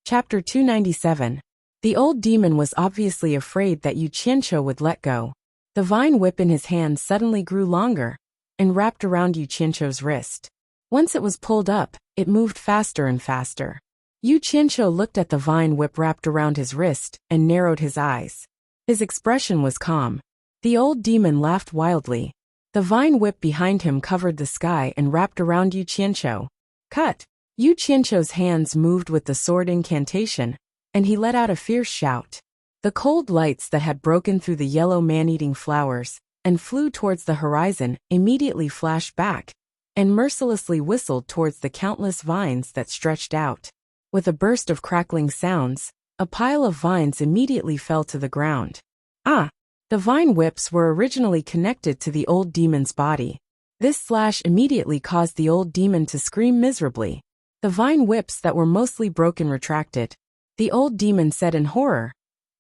Chapter 297. The old demon was obviously afraid that Yu Qianqiu would let go. The vine whip in his hand suddenly grew longer and wrapped around Yu Qianqiu's wrist. Once it was pulled up, it moved faster and faster. Yu Qianqiu looked at the vine whip wrapped around his wrist and narrowed his eyes. His expression was calm. The old demon laughed wildly. The vine whip behind him covered the sky and wrapped around Yu Qianqiu. Cut! Yu Qianqiu's hands moved with the sword incantation, and he let out a fierce shout. The cold lights that had broken through the yellow man-eating flowers and flew towards the horizon immediately flashed back and mercilessly whistled towards the countless vines that stretched out. With a burst of crackling sounds, a pile of vines immediately fell to the ground. Ah! The vine whips were originally connected to the old demon's body. This slash immediately caused the old demon to scream miserably. The vine whips that were mostly broken retracted. The old demon said in horror,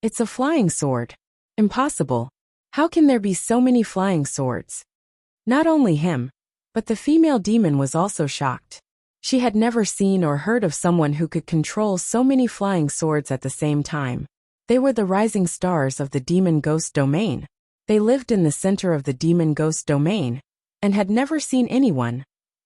"It's a flying sword. Impossible. How can there be so many flying swords?" Not only him, but the female demon was also shocked. She had never seen or heard of someone who could control so many flying swords at the same time. They were the rising stars of the demon ghost domain. They lived in the center of the demon ghost domain, and had never seen anyone,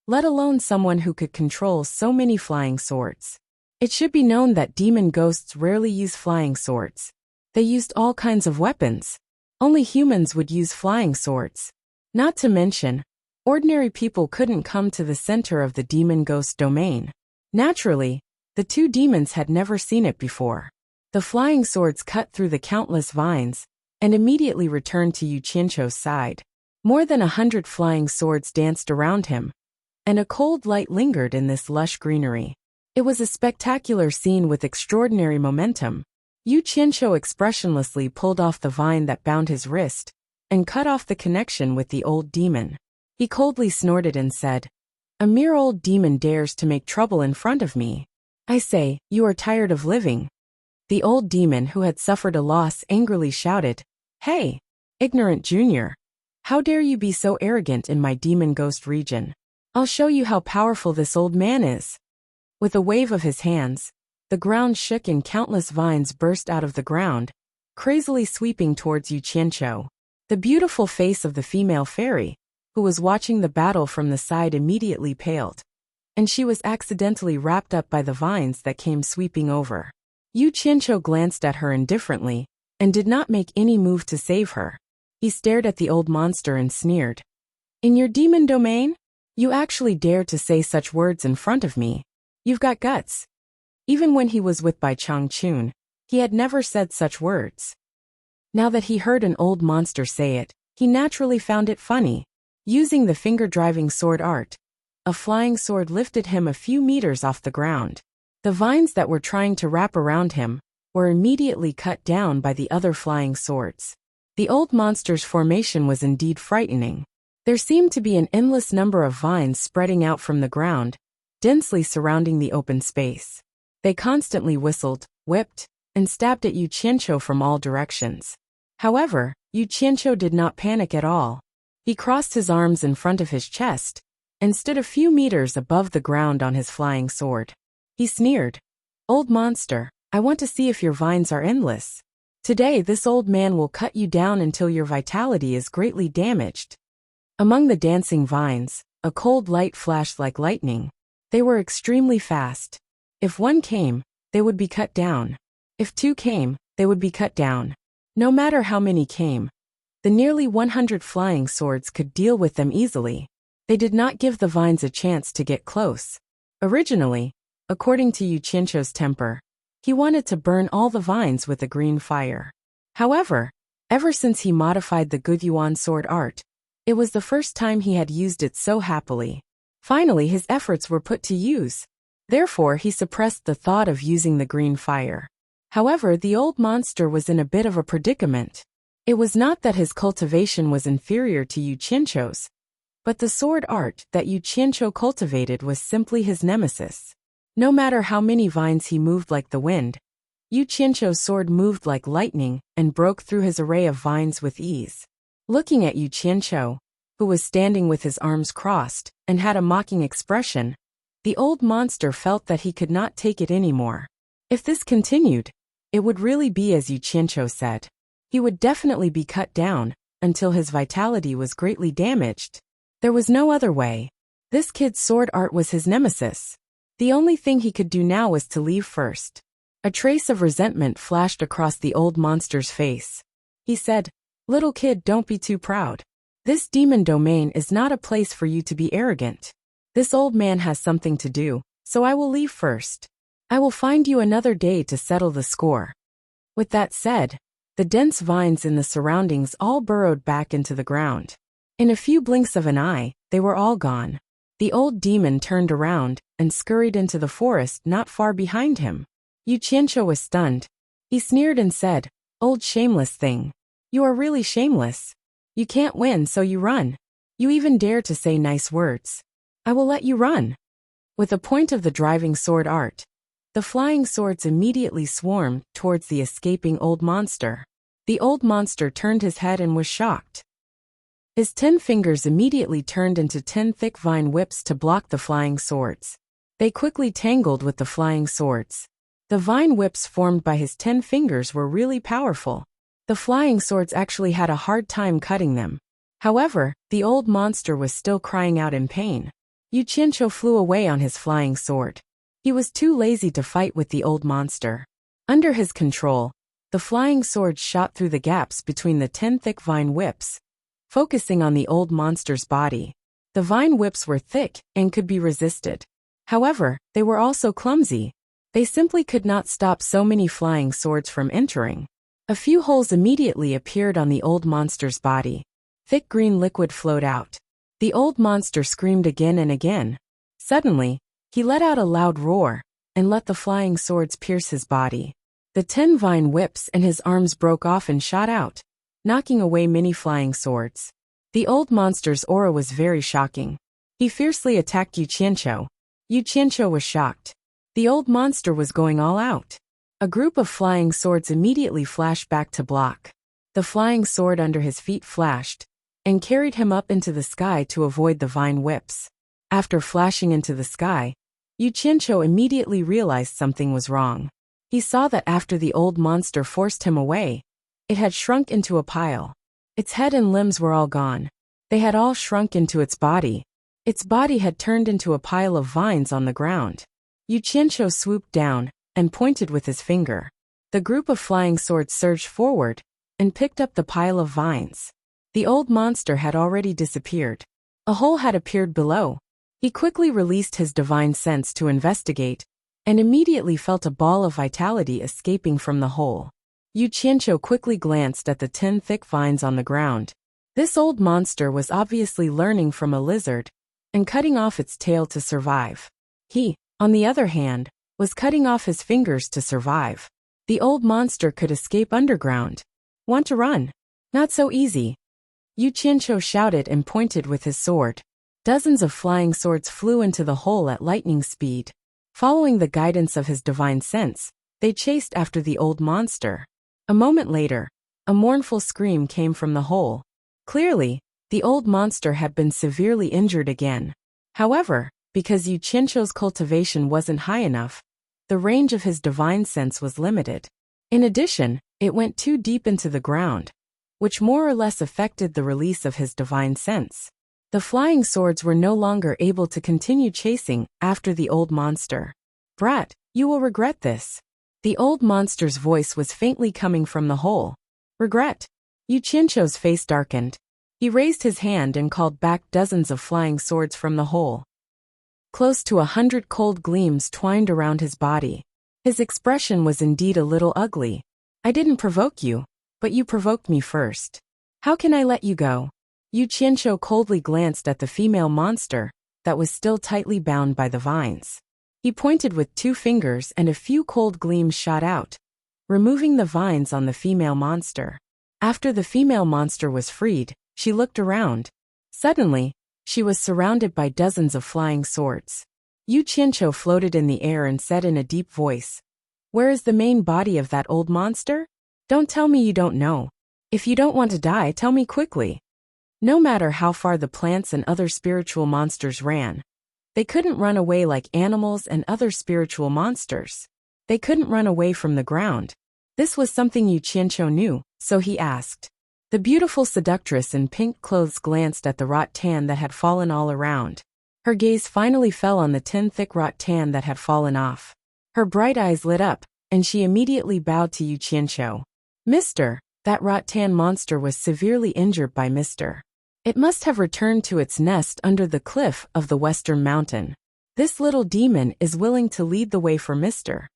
let alone someone who could control so many flying swords. It should be known that demon ghosts rarely use flying swords. They used all kinds of weapons. Only humans would use flying swords. Not to mention, ordinary people couldn't come to the center of the demon ghost domain. Naturally, the two demons had never seen it before. The flying swords cut through the countless vines and immediately returned to Yu Qianqiu's side. More than 100 flying swords danced around him, and a cold light lingered in this lush greenery. It was a spectacular scene with extraordinary momentum. Yu Qianqiu expressionlessly pulled off the vine that bound his wrist and cut off the connection with the old demon. He coldly snorted and said, "A mere old demon dares to make trouble in front of me. I say, you are tired of living." The old demon, who had suffered a loss, angrily shouted, "Hey, ignorant junior! How dare you be so arrogant in my demon ghost region? I'll show you how powerful this old man is." With a wave of his hands, the ground shook and countless vines burst out of the ground, crazily sweeping towards Yu Qianqiu. The beautiful face of the female fairy, who was watching the battle from the side, immediately paled, and she was accidentally wrapped up by the vines that came sweeping over. Yu Qianqiu glanced at her indifferently and did not make any move to save her. He stared at the old monster and sneered. "In your demon domain? You actually dare to say such words in front of me? You've got guts." Even when he was with Bai Changchun, he had never said such words. Now that he heard an old monster say it, he naturally found it funny. Using the finger-driving sword art, a flying sword lifted him a few meters off the ground. The vines that were trying to wrap around him were immediately cut down by the other flying swords. The old monster's formation was indeed frightening. There seemed to be an endless number of vines spreading out from the ground, densely surrounding the open space. They constantly whistled, whipped, and stabbed at Yu Qianqiu from all directions. However, Yu Qianqiu did not panic at all. He crossed his arms in front of his chest and stood a few meters above the ground on his flying sword. He sneered, "Old monster, I want to see if your vines are endless. Today this old man will cut you down until your vitality is greatly damaged." Among the dancing vines, a cold light flashed like lightning. They were extremely fast. If one came, they would be cut down. If two came, they would be cut down. No matter how many came, the nearly 100 flying swords could deal with them easily. They did not give the vines a chance to get close. Originally, according to Yu Qianqiu's temper, he wanted to burn all the vines with a green fire. However, ever since he modified the Gudyuan sword art, it was the first time he had used it so happily. Finally, his efforts were put to use. Therefore, he suppressed the thought of using the green fire. However, the old monster was in a bit of a predicament. It was not that his cultivation was inferior to Yu Qianqiu's, but the sword art that Yu Qianqiu cultivated was simply his nemesis. No matter how many vines he moved like the wind, Yu Qianqiu's sword moved like lightning and broke through his array of vines with ease. Looking at Yu Qianqiu, who was standing with his arms crossed and had a mocking expression, the old monster felt that he could not take it anymore. If this continued, it would really be as Yu Qianqiu said. He would definitely be cut down until his vitality was greatly damaged. There was no other way. This kid's sword art was his nemesis. The only thing he could do now was to leave first. A trace of resentment flashed across the old monster's face. He said, "Little kid, don't be too proud. This demon domain is not a place for you to be arrogant. This old man has something to do, so I will leave first. I will find you another day to settle the score." With that said, the dense vines in the surroundings all burrowed back into the ground. In a few blinks of an eye, they were all gone. The old demon turned around and scurried into the forest not far behind him. Yu Qianqiu was stunned. He sneered and said, "Old shameless thing. You are really shameless. You can't win, so you run. You even dare to say nice words. I will let you run." With a point of the driving sword art, the flying swords immediately swarmed towards the escaping old monster. The old monster turned his head and was shocked. His 10 fingers immediately turned into 10 thick vine whips to block the flying swords. They quickly tangled with the flying swords. The vine whips formed by his 10 fingers were really powerful. The flying swords actually had a hard time cutting them. However, the old monster was still crying out in pain. Yu Qianqiu flew away on his flying sword. He was too lazy to fight with the old monster. Under his control, the flying sword shot through the gaps between the 10 thick vine whips, focusing on the old monster's body. The vine whips were thick and could be resisted. However, they were also clumsy. They simply could not stop so many flying swords from entering. A few holes immediately appeared on the old monster's body. Thick green liquid flowed out. The old monster screamed again and again. Suddenly, he let out a loud roar and let the flying swords pierce his body. The 10 vine whips and his arms broke off and shot out, knocking away many flying swords. The old monster's aura was very shocking. He fiercely attacked Yu Qianqiu. Yu Qianqiu was shocked. The old monster was going all out. A group of flying swords immediately flashed back to block. The flying sword under his feet flashed and carried him up into the sky to avoid the vine whips. After flashing into the sky, Yu Qianqiu immediately realized something was wrong. He saw that after the old monster forced him away, it had shrunk into a pile. Its head and limbs were all gone. They had all shrunk into its body. Its body had turned into a pile of vines on the ground. Yu Qianqiu swooped down and pointed with his finger. The group of flying swords surged forward and picked up the pile of vines. The old monster had already disappeared. A hole had appeared below. He quickly released his divine sense to investigate and immediately felt a ball of vitality escaping from the hole. Yu Qianqiu quickly glanced at the 10 thick vines on the ground. This old monster was obviously learning from a lizard and cutting off its tail to survive. He, on the other hand, was cutting off his fingers to survive. The old monster could escape underground. Want to run? Not so easy. Yu Qianqiu shouted and pointed with his sword. Dozens of flying swords flew into the hole at lightning speed. Following the guidance of his divine sense, they chased after the old monster. A moment later, a mournful scream came from the hole. Clearly, the old monster had been severely injured again. However, because Yu Qianqiu's cultivation wasn't high enough, the range of his divine sense was limited. In addition, it went too deep into the ground, which more or less affected the release of his divine sense. The flying swords were no longer able to continue chasing after the old monster. "Brat, you will regret this." The old monster's voice was faintly coming from the hole. "Regret?" Yu Qianqiu's face darkened. He raised his hand and called back dozens of flying swords from the hole. Close to 100 cold gleams twined around his body. His expression was indeed a little ugly. "I didn't provoke you, but you provoked me first. How can I let you go?" Yu Qianqiu coldly glanced at the female monster that was still tightly bound by the vines. He pointed with 2 fingers and a few cold gleams shot out, removing the vines on the female monster. After the female monster was freed, she looked around. Suddenly, she was surrounded by dozens of flying swords. Yu Qianqiu floated in the air and said in a deep voice, "Where is the main body of that old monster? Don't tell me you don't know. If you don't want to die, tell me quickly." No matter how far the plants and other spiritual monsters ran, they couldn't run away like animals and other spiritual monsters. They couldn't run away from the ground. This was something Yu Qianqiu knew, so he asked. The beautiful seductress in pink clothes glanced at the rattan that had fallen all around. Her gaze finally fell on the thick rattan that had fallen off. Her bright eyes lit up, and she immediately bowed to Yu Qianqiu. Mister, that rattan monster was severely injured by Mister. It must have returned to its nest under the cliff of the western mountain. This little demon is willing to lead the way for Mister.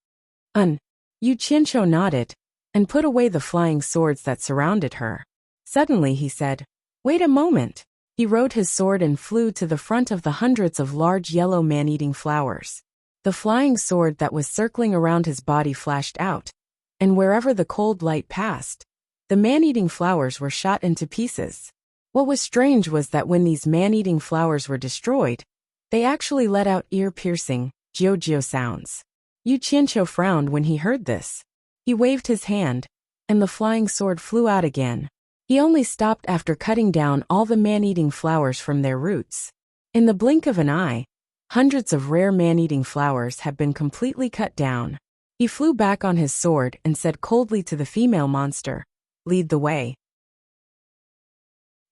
Yu Qianqiu nodded, and put away the flying swords that surrounded her. Suddenly he said, "Wait a moment." He rode his sword and flew to the front of the hundreds of large yellow man-eating flowers. The flying sword that was circling around his body flashed out, and wherever the cold light passed, the man-eating flowers were shot into pieces. What was strange was that when these man-eating flowers were destroyed, they actually let out ear-piercing, jiu-jiu sounds. Yu Qianqiu frowned when he heard this. He waved his hand, and the flying sword flew out again. He only stopped after cutting down all the man-eating flowers from their roots. In the blink of an eye, hundreds of rare man-eating flowers had been completely cut down. He flew back on his sword and said coldly to the female monster, "Lead the way."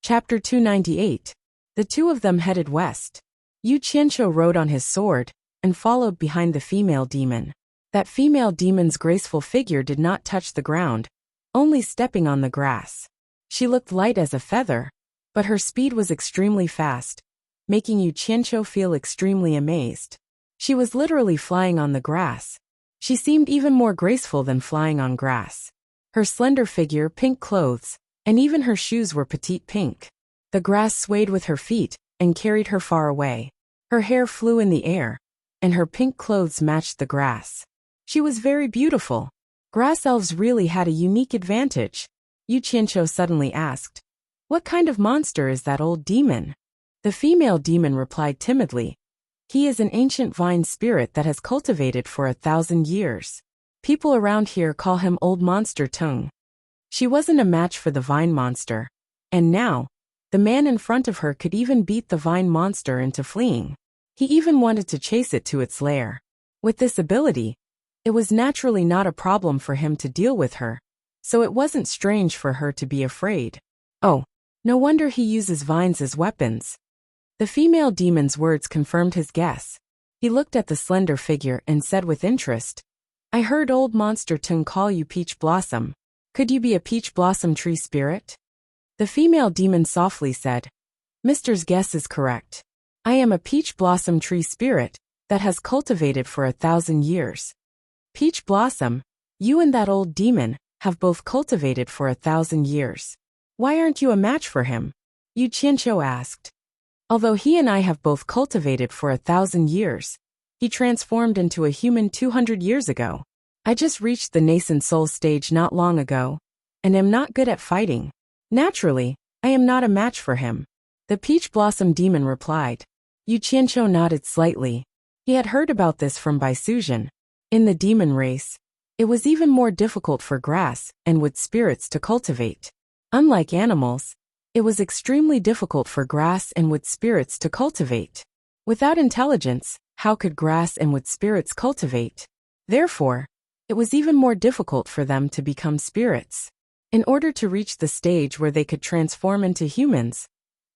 Chapter 298. The two of them headed west. Yu Qianqiu rode on his sword and followed behind the female demon. That female demon's graceful figure did not touch the ground, only stepping on the grass. She looked light as a feather, but her speed was extremely fast, making Yu Qianqiu feel extremely amazed. She was literally flying on the grass. She seemed even more graceful than flying on grass. Her slender figure, pink clothes, and even her shoes were petite pink. The grass swayed with her feet and carried her far away. Her hair flew in the air, and her pink clothes matched the grass. She was very beautiful. Grass elves really had a unique advantage. Yu Qianqiu suddenly asked, "What kind of monster is that old demon?" The female demon replied timidly, "He is an ancient vine spirit that has cultivated for 1,000 years. People around here call him Old Monster Tung." She wasn't a match for the vine monster, and now, the man in front of her could even beat the vine monster into fleeing. He even wanted to chase it to its lair. With this ability, it was naturally not a problem for him to deal with her, so it wasn't strange for her to be afraid. Oh, no wonder he uses vines as weapons. The female demon's words confirmed his guess. He looked at the slender figure and said with interest, "I heard Old Monster Tung call you Peach Blossom. Could you be a peach blossom tree spirit?" The female demon softly said, "Mister's guess is correct. I am a peach blossom tree spirit that has cultivated for 1,000 years. Peach Blossom, you and that old demon have both cultivated for 1,000 years. Why aren't you a match for him?" Yu Qianqiu asked. "Although he and I have both cultivated for 1,000 years, he transformed into a human 200 years ago. I just reached the nascent soul stage not long ago, and am not good at fighting. Naturally, I am not a match for him," the Peach Blossom demon replied. Yu Qianqiu nodded slightly. He had heard about this from Bai Suzhen. In the demon race, it was even more difficult for grass and wood spirits to cultivate. Unlike animals, it was extremely difficult for grass and wood spirits to cultivate. Without intelligence, how could grass and wood spirits cultivate? Therefore, it was even more difficult for them to become spirits. In order to reach the stage where they could transform into humans,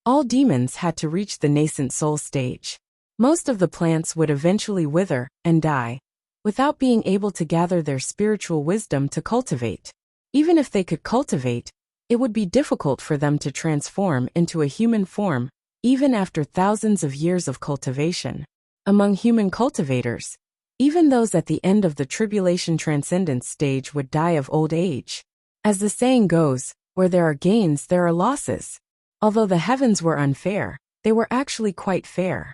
all demons had to reach the nascent soul stage. Most of the plants would eventually wither and die, without being able to gather their spiritual wisdom to cultivate. Even if they could cultivate, it would be difficult for them to transform into a human form, even after thousands of years of cultivation. Among human cultivators, even those at the end of the tribulation transcendence stage would die of old age. As the saying goes, where there are gains, there are losses. Although the heavens were unfair, they were actually quite fair.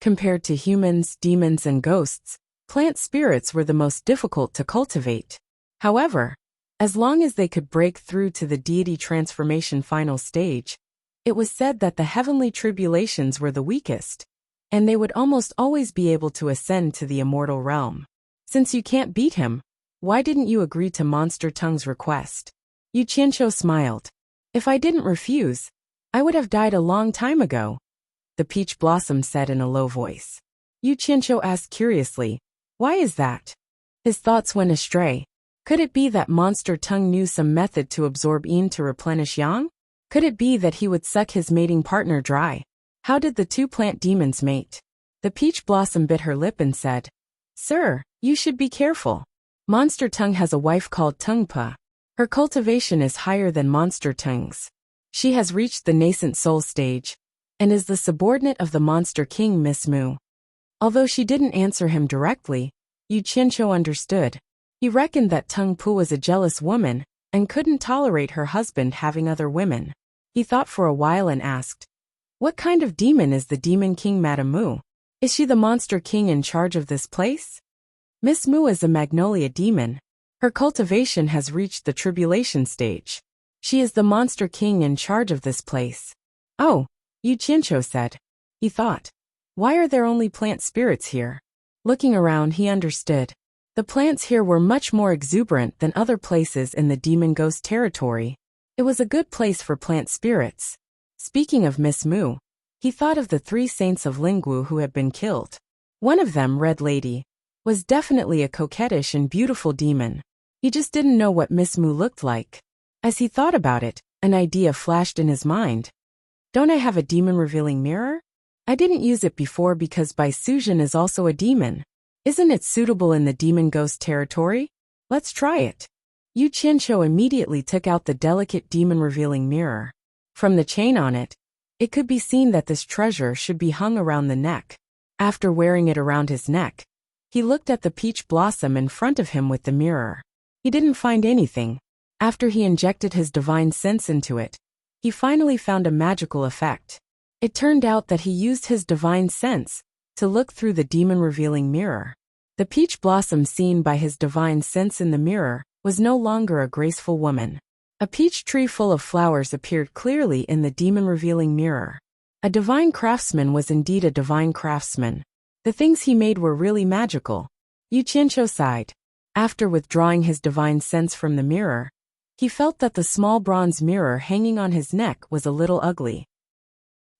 Compared to humans, demons, and ghosts, plant spirits were the most difficult to cultivate. However, as long as they could break through to the deity transformation final stage, it was said that the heavenly tribulations were the weakest, and they would almost always be able to ascend to the immortal realm. Since you can't beat him, why didn't you agree to Monster Tongue's request? Yu Qianqiu smiled. If I didn't refuse, I would have died a long time ago, the Peach Blossom said in a low voice. Yu Qianqiu asked curiously, "Why is that?" His thoughts went astray. Could it be that Monster Tongue knew some method to absorb yin to replenish yang? Could it be that he would suck his mating partner dry? How did the two plant demons mate? The peach blossom bit her lip and said, "Sir, you should be careful. Monster Tongue has a wife called Tongue Pa. Her cultivation is higher than Monster Tongue's. She has reached the nascent soul stage, and is the subordinate of the Monster King, Miss Moo." Although she didn't answer him directly, Yu Qianqiu understood. He reckoned that Tongue Pa was a jealous woman, and couldn't tolerate her husband having other women. He thought for a while and asked, "What kind of demon is the Demon King, Madame Moo? Is she the Monster King in charge of this place?" "Miss Moo is a magnolia demon. Her cultivation has reached the tribulation stage. She is the Monster King in charge of this place." "Oh," Yu Qianqiu said. He thought, "Why are there only plant spirits here?" Looking around, he understood. The plants here were much more exuberant than other places in the demon ghost territory. It was a good place for plant spirits. Speaking of Miss Moo, he thought of the 3 saints of Linggu who had been killed. One of them, Red Lady, was definitely a coquettish and beautiful demon. He just didn't know what Miss Moo looked like. As he thought about it, an idea flashed in his mind. "Don't I have a demon-revealing mirror? I didn't use it before because Bai Suzhen is also a demon. Isn't it suitable in the demon ghost territory? Let's try it." Yu Qianqiu immediately took out the delicate demon-revealing mirror. From the chain on it, it could be seen that this treasure should be hung around the neck. After wearing it around his neck, he looked at the peach blossom in front of him with the mirror. He didn't find anything. After he injected his divine sense into it, he finally found a magical effect. It turned out that he used his divine sense to look through the demon-revealing mirror. The peach blossom seen by his divine sense in the mirror was no longer a graceful woman. A peach tree full of flowers appeared clearly in the demon-revealing mirror. A divine craftsman was indeed a divine craftsman. The things he made were really magical. Yu Qianqiu sighed. After withdrawing his divine sense from the mirror, he felt that the small bronze mirror hanging on his neck was a little ugly.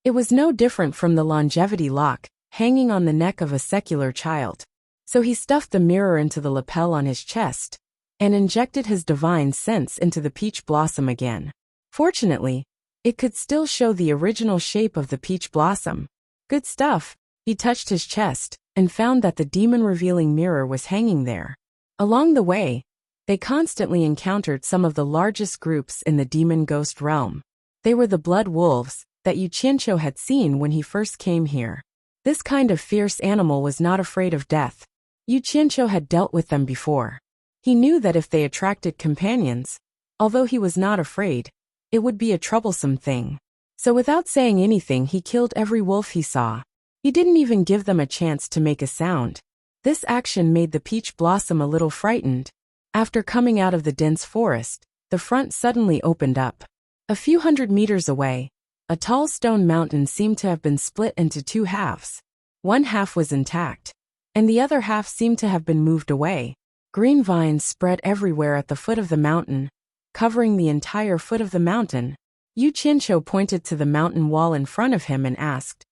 It was no different from the longevity lock hanging on the neck of a secular child. So he stuffed the mirror into the lapel on his chest and injected his divine sense into the peach blossom again. Fortunately, it could still show the original shape of the peach blossom. Good stuff. He touched his chest and found that the demon-revealing mirror was hanging there. Along the way, they constantly encountered some of the largest groups in the demon ghost realm. They were the blood wolves that Yu Qianqiu had seen when he first came here. This kind of fierce animal was not afraid of death. Yu Qianqiu had dealt with them before. He knew that if they attracted companions, although he was not afraid, it would be a troublesome thing. So without saying anything, he killed every wolf he saw. He didn't even give them a chance to make a sound. This action made the peach blossom a little frightened. After coming out of the dense forest, the front suddenly opened up. A few hundred meters away, a tall stone mountain seemed to have been split into 2 halves. One half was intact, and the other half seemed to have been moved away. Green vines spread everywhere at the foot of the mountain, covering the entire foot of the mountain. Yu Qianqiu pointed to the mountain wall in front of him and asked,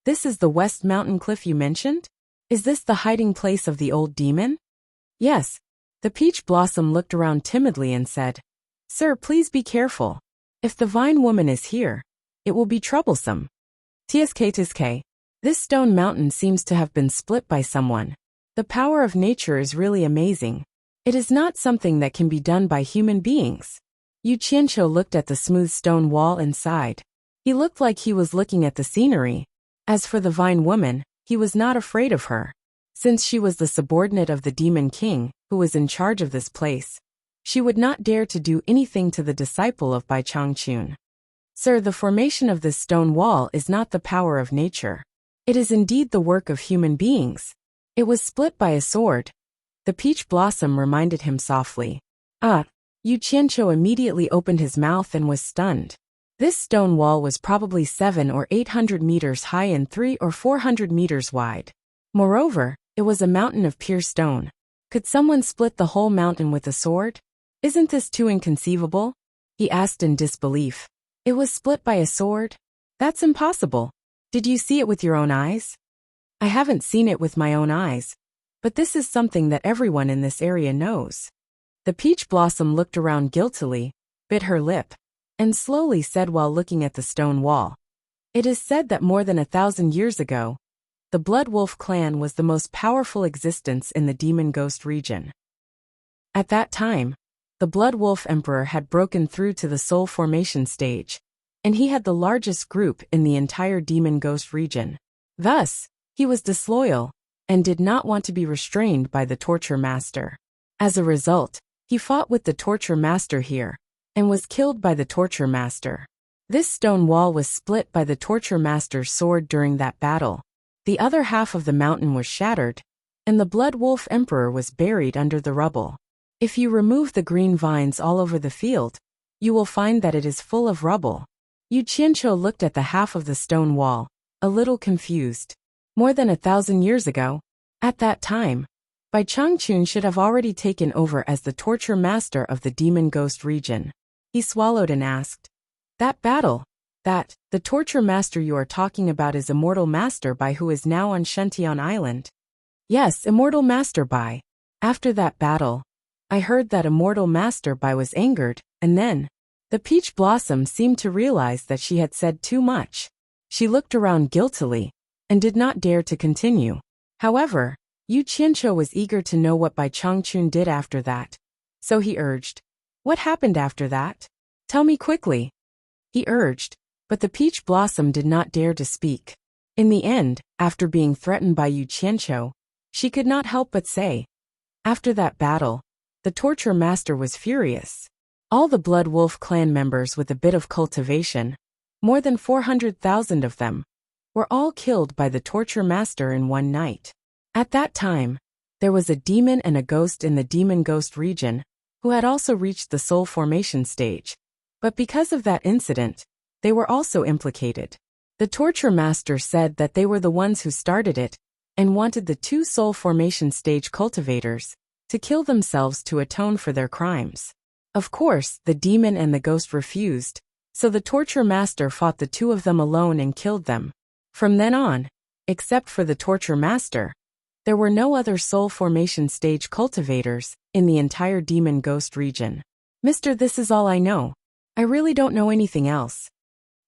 "This is the West Mountain Cliff you mentioned? Is this the hiding place of the old demon?" "Yes." The peach blossom looked around timidly and said, "Sir, please be careful. If the vine woman is here, it will be troublesome. Tsk. This stone mountain seems to have been split by someone. The power of nature is really amazing. It is not something that can be done by human beings." Yu Qianqiu looked at the smooth stone wall and sighed. He looked like he was looking at the scenery. As for the vine woman, he was not afraid of her. Since she was the subordinate of the Demon King, who was in charge of this place, she would not dare to do anything to the disciple of Bai Changchun. "Sir, the formation of this stone wall is not the power of nature. It is indeed the work of human beings. It was split by a sword." The peach blossom reminded him softly. "Ah." Yu Qianqiu immediately opened his mouth and was stunned. This stone wall was probably 700 or 800 meters high and 300 or 400 meters wide. Moreover, it was a mountain of pure stone. Could someone split the whole mountain with a sword? "Isn't this too inconceivable?" he asked in disbelief. "It was split by a sword? That's impossible. Did you see it with your own eyes?" "I haven't seen it with my own eyes. but this is something that everyone in this area knows. The peach blossom looked around guiltily, bit her lip, and slowly said while looking at the stone wall. It is said that more than 1,000 years ago, the Blood Wolf clan was the most powerful existence in the Demon Ghost region. At that time, the Blood Wolf Emperor had broken through to the soul formation stage, and he had the largest group in the entire Demon Ghost region. Thus, he was disloyal and did not want to be restrained by the Torture Master. As a result, he fought with the Torture Master here and was killed by the Torture Master. This stone wall was split by the Torture Master's sword during that battle. The other half of the mountain was shattered, and the Blood Wolf Emperor was buried under the rubble. If you remove the green vines all over the field, you will find that it is full of rubble. Yu Qianqiu looked at the half of the stone wall, a little confused. More than 1,000 years ago, at that time, Bai Changchun should have already taken over as the Torture Master of the Demon Ghost region. He swallowed and asked, "That battle, the Torture Master you are talking about is Immortal Master Bai who is now on Shentian Island?" "Yes, Immortal Master Bai. After that battle, I heard that Immortal Master Bai was angered, and then..." The peach blossom seemed to realize that she had said too much. She looked around guiltily and did not dare to continue. However, Yu Qianqiu was eager to know what Bai Changchun did after that. So he urged, "What happened after that? Tell me quickly." He urged, but the peach blossom did not dare to speak. In the end, after being threatened by Yu Qianqiu, she could not help but say, "After that battle, the Torture Master was furious. All the Blood Wolf clan members with a bit of cultivation, more than 400,000 of them, were all killed by the Torture Master in one night. At that time, there was a demon and a ghost in the Demon Ghost region who had also reached the soul formation stage. But because of that incident, they were also implicated. The Torture Master said that they were the ones who started it and wanted the two soul formation stage cultivators to kill themselves to atone for their crimes. Of course, the demon and the ghost refused, so the Torture Master fought the two of them alone and killed them. From then on, except for the Torture Master, there were no other soul formation stage cultivators in the entire Demon Ghost region. Mister, this is all I know. I really don't know anything else."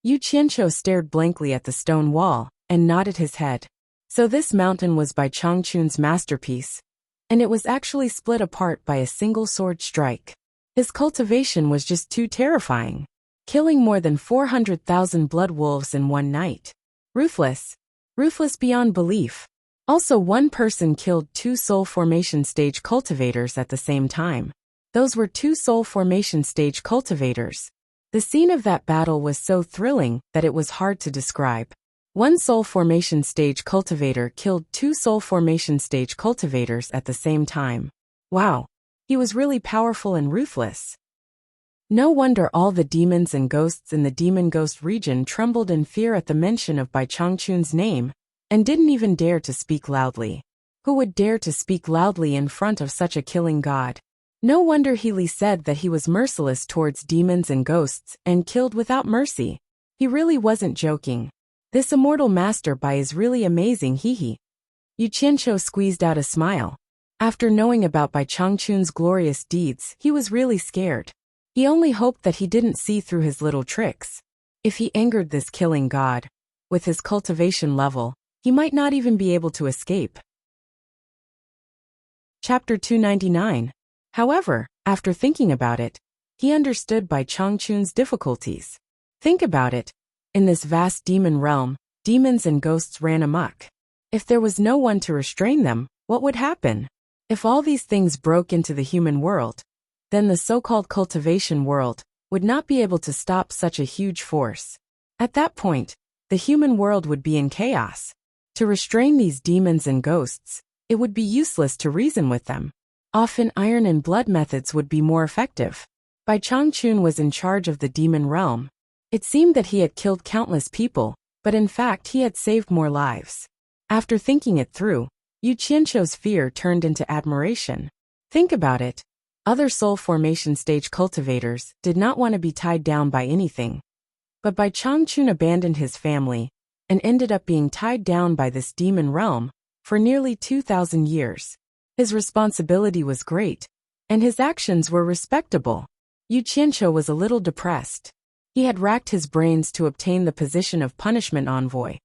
Yu Qianqiu stared blankly at the stone wall and nodded his head. So this mountain was Bai Changchun's masterpiece, and it was actually split apart by a single sword strike. His cultivation was just too terrifying, killing more than 400,000 blood wolves in one night. Ruthless. Ruthless beyond belief. Also, one person killed two soul formation stage cultivators at the same time. Those were two soul formation stage cultivators. The scene of that battle was so thrilling that it was hard to describe. One soul formation stage cultivator killed two soul formation stage cultivators at the same time. Wow. He was really powerful and ruthless. No wonder all the demons and ghosts in the Demon Ghost region trembled in fear at the mention of Bai Changchun's name, and didn't even dare to speak loudly. Who would dare to speak loudly in front of such a killing god? No wonder Healy said that he was merciless towards demons and ghosts and killed without mercy. He really wasn't joking. This Immortal Master Bai is really amazing, hee. Yu Qianqiu squeezed out a smile. After knowing about Bai Changchun's glorious deeds, he was really scared. He only hoped that he didn't see through his little tricks. If he angered this killing god, with his cultivation level, he might not even be able to escape. Chapter 299. However, after thinking about it, he understood Bai Changchun's difficulties. Think about it. In this vast demon realm, demons and ghosts ran amok. If there was no one to restrain them, what would happen? If all these things broke into the human world, then the so-called cultivation world would not be able to stop such a huge force. At that point, the human world would be in chaos. To restrain these demons and ghosts, it would be useless to reason with them. Often iron and blood methods would be more effective. Bai Changchun was in charge of the demon realm. It seemed that he had killed countless people, but in fact he had saved more lives. After thinking it through, Yu Qianqiu's fear turned into admiration. Think about it. Other soul formation stage cultivators did not want to be tied down by anything. But Bai Changchun abandoned his family and ended up being tied down by this demon realm for nearly 2,000 years. His responsibility was great, and his actions were respectable. Yu Qianqiu was a little depressed. He had racked his brains to obtain the position of punishment envoy.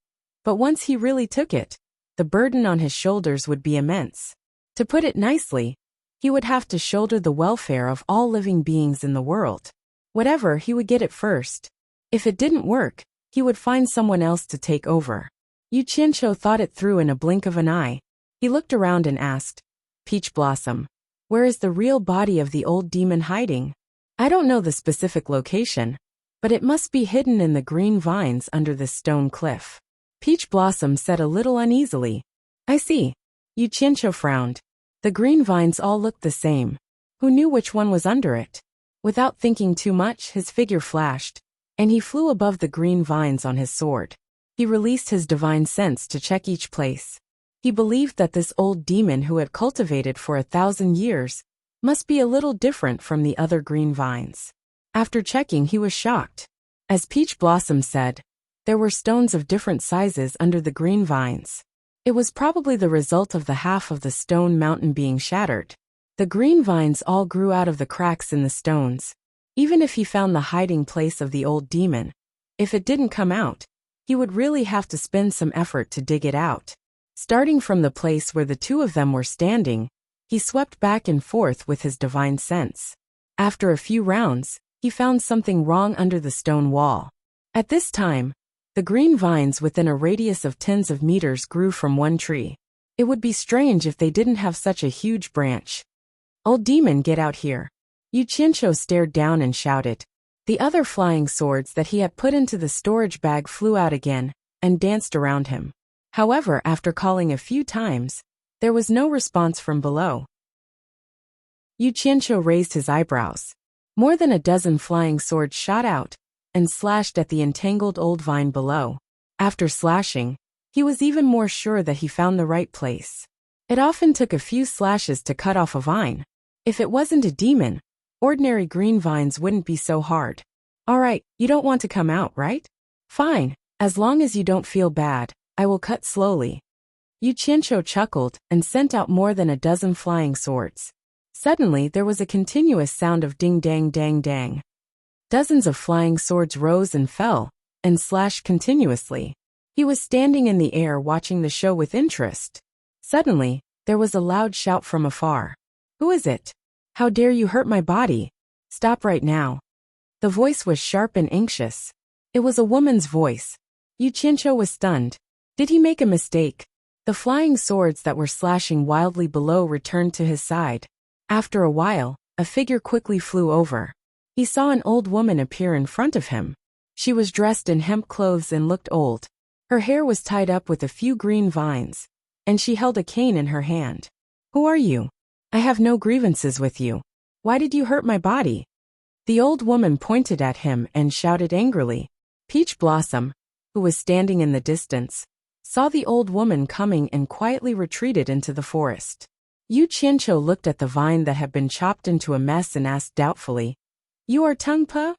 But once he really took it, the burden on his shoulders would be immense. To put it nicely, he would have to shoulder the welfare of all living beings in the world. Whatever, he would get it first. If it didn't work, he would find someone else to take over. Yu Qianqiu thought it through in a blink of an eye. He looked around and asked, Peach Blossom, where is the real body of the old demon hiding? I don't know the specific location, but it must be hidden in the green vines under this stone cliff. Peach Blossom said a little uneasily. I see. Yu Qianqiu frowned. The green vines all looked the same. Who knew which one was under it? Without thinking too much, his figure flashed, and he flew above the green vines on his sword. He released his divine sense to check each place. He believed that this old demon who had cultivated for 1,000 years must be a little different from the other green vines. After checking, he was shocked. As Peach Blossom said, there were stones of different sizes under the green vines. It was probably the result of the half of the stone mountain being shattered. The green vines all grew out of the cracks in the stones. Even if he found the hiding place of the old demon, if it didn't come out, he would really have to spend some effort to dig it out. Starting from the place where the two of them were standing, he swept back and forth with his divine sense. After a few rounds, he found something wrong under the stone wall. At this time, the green vines within a radius of tens of meters grew from one tree. It would be strange if they didn't have such a huge branch. Old demon, get out here. Yu Qianqiu stared down and shouted. The other flying swords that he had put into the storage bag flew out again and danced around him. However, after calling a few times, there was no response from below. Yu Qianqiu raised his eyebrows. More than a dozen flying swords shot out and slashed at the entangled old vine below. After slashing, he was even more sure that he found the right place. It often took a few slashes to cut off a vine. If it wasn't a demon, ordinary green vines wouldn't be so hard. All right, you don't want to come out, right? Fine, as long as you don't feel bad, I will cut slowly. Yu Qianqiu chuckled and sent out more than a dozen flying swords. Suddenly, there was a continuous sound of ding dang dang dang. Dozens of flying swords rose and fell, and slashed continuously. He was standing in the air watching the show with interest. Suddenly, there was a loud shout from afar. Who is it? How dare you hurt my body? Stop right now. The voice was sharp and anxious. It was a woman's voice. Yu Qianqiu was stunned. Did he make a mistake? The flying swords that were slashing wildly below returned to his side. After a while, a figure quickly flew over. He saw an old woman appear in front of him. She was dressed in hemp clothes and looked old. Her hair was tied up with a few green vines, and she held a cane in her hand. Who are you? I have no grievances with you. Why did you hurt my body? The old woman pointed at him and shouted angrily. Peach Blossom, who was standing in the distance, saw the old woman coming and quietly retreated into the forest. Yu Qianqiu looked at the vine that had been chopped into a mess and asked doubtfully, You are Tung Pa?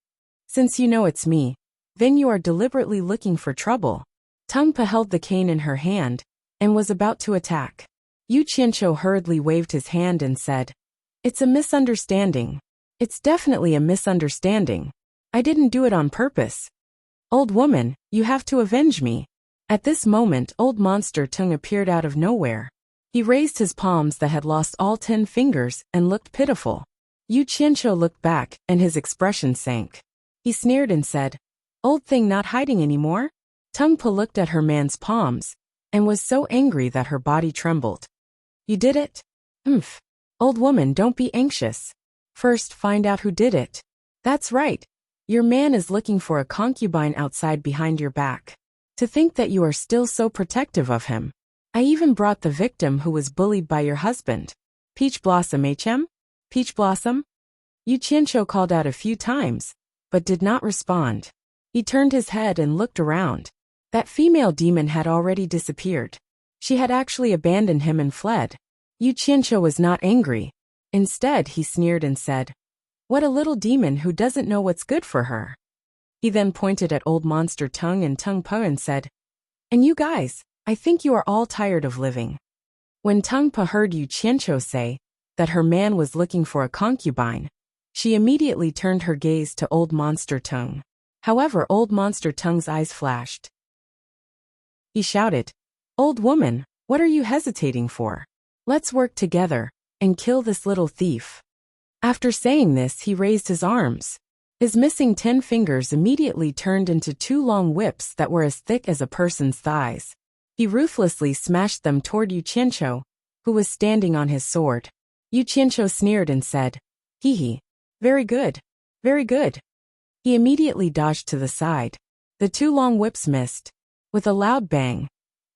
Since you know it's me, then you are deliberately looking for trouble. Tung Pa held the cane in her hand and was about to attack. Yu Qianqiu hurriedly waved his hand and said, It's a misunderstanding. It's definitely a misunderstanding. I didn't do it on purpose. Old woman, you have to avenge me. At this moment, old monster Tung appeared out of nowhere. He raised his palms that had lost all 10 fingers and looked pitiful. Yu Qianqiu looked back and his expression sank. He sneered and said, Old thing not hiding anymore? Tung Pa looked at her man's palms and was so angry that her body trembled. You did it? Humph. Old woman, don't be anxious. First, find out who did it. That's right. Your man is looking for a concubine outside behind your back. To think that you are still so protective of him. I even brought the victim who was bullied by your husband. Peach Blossom, HM? Peach Blossom? Yu Qianqiu called out a few times, but did not respond. He turned his head and looked around. That female demon had already disappeared. She had actually abandoned him and fled. Yu Qianqiu was not angry. Instead, he sneered and said, What a little demon who doesn't know what's good for her. He then pointed at old monster Tung and Tung Pa and said, And you guys, I think you are all tired of living. When Tung Pa heard Yu Qianqiu say that her man was looking for a concubine, she immediately turned her gaze to Old Monster Tung. However, Old Monster Tung's eyes flashed. He shouted, "Old woman, what are you hesitating for? Let's work together and kill this little thief." After saying this, he raised his arms. His missing 10 fingers immediately turned into 2 long whips that were as thick as a person's thighs. He ruthlessly smashed them toward Yu Qianqiu, who was standing on his sword. Yu Qianqiu sneered and said, "Hee hee. Very good. Very good." He immediately dodged to the side. The 2 long whips missed. With a loud bang,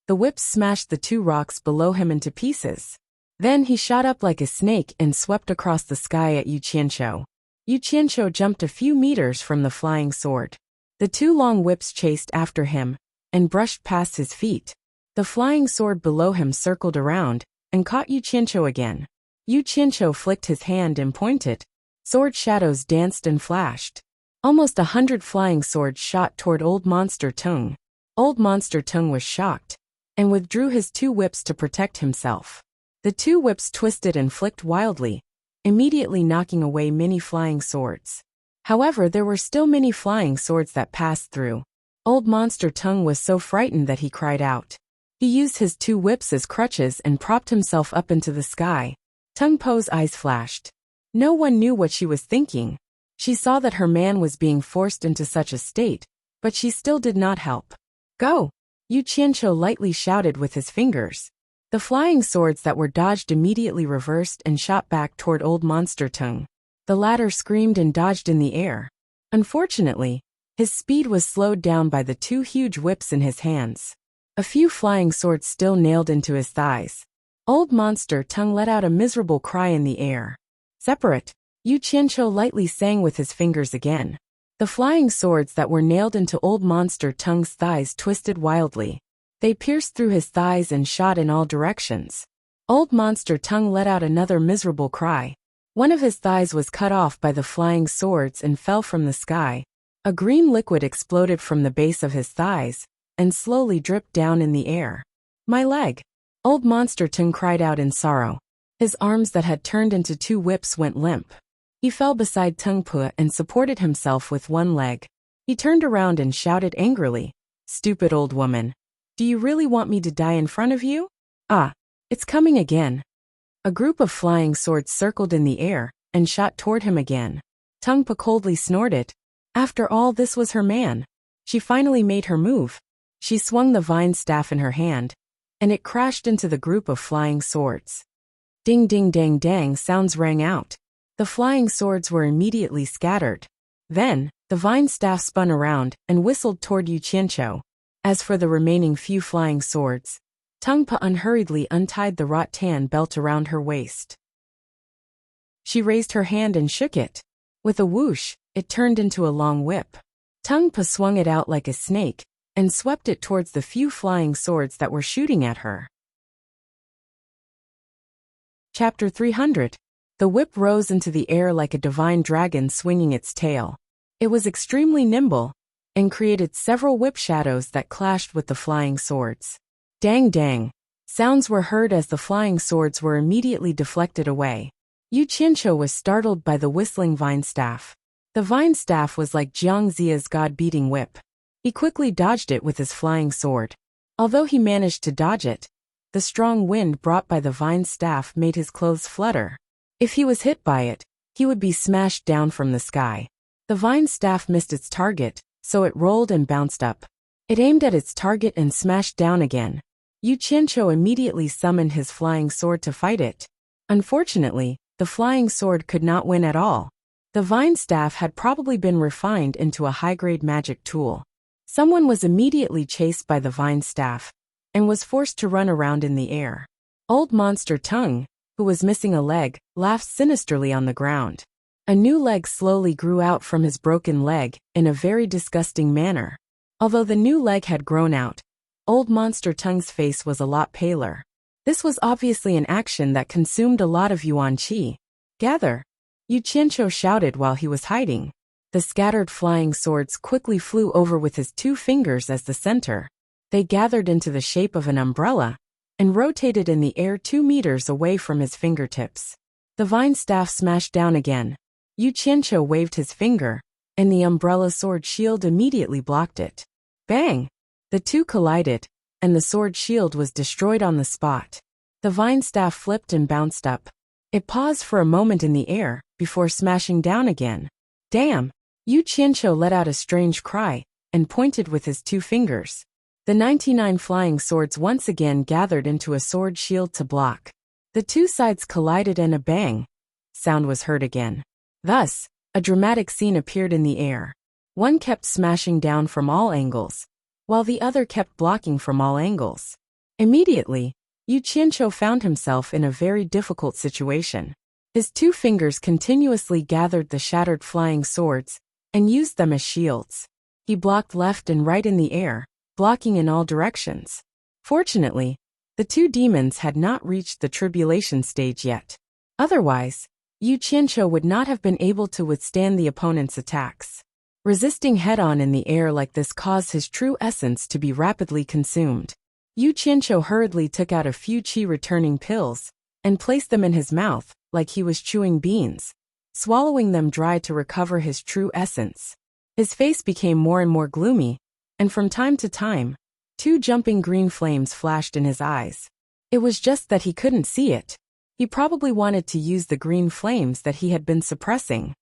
the whips smashed the 2 rocks below him into pieces. Then he shot up like a snake and swept across the sky at Yu Qianqiu. Yu Qianqiu jumped a few meters from the flying sword. The 2 long whips chased after him and brushed past his feet. The flying sword below him circled around and caught Yu Qianqiu again. Yu Qianqiu flicked his hand and pointed. Sword shadows danced and flashed. Almost 100 flying swords shot toward Old Monster Tung. Old Monster Tung was shocked and withdrew his 2 whips to protect himself. The 2 whips twisted and flicked wildly, immediately knocking away many flying swords. However, there were still many flying swords that passed through. Old Monster Tung was so frightened that he cried out. He used his 2 whips as crutches and propped himself up into the sky. Tung Po's eyes flashed. No one knew what she was thinking. She saw that her man was being forced into such a state, but she still did not help. "Go!" Yu Qianqiu lightly shouted with his fingers. The flying swords that were dodged immediately reversed and shot back toward Old Monster Tung. The latter screamed and dodged in the air. Unfortunately, his speed was slowed down by the 2 huge whips in his hands. A few flying swords still nailed into his thighs. Old Monster Tung let out a miserable cry in the air. "Separate!" Yu Qianqiu lightly sang with his fingers again. The flying swords that were nailed into Old Monster Tung's thighs twisted wildly. They pierced through his thighs and shot in all directions. Old Monster Tung let out another miserable cry. One of his thighs was cut off by the flying swords and fell from the sky. A green liquid exploded from the base of his thighs and slowly dripped down in the air. "My leg!" Old Monster Tung cried out in sorrow. His arms that had turned into 2 whips went limp. He fell beside Tung Pa and supported himself with 1 leg. He turned around and shouted angrily, "Stupid old woman. Do you really want me to die in front of you? Ah, it's coming again." A group of flying swords circled in the air and shot toward him again. Tung Pa coldly snorted. After all, this was her man. She finally made her move. She swung the vine staff in her hand, and it crashed into the group of flying swords. Ding ding dang dang sounds rang out. The flying swords were immediately scattered. Then, the vine staff spun around and whistled toward Yu Qianqiu. As for the remaining few flying swords, Tung Pa unhurriedly untied the rattan belt around her waist. She raised her hand and shook it. With a whoosh, it turned into a long whip. Tung Pa swung it out like a snake and swept it towards the few flying swords that were shooting at her. Chapter 300. The whip rose into the air like a divine dragon swinging its tail. It was extremely nimble and created several whip shadows that clashed with the flying swords. Dang dang. Sounds were heard as the flying swords were immediately deflected away. Yu Qianqiu was startled by the whistling vine staff. The vine staff was like Jiang Zia's god-beating whip. He quickly dodged it with his flying sword. Although he managed to dodge it, the strong wind brought by the vine staff made his clothes flutter. If he was hit by it, he would be smashed down from the sky. The vine staff missed its target, so it rolled and bounced up. It aimed at its target and smashed down again. Yu Qianqiu immediately summoned his flying sword to fight it. Unfortunately, the flying sword could not win at all. The vine staff had probably been refined into a high-grade magic tool. Someone was immediately chased by the vine staff and was forced to run around in the air. Old Monster Tung, who was missing a leg, laughed sinisterly on the ground. A new leg slowly grew out from his broken leg in a very disgusting manner. Although the new leg had grown out, Old Monster Tung's face was a lot paler. This was obviously an action that consumed a lot of yuan qi. "Gather!" Yu Qianqiu shouted while he was hiding. The scattered flying swords quickly flew over with his 2 fingers as the center. They gathered into the shape of an umbrella and rotated in the air 2 meters away from his fingertips. The vine staff smashed down again. Yu Qianqiu waved his finger, and the umbrella sword shield immediately blocked it. Bang! The two collided, and the sword shield was destroyed on the spot. The vine staff flipped and bounced up. It paused for a moment in the air, before smashing down again. Damn! Yu Qianqiu let out a strange cry, and pointed with his 2 fingers. The 99 flying swords once again gathered into a sword shield to block. The 2 sides collided and a bang sound was heard again. Thus, a dramatic scene appeared in the air. One kept smashing down from all angles, while the other kept blocking from all angles. Immediately, Yu Qianqiu found himself in a very difficult situation. His 2 fingers continuously gathered the shattered flying swords and used them as shields. He blocked left and right in the air, blocking in all directions. Fortunately, the 2 demons had not reached the tribulation stage yet. Otherwise, Yu Qianqiu would not have been able to withstand the opponent's attacks. Resisting head-on in the air like this caused his true essence to be rapidly consumed. Yu Qianqiu hurriedly took out a few qi-returning pills and placed them in his mouth like he was chewing beans, swallowing them dry to recover his true essence. His face became more and more gloomy, and from time to time, 2 jumping green flames flashed in his eyes. It was just that he couldn't see it. He probably wanted to use the green flames that he had been suppressing.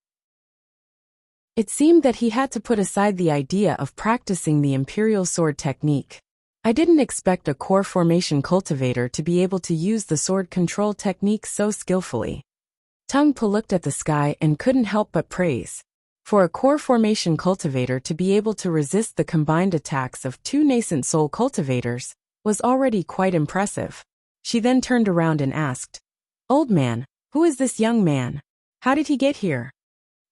It seemed that he had to put aside the idea of practicing the Imperial Sword technique. I didn't expect a core formation cultivator to be able to use the sword control technique so skillfully. Tung Po looked at the sky and couldn't help but praise. For a core formation cultivator to be able to resist the combined attacks of 2 nascent soul cultivators was already quite impressive. She then turned around and asked, "Old man, who is this young man? How did he get here?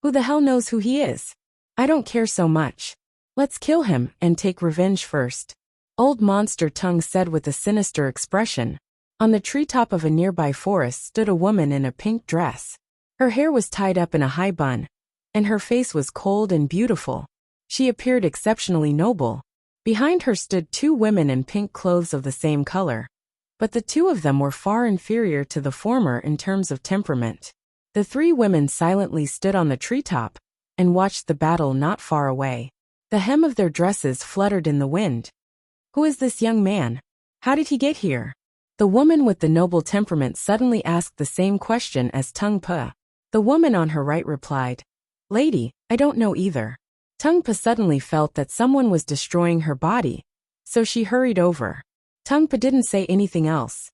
Who the hell knows who he is? I don't care so much. Let's kill him and take revenge first." Old Monster Tung said with a sinister expression. On the treetop of a nearby forest stood a woman in a pink dress. Her hair was tied up in a high bun, and her face was cold and beautiful. She appeared exceptionally noble. Behind her stood 2 women in pink clothes of the same color, but the 2 of them were far inferior to the former in terms of temperament. The 3 women silently stood on the treetop and watched the battle not far away. The hem of their dresses fluttered in the wind. "Who is this young man? How did he get here?" The woman with the noble temperament suddenly asked the same question as Tung Po. The woman on her right replied, "Lady, I don't know either." Tung Po suddenly felt that someone was destroying her body, so she hurried over. Tung Po didn't say anything else.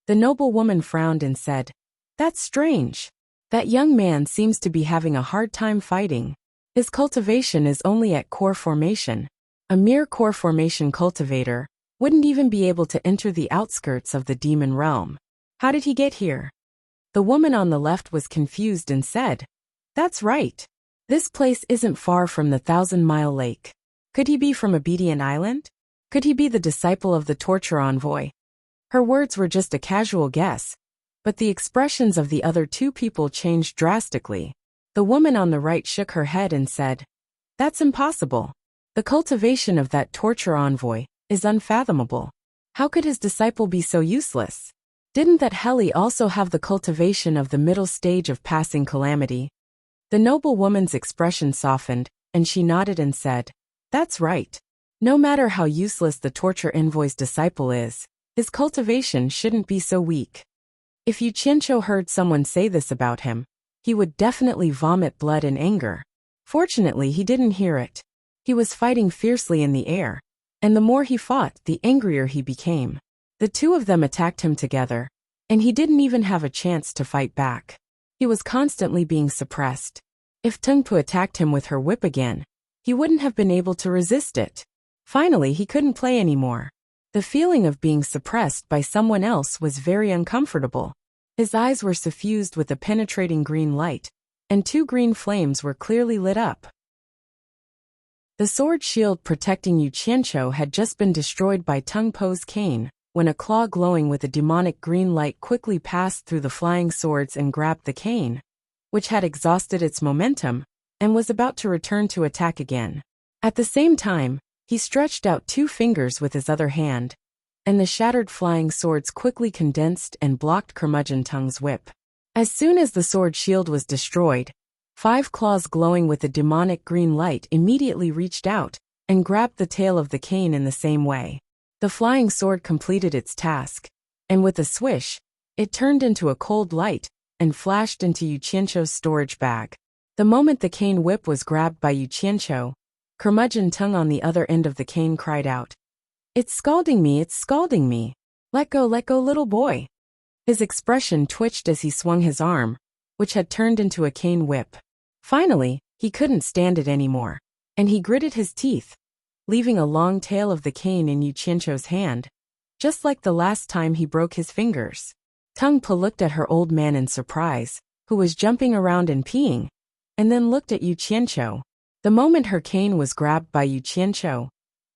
The noble woman frowned and said, "That's strange. That young man seems to be having a hard time fighting. His cultivation is only at core formation. A mere core formation cultivator wouldn't even be able to enter the outskirts of the demon realm. How did he get here?" The woman on the left was confused and said, "That's right. This place isn't far from the 1,000-mile lake. Could he be from Obedient Island? Could he be the disciple of the torture envoy?" Her words were just a casual guess, but the expressions of the other 2 people changed drastically. The woman on the right shook her head and said, "That's impossible. The cultivation of that torture envoy is unfathomable. How could his disciple be so useless? Didn't that heli also have the cultivation of the middle stage of passing calamity?" The noble woman's expression softened, and she nodded and said, "That's right. No matter how useless the torture envoy's disciple is, his cultivation shouldn't be so weak." If Yu Qianqiu heard someone say this about him, he would definitely vomit blood in anger. Fortunately, he didn't hear it. He was fighting fiercely in the air, and the more he fought, the angrier he became. The 2 of them attacked him together, and he didn't even have a chance to fight back. He was constantly being suppressed. If Tung Po attacked him with her whip again, he wouldn't have been able to resist it. Finally, he couldn't play anymore. The feeling of being suppressed by someone else was very uncomfortable. His eyes were suffused with a penetrating green light, and 2 green flames were clearly lit up. The sword shield protecting Yu Qianqiu had just been destroyed by Tung Po's cane, when a claw glowing with a demonic green light quickly passed through the flying swords and grabbed the cane, which had exhausted its momentum, and was about to return to attack again. At the same time, he stretched out 2 fingers with his other hand, and the shattered flying swords quickly condensed and blocked Curmudgeon Tongue's whip. As soon as the sword shield was destroyed, 5 claws glowing with a demonic green light immediately reached out and grabbed the tail of the cane in the same way. The flying sword completed its task, and with a swish, it turned into a cold light and flashed into Yu Qianqiu's storage bag. The moment the cane whip was grabbed by Yu Qianqiu, Curmudgeon Tongue on the other end of the cane cried out, "It's scalding me, it's scalding me. Let go, little boy." His expression twitched as he swung his arm, which had turned into a cane whip. Finally, he couldn't stand it anymore, and he gritted his teeth, leaving a long tail of the cane in Yu Qianqiu's hand, just like the last time he broke his fingers. Tung Po looked at her old man in surprise, who was jumping around and peeing, and then looked at Yu Qianqiu. The moment her cane was grabbed by Yu Qianqiu,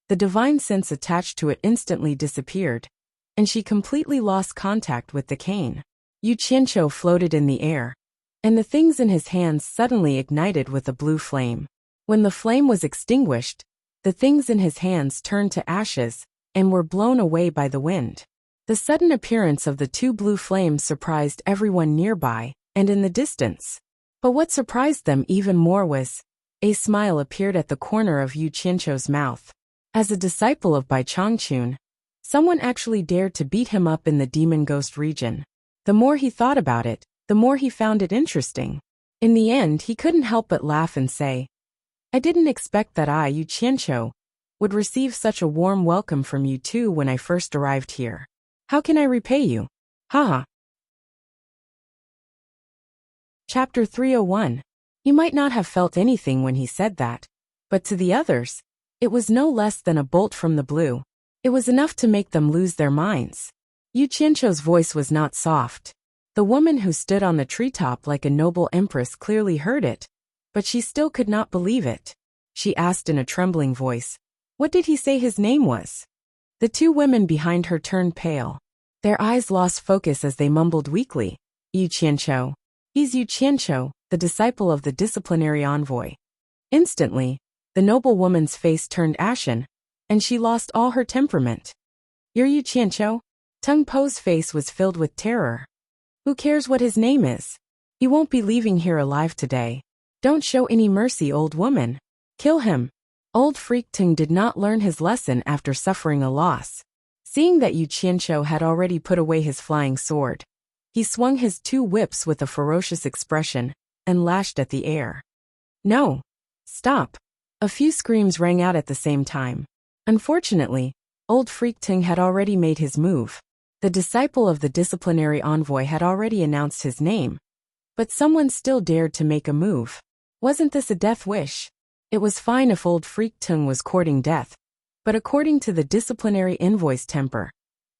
the divine sense attached to it instantly disappeared, and she completely lost contact with the cane. Yu Qianqiu floated in the air, and the things in his hands suddenly ignited with a blue flame. When the flame was extinguished, the things in his hands turned to ashes and were blown away by the wind. The sudden appearance of the 2 blue flames surprised everyone nearby and in the distance. But what surprised them even more was, a smile appeared at the corner of Yu Qianqiu's mouth. As a disciple of Bai Changchun, someone actually dared to beat him up in the demon ghost region. The more he thought about it, the more he found it interesting. In the end, he couldn't help but laugh and say, "I didn't expect that I, Yu Qianqiu, would receive such a warm welcome from you two when I first arrived here. How can I repay you? Haha." Chapter 301. He might not have felt anything when he said that, but to the others, it was no less than a bolt from the blue. It was enough to make them lose their minds. Yu Qianqiu's voice was not soft. The woman who stood on the treetop like a noble empress clearly heard it, but she still could not believe it. She asked in a trembling voice, "What did he say his name was?" The 2 women behind her turned pale. Their eyes lost focus as they mumbled weakly, "Yu Qianqiu. He's Yu Qianqiu, the disciple of the disciplinary envoy." Instantly, the noble woman's face turned ashen, and she lost all her temperament. "You're Yu Qianqiu?" Tung Po's face was filled with terror. "Who cares what his name is? He won't be leaving here alive today. Don't show any mercy, old woman. Kill him." Old Freak Tung did not learn his lesson after suffering a loss. Seeing that Yu Qianqiu had already put away his flying sword, he swung his 2 whips with a ferocious expression and lashed at the air. "No! Stop!" A few screams rang out at the same time. Unfortunately, Old Freak Tung had already made his move. The disciple of the disciplinary envoy had already announced his name, but someone still dared to make a move. Wasn't this a death wish? It was fine if Old Freak Tung was courting death, but according to the disciplinary envoy's temper,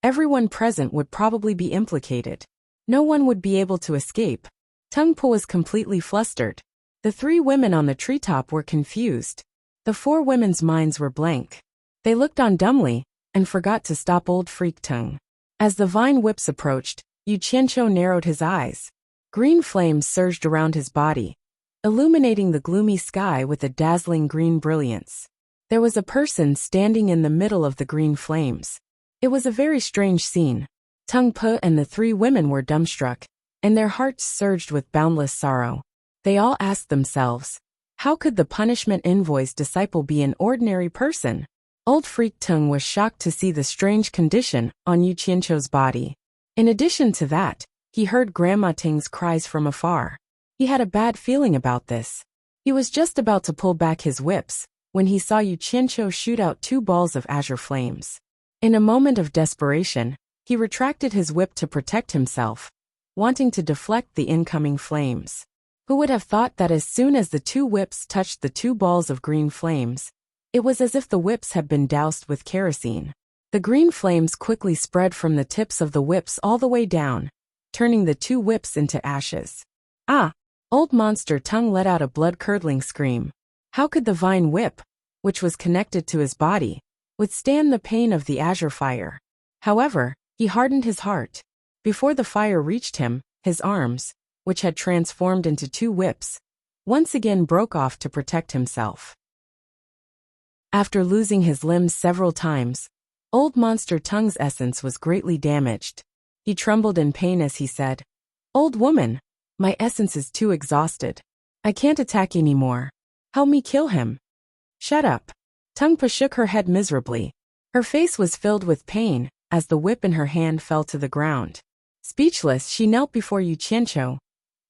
everyone present would probably be implicated. No one would be able to escape. Tung Po was completely flustered. The 3 women on the treetop were confused. The 4 women's minds were blank. They looked on dumbly and forgot to stop Old Freak Tung. As the vine whips approached, Yu Qianqiu narrowed his eyes. Green flames surged around his body, illuminating the gloomy sky with a dazzling green brilliance. There was a person standing in the middle of the green flames. It was a very strange scene. Tung Po and the 3 women were dumbstruck, and their hearts surged with boundless sorrow. They all asked themselves, how could the punishment envoy's disciple be an ordinary person? Old Freak Tung was shocked to see the strange condition on Yu Qianqiu's body. In addition to that, he heard Grandma Ting's cries from afar. He had a bad feeling about this. He was just about to pull back his whips when he saw Yu Qianqiu shoot out 2 balls of azure flames. In a moment of desperation, he retracted his whip to protect himself, wanting to deflect the incoming flames. Who would have thought that as soon as the 2 whips touched the 2 balls of green flames, it was as if the whips had been doused with kerosene. The green flames quickly spread from the tips of the whips all the way down, turning the 2 whips into ashes. Ah! Old Monster Tung let out a blood-curdling scream. How could the vine whip, which was connected to his body, withstand the pain of the azure fire? However, he hardened his heart. Before the fire reached him, his arms, which had transformed into 2 whips, once again broke off to protect himself. After losing his limbs several times, Old Monster Tongue's essence was greatly damaged. He trembled in pain as he said, "Old woman, my essence is too exhausted. I can't attack anymore. Help me kill him." "Shut up." Tungpa shook her head miserably. Her face was filled with pain as the whip in her hand fell to the ground. Speechless, she knelt before Yu Qianqiu.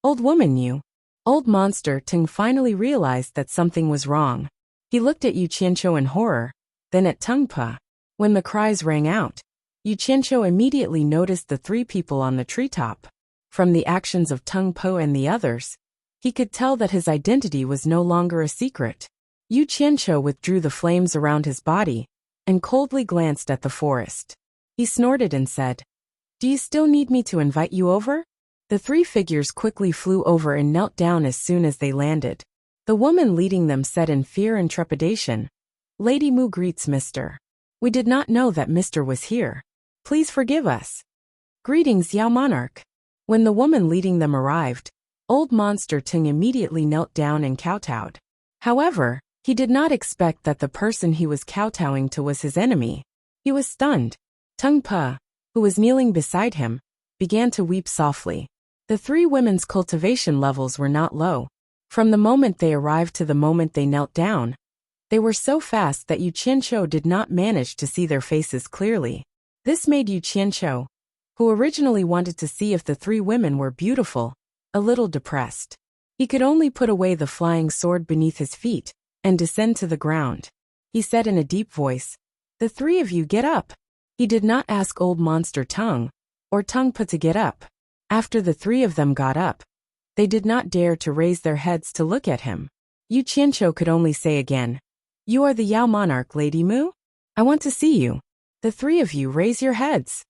"Old woman, you." Old Monster Tongue finally realized that something was wrong. He looked at Yu Qianqiu in horror, then at Tungpa. When the cries rang out, Yu Qianqiu immediately noticed the three people on the treetop. From the actions of Tungpa and the others, he could tell that his identity was no longer a secret. Yu Qianqiu withdrew the flames around his body and coldly glanced at the forest. He snorted and said, "Do you still need me to invite you over?" The three figures quickly flew over and knelt down as soon as they landed. The woman leading them said in fear and trepidation, "Lady Mu greets Mr. We did not know that Mr. was here. Please forgive us." "Greetings, Yao Monarch." When the woman leading them arrived, Old Monster Tongue immediately knelt down and kowtowed. However, he did not expect that the person he was kowtowing to was his enemy. He was stunned. Tungpa, who was kneeling beside him, began to weep softly. The three women's cultivation levels were not low. From the moment they arrived to the moment they knelt down, they were so fast that Yu Qianqiu did not manage to see their faces clearly. This made Yu Qianqiu, who originally wanted to see if the three women were beautiful, a little depressed. He could only put away the flying sword beneath his feet and descend to the ground. He said in a deep voice, "The three of you get up." He did not ask Old Monster Tongue or Tungpa to get up. After the three of them got up, they did not dare to raise their heads to look at him. Yu Qianqiu could only say again, "You are the Yao Monarch, Lady Mu? I want to see you. The three of you raise your heads."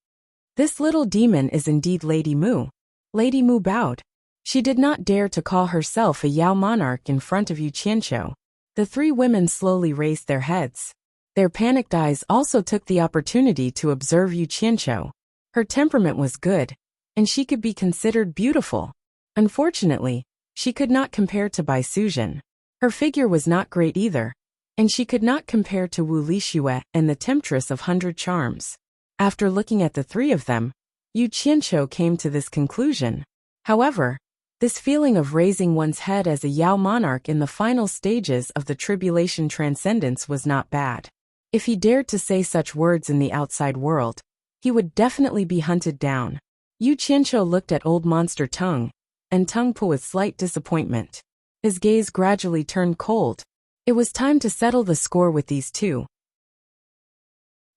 This little demon is indeed Lady Mu. Lady Mu bowed. She did not dare to call herself a Yao Monarch in front of Yu Qianqiu. The three women slowly raised their heads. Their panicked eyes also took the opportunity to observe Yu Qianqiu. Her temperament was good, and she could be considered beautiful. Unfortunately, she could not compare to Bai Suzhen. Her figure was not great either, and she could not compare to Wu Lixue and the Temptress of 100 Charms. After looking at the three of them, Yu Qianqiu came to this conclusion. However, this feeling of raising one's head as a Yao Monarch in the final stages of the Tribulation Transcendence was not bad. If he dared to say such words in the outside world, he would definitely be hunted down. Yu Qianqiu looked at Old Monster Tongue and Tungpa with slight disappointment. His gaze gradually turned cold. It was time to settle the score with these two.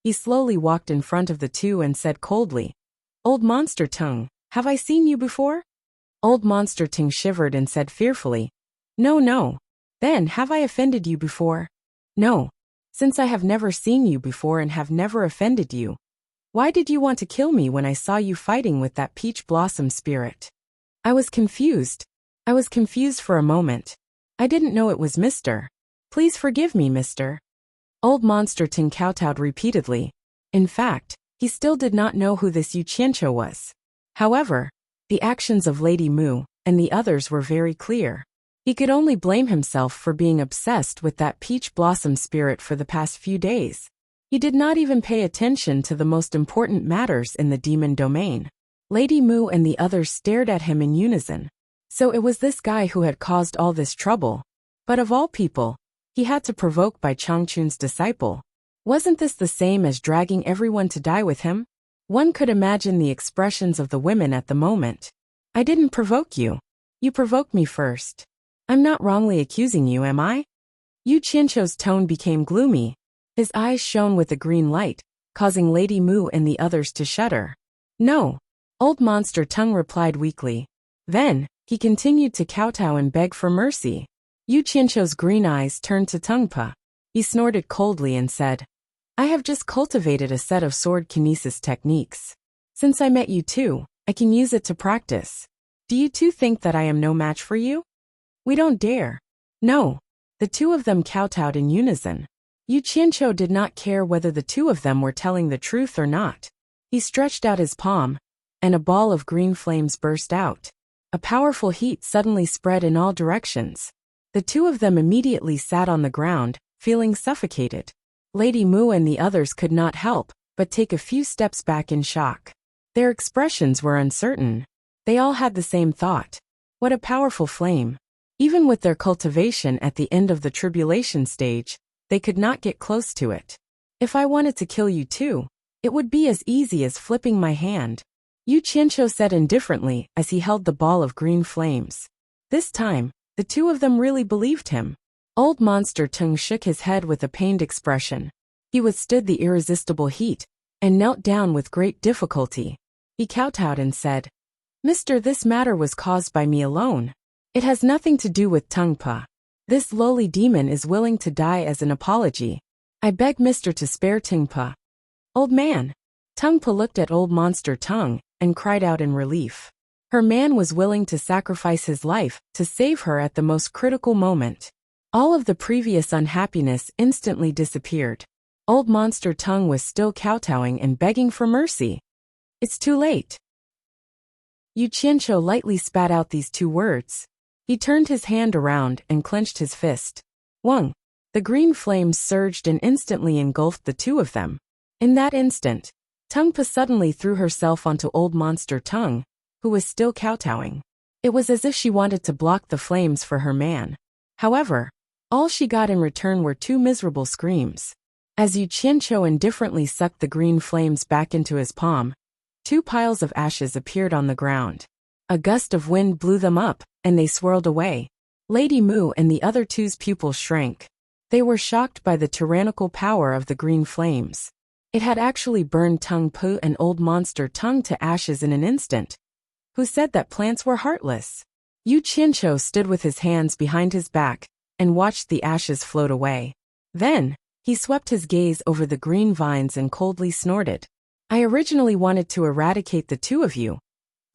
He slowly walked in front of the two and said coldly, "Old Monster Tongue, have I seen you before?" Old Monster Tongue shivered and said fearfully, No. "Then have I offended you before?" "No. Since I have never seen you before and have never offended you, why did you want to kill me when I saw you fighting with that peach blossom spirit?" I was confused for a moment. I didn't know it was Mr. Please forgive me, Mr. Old Monster Tongue kowtowed repeatedly. In fact, he still did not know who this Yu Qianqiu was. However, the actions of Lady Mu and the others were very clear. He could only blame himself for being obsessed with that peach blossom spirit for the past few days. He did not even pay attention to the most important matters in the demon domain. Lady Mu and the others stared at him in unison. So it was this guy who had caused all this trouble. But of all people, he had to provoke Bai Changchun's disciple. Wasn't this the same as dragging everyone to die with him? One could imagine the expressions of the women at the moment. "I didn't provoke you. You provoked me first. I'm not wrongly accusing you, am I?" Yu Qianqiu's tone became gloomy. His eyes shone with a green light, causing Lady Mu and the others to shudder. "No," Old Monster Tongue replied weakly. Then, he continued to kowtow and beg for mercy. Yu Qianqiu's green eyes turned to Tungpa. He snorted coldly and said, "I have just cultivated a set of sword kinesis techniques. Since I met you two, I can use it to practice. Do you two think that I am no match for you?" "We don't dare." "No." The two of them kowtowed in unison. Yu Qianqiu did not care whether the two of them were telling the truth or not. He stretched out his palm, and a ball of green flames burst out. A powerful heat suddenly spread in all directions. The two of them immediately sat on the ground, feeling suffocated. Lady Mu and the others could not help but take a few steps back in shock. Their expressions were uncertain. They all had the same thought. What a powerful flame. Even with their cultivation at the end of the tribulation stage, they could not get close to it. If I wanted to kill you too, it would be as easy as flipping my hand, Yu Qianqiu said indifferently as he held the ball of green flames. This time, the two of them really believed him. Old Monster Tung shook his head with a pained expression. He withstood the irresistible heat and knelt down with great difficulty. He kowtowed and said, "Mister, this matter was caused by me alone. It has nothing to do with Tung Pa. This lowly demon is willing to die as an apology. I beg Mister to spare Tung Pa." "Old man." Tung Pa looked at Old Monster Tung and cried out in relief. Her man was willing to sacrifice his life to save her at the most critical moment. All of the previous unhappiness instantly disappeared. Old Monster Tung was still kowtowing and begging for mercy. "It's too late." Yu Qianqiu lightly spat out these two words. He turned his hand around and clenched his fist. Wang! The green flames surged and instantly engulfed the two of them. In that instant, Tung Pa suddenly threw herself onto Old Monster Tung, who was still kowtowing. It was as if she wanted to block the flames for her man. However, all she got in return were two miserable screams. As Yu Qianqiu indifferently sucked the green flames back into his palm, two piles of ashes appeared on the ground. A gust of wind blew them up, and they swirled away. Lady Mu and the other two's pupils shrank. They were shocked by the tyrannical power of the green flames. It had actually burned Tung Pa and Old Monster Tung to ashes in an instant. Who said that plants were heartless? Yu Qianqiu stood with his hands behind his back and watched the ashes float away. Then, he swept his gaze over the green vines and coldly snorted. "I originally wanted to eradicate the two of you,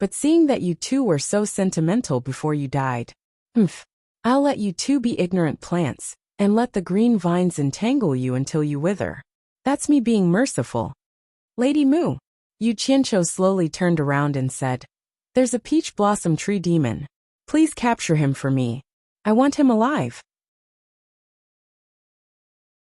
but seeing that you two were so sentimental before you died, I'll let you two be ignorant plants and let the green vines entangle you until you wither. That's me being merciful." "Lady Mu." Yu Qianqiu slowly turned around and said, "There's a peach blossom tree demon. Please capture him for me. I want him alive."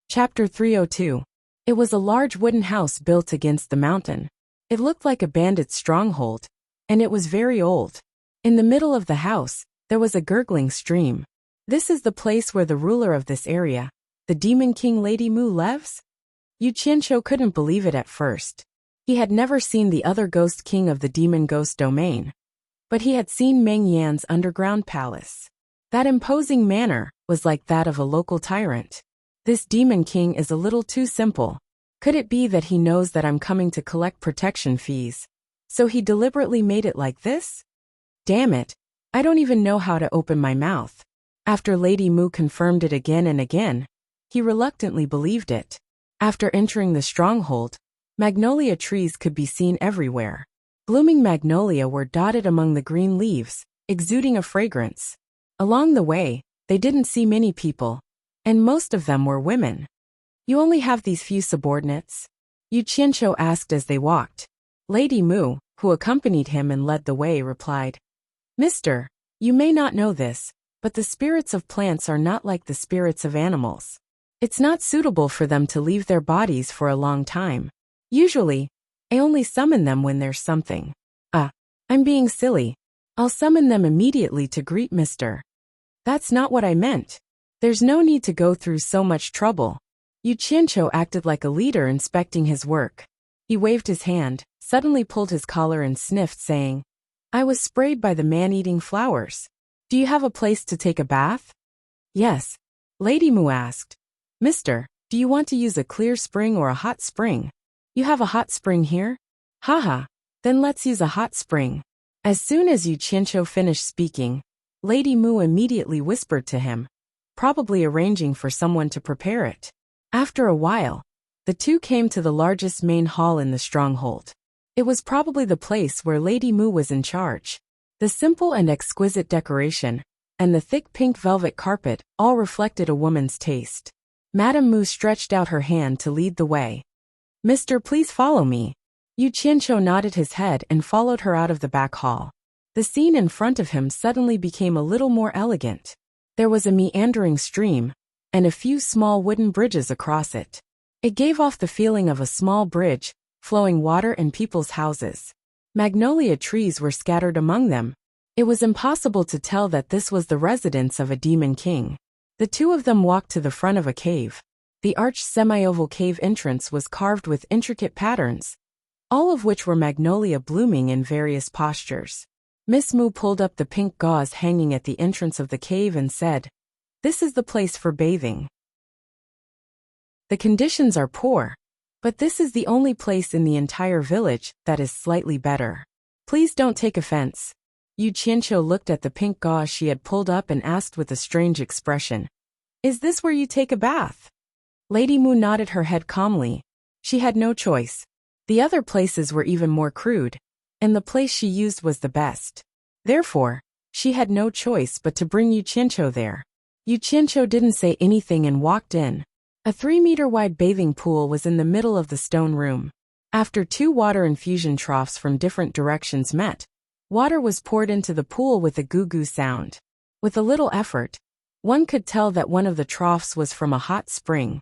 Chapter 302. It was a large wooden house built against the mountain. It looked like a bandit's stronghold, and it was very old. In the middle of the house, there was a gurgling stream. "This is the place where the ruler of this area, the Demon King Lady Mu, lives?" Yu Qianqiu couldn't believe it at first. He had never seen the other ghost king of the demon ghost domain, but he had seen Meng Yan's underground palace. That imposing manner was like that of a local tyrant. This demon king is a little too simple. Could it be that he knows that I'm coming to collect protection fees, so he deliberately made it like this? Damn it, I don't even know how to open my mouth. After Lady Mu confirmed it again and again, he reluctantly believed it. After entering the stronghold, magnolia trees could be seen everywhere. Blooming magnolia were dotted among the green leaves, exuding a fragrance. Along the way, they didn't see many people, and most of them were women. "You only have these few subordinates?" Yu Qianqiu asked as they walked. Lady Mu, who accompanied him and led the way, replied, "Mister, you may not know this, but the spirits of plants are not like the spirits of animals. It's not suitable for them to leave their bodies for a long time. Usually, I only summon them when there's something. I'm being silly. I'll summon them immediately to greet Mister." "That's not what I meant. There's no need to go through so much trouble." Yu Qianqiu acted like a leader inspecting his work. He waved his hand, suddenly pulled his collar and sniffed, saying, "I was sprayed by the man-eating flowers. Do you have a place to take a bath?" "Yes." Lady Mu asked, "Mister, do you want to use a clear spring or a hot spring?" "You have a hot spring here?" "Haha, then let's use a hot spring." As soon as Yu Qianqiu finished speaking, Lady Mu immediately whispered to him, probably arranging for someone to prepare it. After a while, the two came to the largest main hall in the stronghold. It was probably the place where Lady Mu was in charge. The simple and exquisite decoration, and the thick pink velvet carpet all reflected a woman's taste. Madame Mu stretched out her hand to lead the way. "Mister, please follow me." Yu Qianqiu nodded his head and followed her out of the back hall. The scene in front of him suddenly became a little more elegant. There was a meandering stream, and a few small wooden bridges across it. It gave off the feeling of a small bridge, flowing water and people's houses. Magnolia trees were scattered among them. It was impossible to tell that this was the residence of a demon king. The two of them walked to the front of a cave. The arched semi-oval cave entrance was carved with intricate patterns, all of which were magnolia blooming in various postures. Miss Moo pulled up the pink gauze hanging at the entrance of the cave and said, "This is the place for bathing. The conditions are poor, but this is the only place in the entire village that is slightly better. Please don't take offense." Yu Qianqiu looked at the pink gauze she had pulled up and asked with a strange expression, "Is this where you take a bath?" Lady Mu nodded her head calmly. She had no choice. The other places were even more crude, and the place she used was the best. Therefore, she had no choice but to bring Yu Qianqiu there. Yu Qianqiu didn't say anything and walked in. A 3-meter-wide bathing pool was in the middle of the stone room. After 2 water infusion troughs from different directions met, water was poured into the pool with a goo-goo sound. With a little effort, one could tell that one of the troughs was from a hot spring,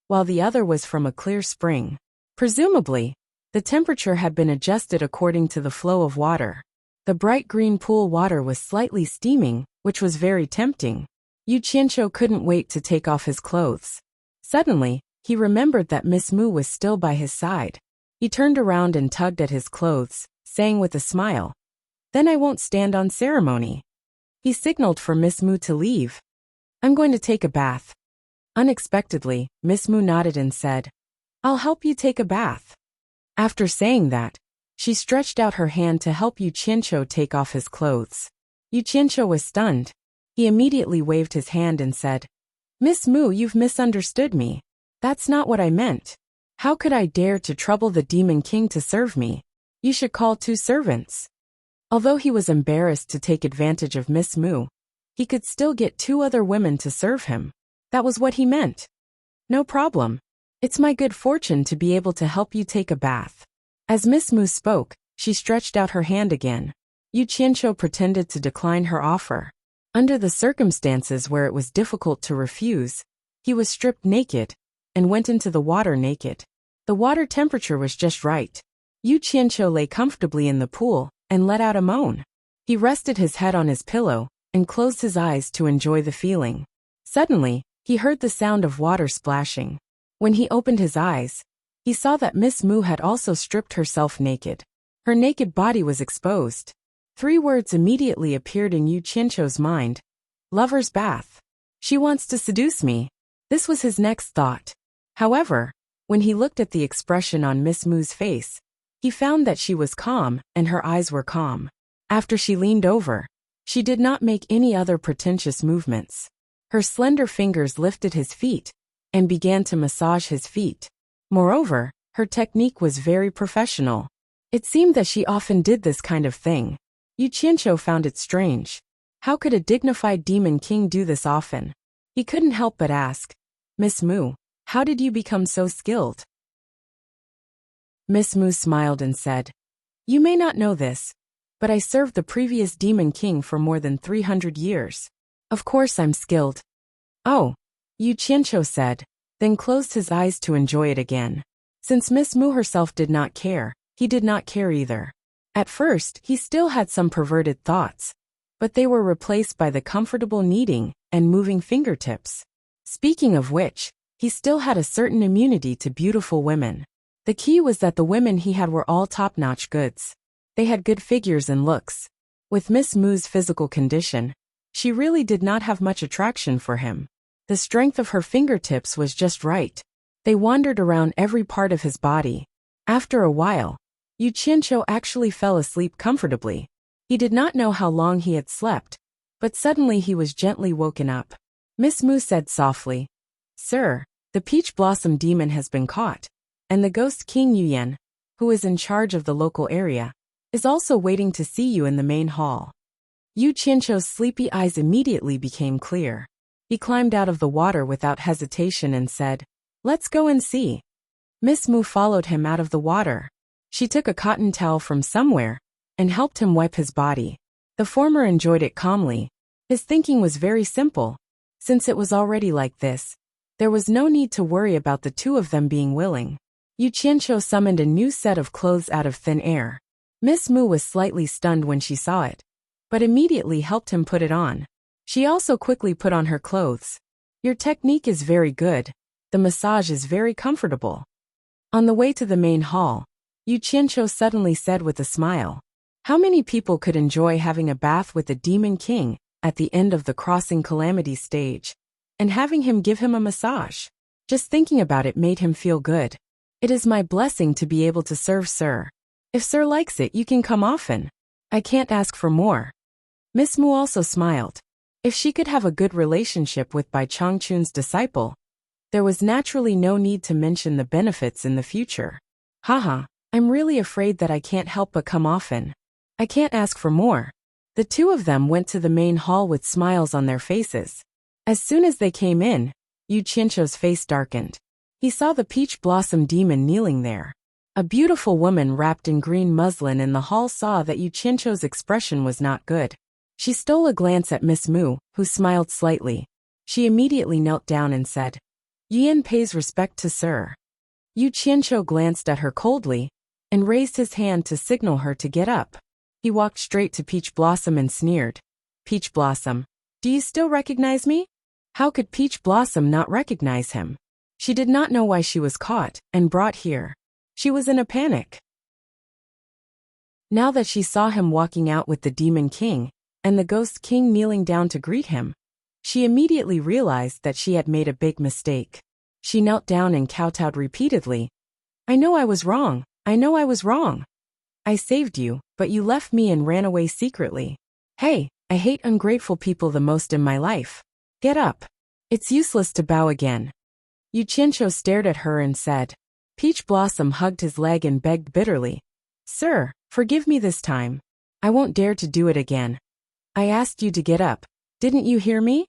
while the other was from a clear spring. Presumably, the temperature had been adjusted according to the flow of water. The bright green pool water was slightly steaming, which was very tempting. Yu Qianqiu couldn't wait to take off his clothes. Suddenly, he remembered that Miss Moo was still by his side. He turned around and tugged at his clothes, saying with a smile, "Then I won't stand on ceremony." He signaled for Miss Moo to leave. "I'm going to take a bath." Unexpectedly, Miss Moo nodded and said, "I'll help you take a bath." After saying that, she stretched out her hand to help Yu Qianqiu take off his clothes. Yu Qianqiu was stunned. He immediately waved his hand and said, "Miss Moo, you've misunderstood me. That's not what I meant. How could I dare to trouble the Demon King to serve me? You should call 2 servants." Although he was embarrassed to take advantage of Miss Moo, he could still get 2 other women to serve him. That was what he meant. "No problem. It's my good fortune to be able to help you take a bath." As Miss Moo spoke, she stretched out her hand again. Yu Qianqiu pretended to decline her offer. Under the circumstances where it was difficult to refuse, he was stripped naked and went into the water naked. The water temperature was just right. Yu Qianqiu lay comfortably in the pool and let out a moan. He rested his head on his pillow and closed his eyes to enjoy the feeling. Suddenly, he heard the sound of water splashing. When he opened his eyes, he saw that Miss Moo had also stripped herself naked. Her naked body was exposed. 3 words immediately appeared in Yu Qianqiu's mind. "Lover's bath. She wants to seduce me." This was his next thought. However, when he looked at the expression on Miss Moo's face, he found that she was calm and her eyes were calm. After she leaned over, she did not make any other pretentious movements. Her slender fingers lifted his feet and began to massage his feet. Moreover, her technique was very professional. It seemed that she often did this kind of thing. Yu Qianqiu found it strange. How could a dignified demon king do this often? He couldn't help but ask, "Miss Moo, how did you become so skilled?" Miss Moo smiled and said, "You may not know this, but I served the previous demon king for more than 300 years. Of course I'm skilled." "Oh," Yu Qianqiu said, then closed his eyes to enjoy it again. Since Miss Moo herself did not care, he did not care either. At first, he still had some perverted thoughts, but they were replaced by the comfortable kneading and moving fingertips. Speaking of which, he still had a certain immunity to beautiful women. The key was that the women he had were all top-notch goods. They had good figures and looks. With Miss Moo's physical condition, she really did not have much attraction for him. The strength of her fingertips was just right. They wandered around every part of his body. After a while, Yu Qianqiu actually fell asleep comfortably. He did not know how long he had slept, but suddenly he was gently woken up. Miss Moo said softly, "Sir, the peach blossom demon has been caught, and the ghost king Yuyan, who is in charge of the local area, is also waiting to see you in the main hall." Yu Qianqiu's sleepy eyes immediately became clear. He climbed out of the water without hesitation and said, "Let's go and see." Miss Moo followed him out of the water. She took a cotton towel from somewhere and helped him wipe his body. The former enjoyed it calmly. His thinking was very simple. Since it was already like this, There was no need to worry about the two of them being willing. Yu Qianqiu summoned a new set of clothes out of thin air. Miss Mu was slightly stunned when she saw it, but immediately helped him put it on. She also quickly put on her clothes. Your technique is very good. The massage is very comfortable. On the way to the main hall, Yu Qianqiu suddenly said with a smile, how many people could enjoy having a bath with the Demon King at the end of the crossing calamity stage, and having him give him a massage? Just thinking about it made him feel good. It is my blessing to be able to serve Sir. If Sir likes it, you can come often. I can't ask for more. Miss Mu also smiled. If she could have a good relationship with Bai Changchun's disciple, there was naturally no need to mention the benefits in the future. Haha, I'm really afraid that I can't help but come often. I can't ask for more. The two of them went to the main hall with smiles on their faces. As soon as they came in, Yu Qianqiu's face darkened. He saw the peach blossom demon kneeling there. A beautiful woman wrapped in green muslin in the hall saw that Yu Qianqiu's expression was not good. She stole a glance at Miss Mu, who smiled slightly. She immediately knelt down and said, Yuan pays respect to Sir. Yu Qianqiu glanced at her coldly and raised his hand to signal her to get up. He walked straight to Peach Blossom and sneered. Peach Blossom, do you still recognize me? How could Peach Blossom not recognize him? She did not know why she was caught and brought here. She was in a panic. Now that she saw him walking out with the Demon King and the Ghost King kneeling down to greet him, she immediately realized that she had made a big mistake. She knelt down and kowtowed repeatedly. I know I was wrong. I know I was wrong. I saved you, but you left me and ran away secretly. Hey, I hate ungrateful people the most in my life. Get up. It's useless to bow again. Yu Qianqiu stared at her and said. Peach Blossom hugged his leg and begged bitterly. Sir, forgive me this time. I won't dare to do it again. I asked you to get up. Didn't you hear me?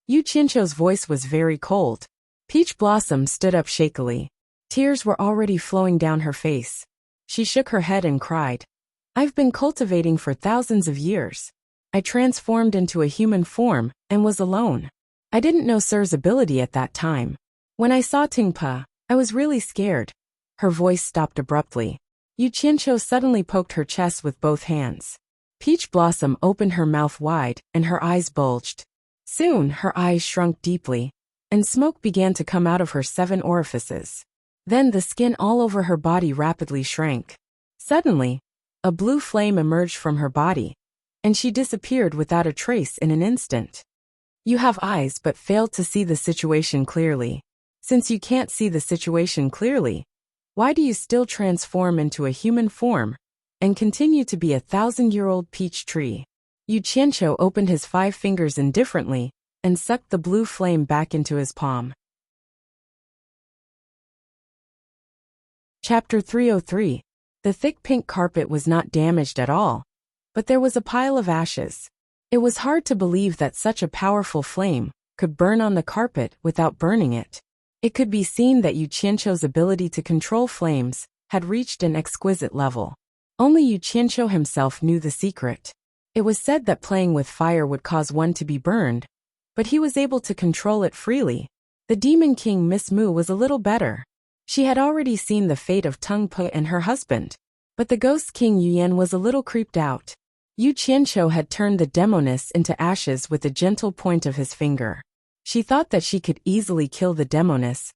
Yu Qianqiu's voice was very cold. Peach Blossom stood up shakily. Tears were already flowing down her face. She shook her head and cried. I've been cultivating for thousands of years. I transformed into a human form and was alone. I didn't know Sir's ability at that time. When I saw Tingpa, I was really scared. Her voice stopped abruptly. Yu Qianqiu suddenly poked her chest with both hands. Peach Blossom opened her mouth wide and her eyes bulged. Soon her eyes shrunk deeply, and smoke began to come out of her 7 orifices. Then the skin all over her body rapidly shrank. Suddenly, a blue flame emerged from her body, and she disappeared without a trace in an instant. You have eyes but failed to see the situation clearly. Since you can't see the situation clearly, why do you still transform into a human form and continue to be a 1,000-year-old peach tree? Yu Qianqiu opened his 5 fingers indifferently and sucked the blue flame back into his palm. Chapter 303. The thick pink carpet was not damaged at all, but there was a pile of ashes. It was hard to believe that such a powerful flame could burn on the carpet without burning it. It could be seen that Yu Qianqiu's ability to control flames had reached an exquisite level. Only Yu Qianqiu himself knew the secret. It was said that playing with fire would cause one to be burned, but he was able to control it freely. The Demon King Miss Mu was a little better. She had already seen the fate of Tung Po and her husband, but the Ghost King Yuan was a little creeped out. Yu Qianqiu had turned the Demoness into ashes with a gentle point of his finger. She thought that she could easily kill the Demoness,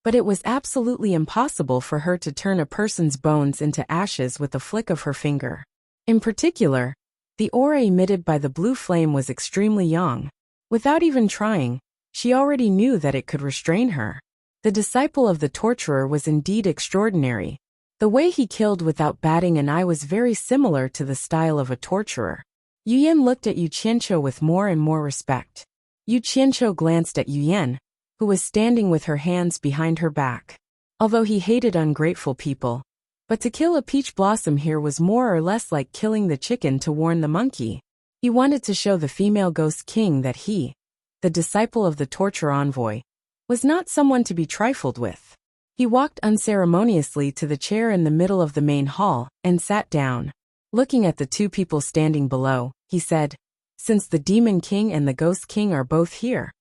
but it was absolutely impossible for her to turn a person's bones into ashes with a flick of her finger. In particular, the aura emitted by the blue flame was extremely young. Without even trying, she already knew that it could restrain her. The disciple of the torturer was indeed extraordinary. The way he killed without batting an eye was very similar to the style of a torturer. Yuan looked at Yu Qianqiu with more and more respect. Yu Qianqiu glanced at Yuan, who was standing with her hands behind her back. Although he hated ungrateful people, but to kill a peach blossom here was more or less like killing the chicken to warn the monkey. He wanted to show the female ghost king that he, the disciple of the torture envoy, was not someone to be trifled with. He walked unceremoniously to the chair in the middle of the main hall and sat down. Looking at the 2 people standing below, he said, Since the Demon King and the Ghost King are both here,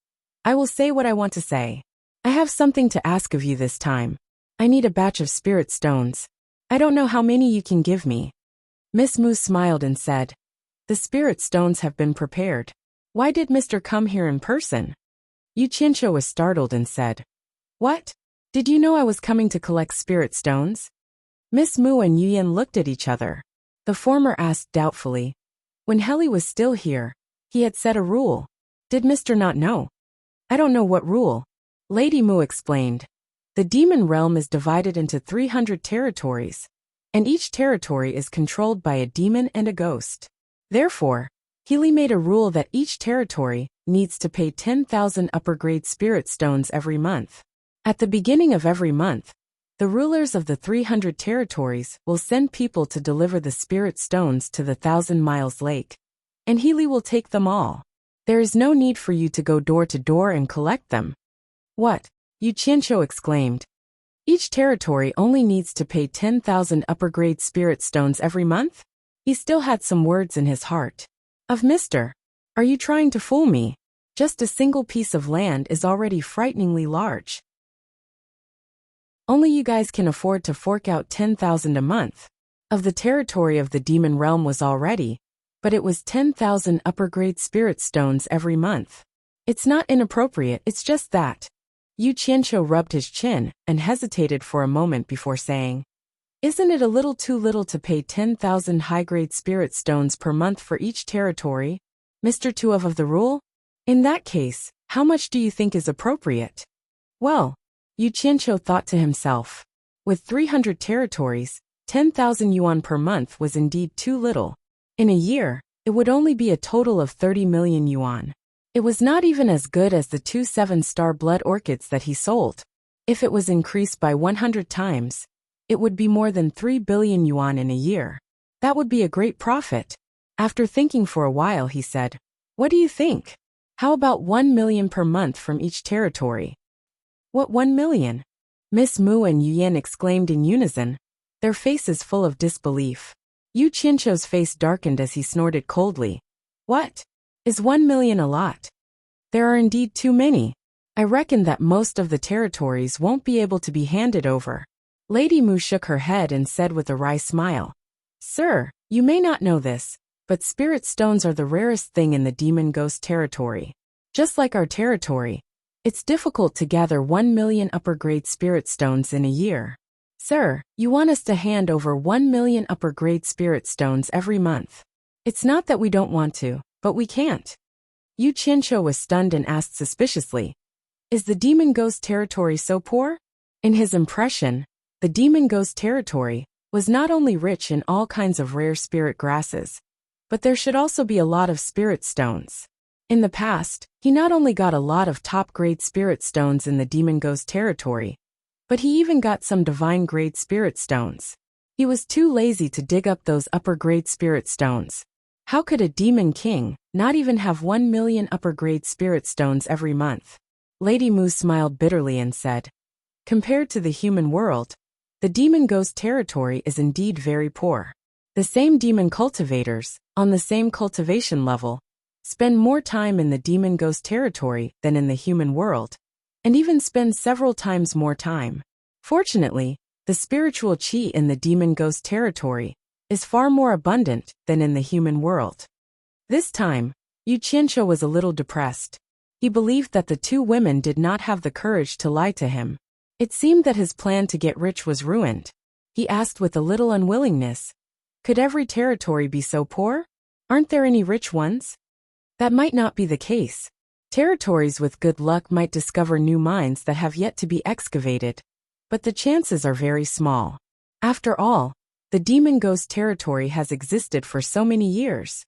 I will say what I want to say. I have something to ask of you this time. I need a batch of spirit stones. I don't know how many you can give me. Miss Moo smiled and said, the spirit stones have been prepared. Why did Mr. come here in person? Yu Qianqiu was startled and said, what? Did you know I was coming to collect spirit stones? Miss Moo and Yu Yan looked at each other. The former asked doubtfully. When Heli was still here, he had set a rule. Did Mr. not know? I don't know what rule. Lady Moo explained. The demon realm is divided into 300 territories, and each territory is controlled by a demon and a ghost. Therefore, Healy made a rule that each territory needs to pay 10,000 upper-grade spirit stones every month. At the beginning of every month, the rulers of the 300 territories will send people to deliver the spirit stones to the 1,000 Miles Lake, and Healy will take them all. There is no need for you to go door to door and collect them. What? Yu Qianqiu exclaimed. Each territory only needs to pay 10,000 upper-grade spirit stones every month? He still had some words in his heart. Of Mr. Are you trying to fool me? Just a single piece of land is already frighteningly large. Only you guys can afford to fork out 10,000 a month. Of the territory of the demon realm was already, but it was 10,000 upper-grade spirit stones every month. It's not inappropriate, it's just that. Yu Qianqiu rubbed his chin and hesitated for a moment before saying, isn't it a little too little to pay 10,000 high-grade spirit stones per month for each territory, Mr. Tuov of the rule? In that case, how much do you think is appropriate? Well, Yu Qianqiu thought to himself. With 300 territories, 10,000 yuan per month was indeed too little. In a year, it would only be a total of 30 million yuan. It was not even as good as the 2 7-star blood orchids that he sold. If it was increased by 100 times, it would be more than 3 billion yuan in a year. That would be a great profit. After thinking for a while, he said, what do you think? How about 1 million per month from each territory? What 1 million? Miss Moo and Yu Yan exclaimed in unison, their faces full of disbelief. Yu Qianqiu's face darkened as he snorted coldly. What? Is 1 million a lot? There are indeed too many. I reckon that most of the territories won't be able to be handed over. Lady Moo shook her head and said with a wry smile, sir, you may not know this, but spirit stones are the rarest thing in the demon ghost territory. Just like our territory, it's difficult to gather 1 million upper-grade spirit stones in a year. Sir, you want us to hand over 1 million upper-grade spirit stones every month. It's not that we don't want to, but we can't. Yu Qianqiu was stunned and asked suspiciously, is the demon ghost territory so poor? In his impression, the demon ghost territory was not only rich in all kinds of rare spirit grasses, but there should also be a lot of spirit stones. In the past, he not only got a lot of top-grade spirit stones in the demon ghost territory, but he even got some divine-grade spirit stones. He was too lazy to dig up those upper-grade spirit stones. How could a demon king not even have 1 million upper-grade spirit stones every month? Lady Moo smiled bitterly and said, compared to the human world, the demon ghost territory is indeed very poor. The same demon cultivators, on the same cultivation level, spend more time in the demon ghost territory than in the human world, and even spend several times more time. Fortunately, the spiritual qi in the demon ghost territory is far more abundant than in the human world. This time, Yu Qianqiu was a little depressed. He believed that the two women did not have the courage to lie to him. It seemed that his plan to get rich was ruined. He asked with a little unwillingness, could every territory be so poor? Aren't there any rich ones? That might not be the case. Territories with good luck might discover new mines that have yet to be excavated, but the chances are very small. After all, the demon ghost territory has existed for so many years.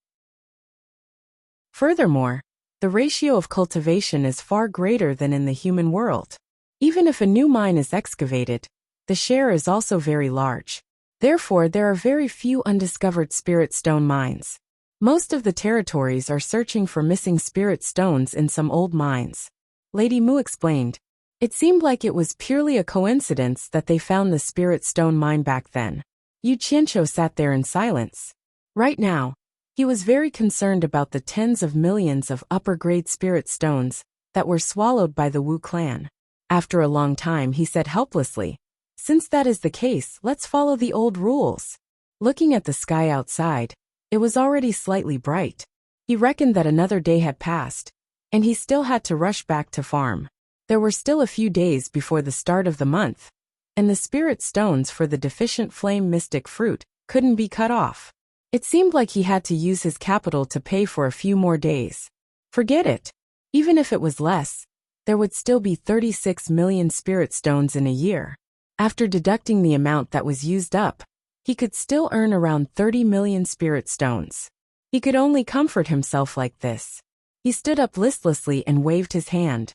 Furthermore, the ratio of cultivation is far greater than in the human world. Even if a new mine is excavated, the share is also very large. Therefore, there are very few undiscovered spirit stone mines. Most of the territories are searching for missing spirit stones in some old mines. Lady Moo explained. It seemed like it was purely a coincidence that they found the spirit stone mine back then. Yu Qianqiu sat there in silence. Right now, he was very concerned about the tens of millions of upper-grade spirit stones that were swallowed by the Wu clan. After a long time he said helplessly, "Since that is the case, let's follow the old rules." Looking at the sky outside, it was already slightly bright. He reckoned that another day had passed, and he still had to rush back to farm. There were still a few days before the start of the month, and the spirit stones for the deficient flame mystic fruit couldn't be cut off. It seemed like he had to use his capital to pay for a few more days. Forget it. Even if it was less, there would still be 36 million spirit stones in a year. After deducting the amount that was used up, he could still earn around 30 million spirit stones. He could only comfort himself like this. He stood up listlessly and waved his hand.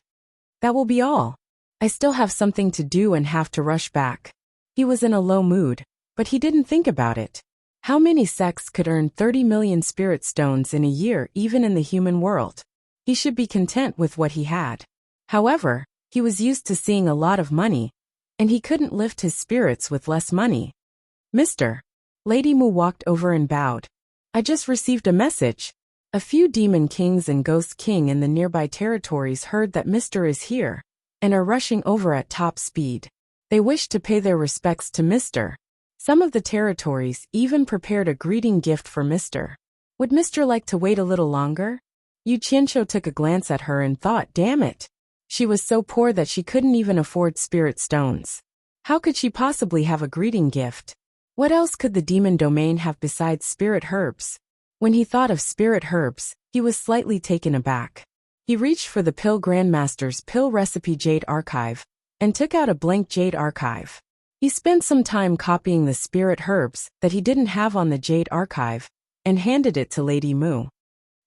"That will be all. I still have something to do and have to rush back." He was in a low mood, but he didn't think about it. How many sects could earn 30 million spirit stones in a year even in the human world? He should be content with what he had. However, he was used to seeing a lot of money, and he couldn't lift his spirits with less money. "Mr." Lady Mu walked over and bowed. "I just received a message. A few demon kings and ghost king in the nearby territories heard that Mr. is here, and are rushing over at top speed. They wish to pay their respects to Mr. Some of the territories even prepared a greeting gift for Mr. Would Mr. like to wait a little longer?" Yu Qianqiu took a glance at her and thought, damn it. She was so poor that she couldn't even afford spirit stones. How could she possibly have a greeting gift? What else could the demon domain have besides spirit herbs? When he thought of spirit herbs, he was slightly taken aback. He reached for the Pill Grandmaster's Pill Recipe Jade Archive, and took out a blank Jade Archive. He spent some time copying the spirit herbs that he didn't have on the Jade Archive, and handed it to Lady Mu.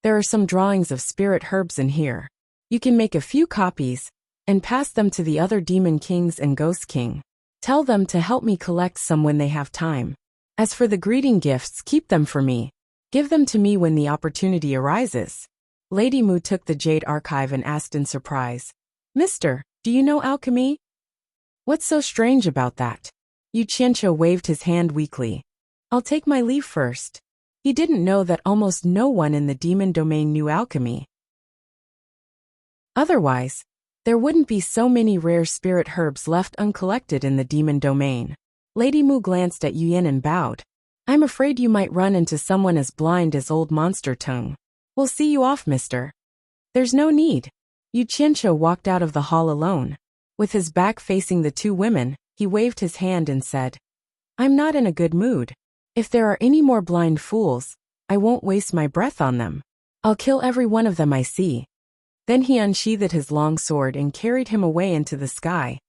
"There are some drawings of spirit herbs in here. You can make a few copies, and pass them to the other demon kings and ghost king. Tell them to help me collect some when they have time. As for the greeting gifts, keep them for me. Give them to me when the opportunity arises." Lady Mu took the Jade Archive and asked in surprise, "Mister, do you know alchemy?" "What's so strange about that?" Yu Qianqiu waved his hand weakly. "I'll take my leave first." He didn't know that almost no one in the demon domain knew alchemy. Otherwise, there wouldn't be so many rare spirit herbs left uncollected in the demon domain. Lady Mu glanced at Yuyin and bowed. "I'm afraid you might run into someone as blind as old Monster Tongue. We'll see you off, mister." "There's no need." Yu Qianqiu walked out of the hall alone. With his back facing the two women, he waved his hand and said, "I'm not in a good mood. If there are any more blind fools, I won't waste my breath on them. I'll kill every one of them I see." Then he unsheathed his long sword and carried him away into the sky.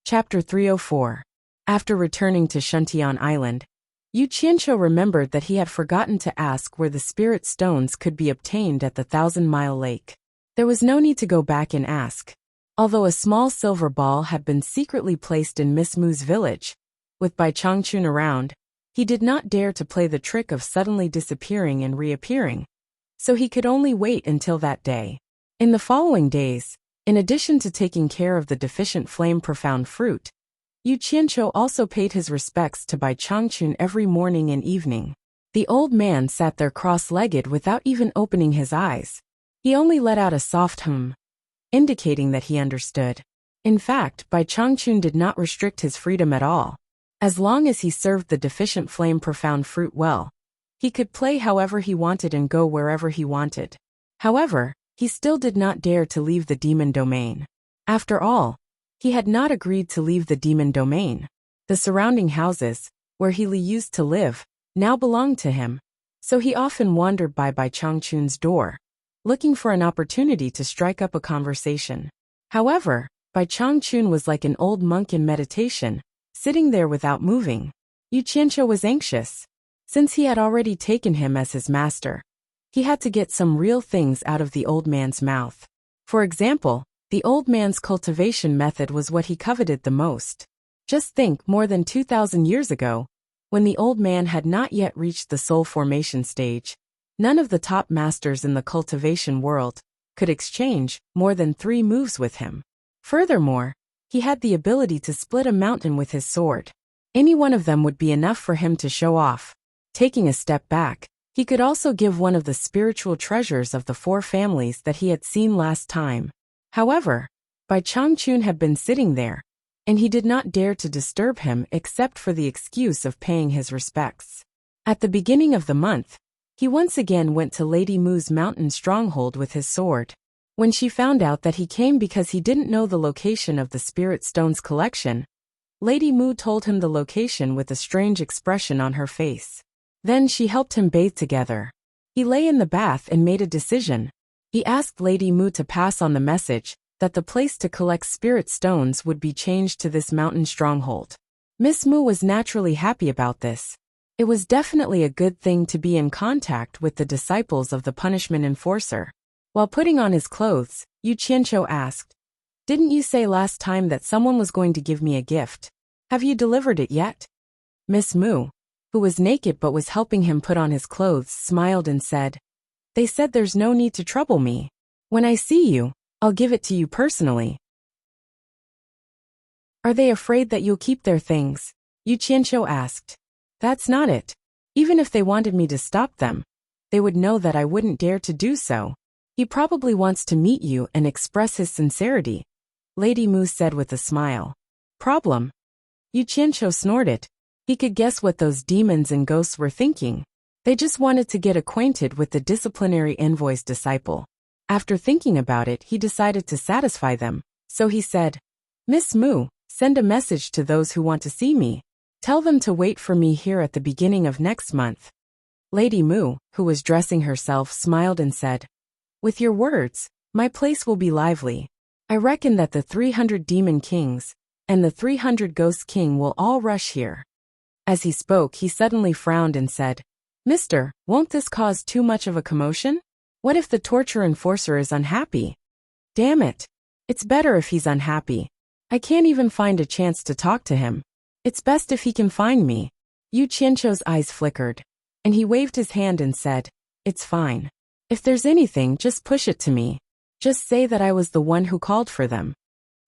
Chapter 304. After returning to Shuntian Island, Yu Qianqiu remembered that he had forgotten to ask where the spirit stones could be obtained at the 1,000-mile lake. There was no need to go back and ask. Although a small silver ball had been secretly placed in Miss Mu's village, with Bai Changchun around, he did not dare to play the trick of suddenly disappearing and reappearing, so he could only wait until that day. In the following days, in addition to taking care of the deficient flame profound fruit, Yu Qianqiu also paid his respects to Bai Changchun every morning and evening. The old man sat there cross-legged without even opening his eyes. He only let out a soft hum, indicating that he understood. In fact, Bai Changchun did not restrict his freedom at all. As long as he served the deficient flame profound fruit well, he could play however he wanted and go wherever he wanted. However, he still did not dare to leave the demon domain. After all, he had not agreed to leave the demon domain. The surrounding houses, where he used to live, now belonged to him, so he often wandered by Bai Changchun's door, looking for an opportunity to strike up a conversation. However, Bai Changchun was like an old monk in meditation, sitting there without moving. Yu Qianqiu was anxious. Since he had already taken him as his master, he had to get some real things out of the old man's mouth. For example, the old man's cultivation method was what he coveted the most. Just think, more than 2,000 years ago, when the old man had not yet reached the soul formation stage, none of the top masters in the cultivation world could exchange more than 3 moves with him. Furthermore, he had the ability to split a mountain with his sword. Any one of them would be enough for him to show off. Taking a step back, He could also give one of the spiritual treasures of the 4 families that he had seen last time. However, Bai Changchun had been sitting there, and he did not dare to disturb him except for the excuse of paying his respects. At the beginning of the month, he once again went to Lady Mu's mountain stronghold with his sword. When she found out that he came because he didn't know the location of the Spirit Stones collection, Lady Mu told him the location with a strange expression on her face. Then she helped him bathe together. He lay in the bath and made a decision. He asked Lady Mu to pass on the message that the place to collect spirit stones would be changed to this mountain stronghold. Miss Mu was naturally happy about this. It was definitely a good thing to be in contact with the disciples of the punishment enforcer. While putting on his clothes, Yu Qianqiu asked, "Didn't you say last time that someone was going to give me a gift? Have you delivered it yet?" Miss Mu, who was naked but was helping him put on his clothes, smiled and said, "They said there's no need to trouble me. When I see you, I'll give it to you personally." "Are they afraid that you'll keep their things?" Yu Qianqiu asked. "That's not it. Even if they wanted me to stop them, they would know that I wouldn't dare to do so. He probably wants to meet you and express his sincerity," Lady Mu said with a smile. "Problem?" Yu Qianqiu snorted. He could guess what those demons and ghosts were thinking. They just wanted to get acquainted with the disciplinary envoy's disciple. After thinking about it, he decided to satisfy them, so he said, "Miss Mu, send a message to those who want to see me. Tell them to wait for me here at the beginning of next month." Lady Mu, who was dressing herself, smiled and said, "With your words, my place will be lively. I reckon that the 300 demon kings and the 300 ghost king will all rush here." As he spoke, he suddenly frowned and said, "Mister, won't this cause too much of a commotion? What if the torture enforcer is unhappy? Damn it. It's better if he's unhappy. I can't even find a chance to talk to him. It's best if he can find me." Yu Qianqiu's eyes flickered, and he waved his hand and said, "It's fine. If there's anything, just push it to me. Just say that I was the one who called for them."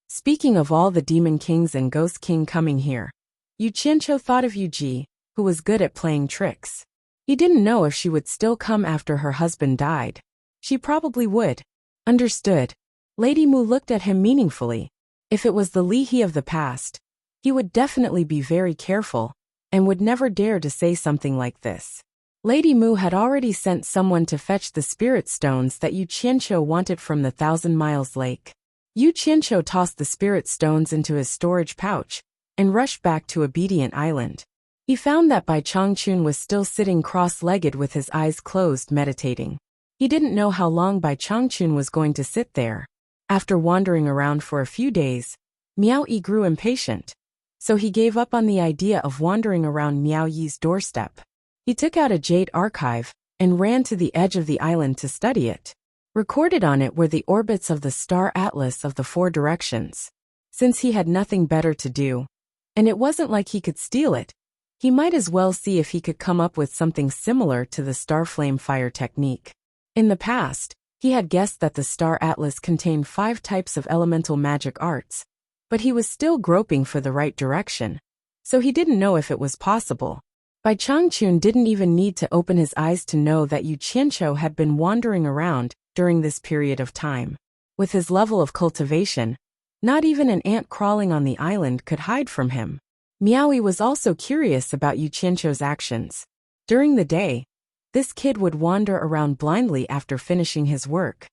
Speaking of all the demon kings and ghost king coming here, Yu Qianqiu thought of Yu Ji, who was good at playing tricks. He didn't know if she would still come after her husband died. She probably would. Understood. Lady Mu looked at him meaningfully. If it was the Li He of the past, he would definitely be very careful and would never dare to say something like this. Lady Mu had already sent someone to fetch the spirit stones that Yu Qianqiu wanted from the 1,000 Miles Lake. Yu Qianqiu tossed the spirit stones into his storage pouch and rushed back to Obedient Island. He found that Bai Changchun was still sitting cross-legged with his eyes closed, meditating. He didn't know how long Bai Changchun was going to sit there. After wandering around for a few days, Miao Yi grew impatient, so he gave up on the idea of wandering around Miao Yi's doorstep. He took out a jade archive and ran to the edge of the island to study it. Recorded on it were the orbits of the star atlas of the 4 directions. Since he had nothing better to do, and it wasn't like he could steal it, he might as well see if he could come up with something similar to the star flame fire technique. In the past, he had guessed that the star atlas contained 5 types of elemental magic arts, but he was still groping for the right direction, so he didn't know if it was possible. Bai Changchun didn't even need to open his eyes to know that Yu Qianqiu had been wandering around during this period of time. With his level of cultivation, not even an ant crawling on the island could hide from him. Miaoyi was also curious about Yu Qianqiu's actions. During the day, this kid would wander around blindly after finishing his work.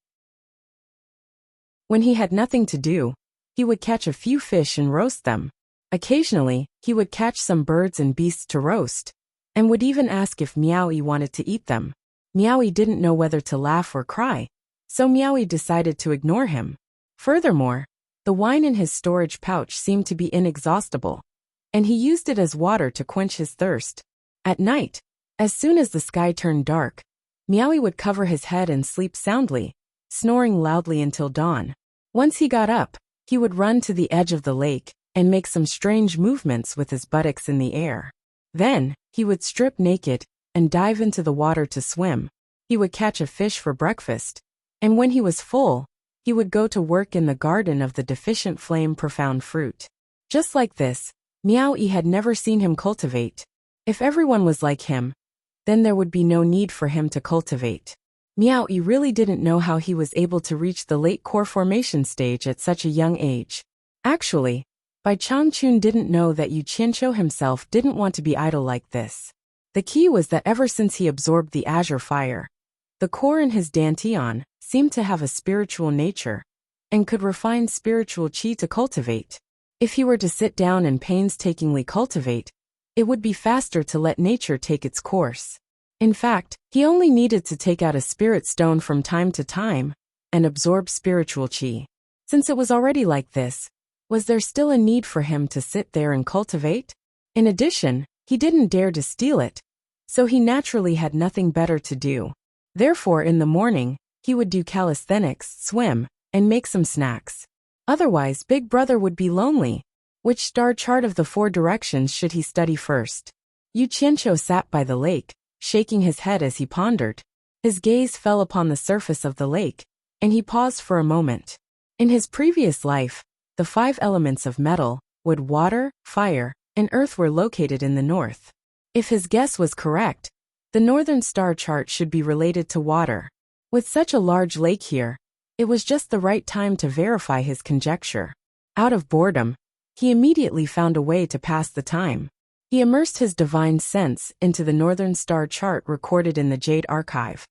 When he had nothing to do, he would catch a few fish and roast them. Occasionally, he would catch some birds and beasts to roast, and would even ask if Miaoyi wanted to eat them. Miaoyi didn't know whether to laugh or cry, so Miaoyi decided to ignore him. Furthermore, the wine in his storage pouch seemed to be inexhaustible, and he used it as water to quench his thirst. At night, as soon as the sky turned dark, Miaoyi would cover his head and sleep soundly, snoring loudly until dawn. Once he got up, he would run to the edge of the lake and make some strange movements with his buttocks in the air. Then, he would strip naked and dive into the water to swim. He would catch a fish for breakfast, and when he was full, he would go to work in the garden of the deficient flame profound fruit. Just like this, Miao Yi had never seen him cultivate. If everyone was like him, then there would be no need for him to cultivate. Miao Yi really didn't know how he was able to reach the late core formation stage at such a young age. Actually, Bai Changchun didn't know that Yu Qianqiu himself didn't want to be idle like this. The key was that ever since he absorbed the azure fire, the core in his dantian seemed to have a spiritual nature and could refine spiritual qi to cultivate. If he were to sit down and painstakingly cultivate, it would be faster to let nature take its course. In fact, he only needed to take out a spirit stone from time to time and absorb spiritual qi. Since it was already like this, was there still a need for him to sit there and cultivate? In addition, he didn't dare to steal it, so he naturally had nothing better to do. Therefore, in the morning, he would do calisthenics, swim, and make some snacks. Otherwise, Big Brother would be lonely. Which star chart of the 4 directions should he study first? Yu Qianqiu sat by the lake, shaking his head as he pondered. His gaze fell upon the surface of the lake, and he paused for a moment. In his previous life, the 5 elements of metal, wood, water, fire, and earth were located in the north. If his guess was correct, the northern star chart should be related to water. With such a large lake here, it was just the right time to verify his conjecture. Out of boredom, he immediately found a way to pass the time. He immersed his divine sense into the northern star chart recorded in the Jade Archive,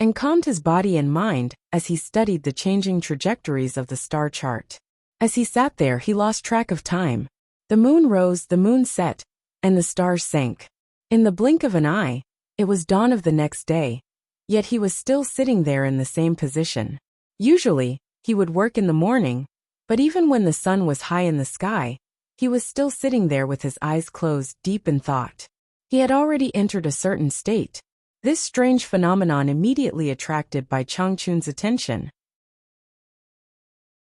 and calmed his body and mind as he studied the changing trajectories of the star chart. As he sat there, he lost track of time. The moon rose, the moon set, and the stars sank. In the blink of an eye, it was dawn of the next day, yet he was still sitting there in the same position. Usually, he would work in the morning, but even when the sun was high in the sky, he was still sitting there with his eyes closed, deep in thought. He had already entered a certain state. This strange phenomenon immediately attracted Bai Changchun's attention.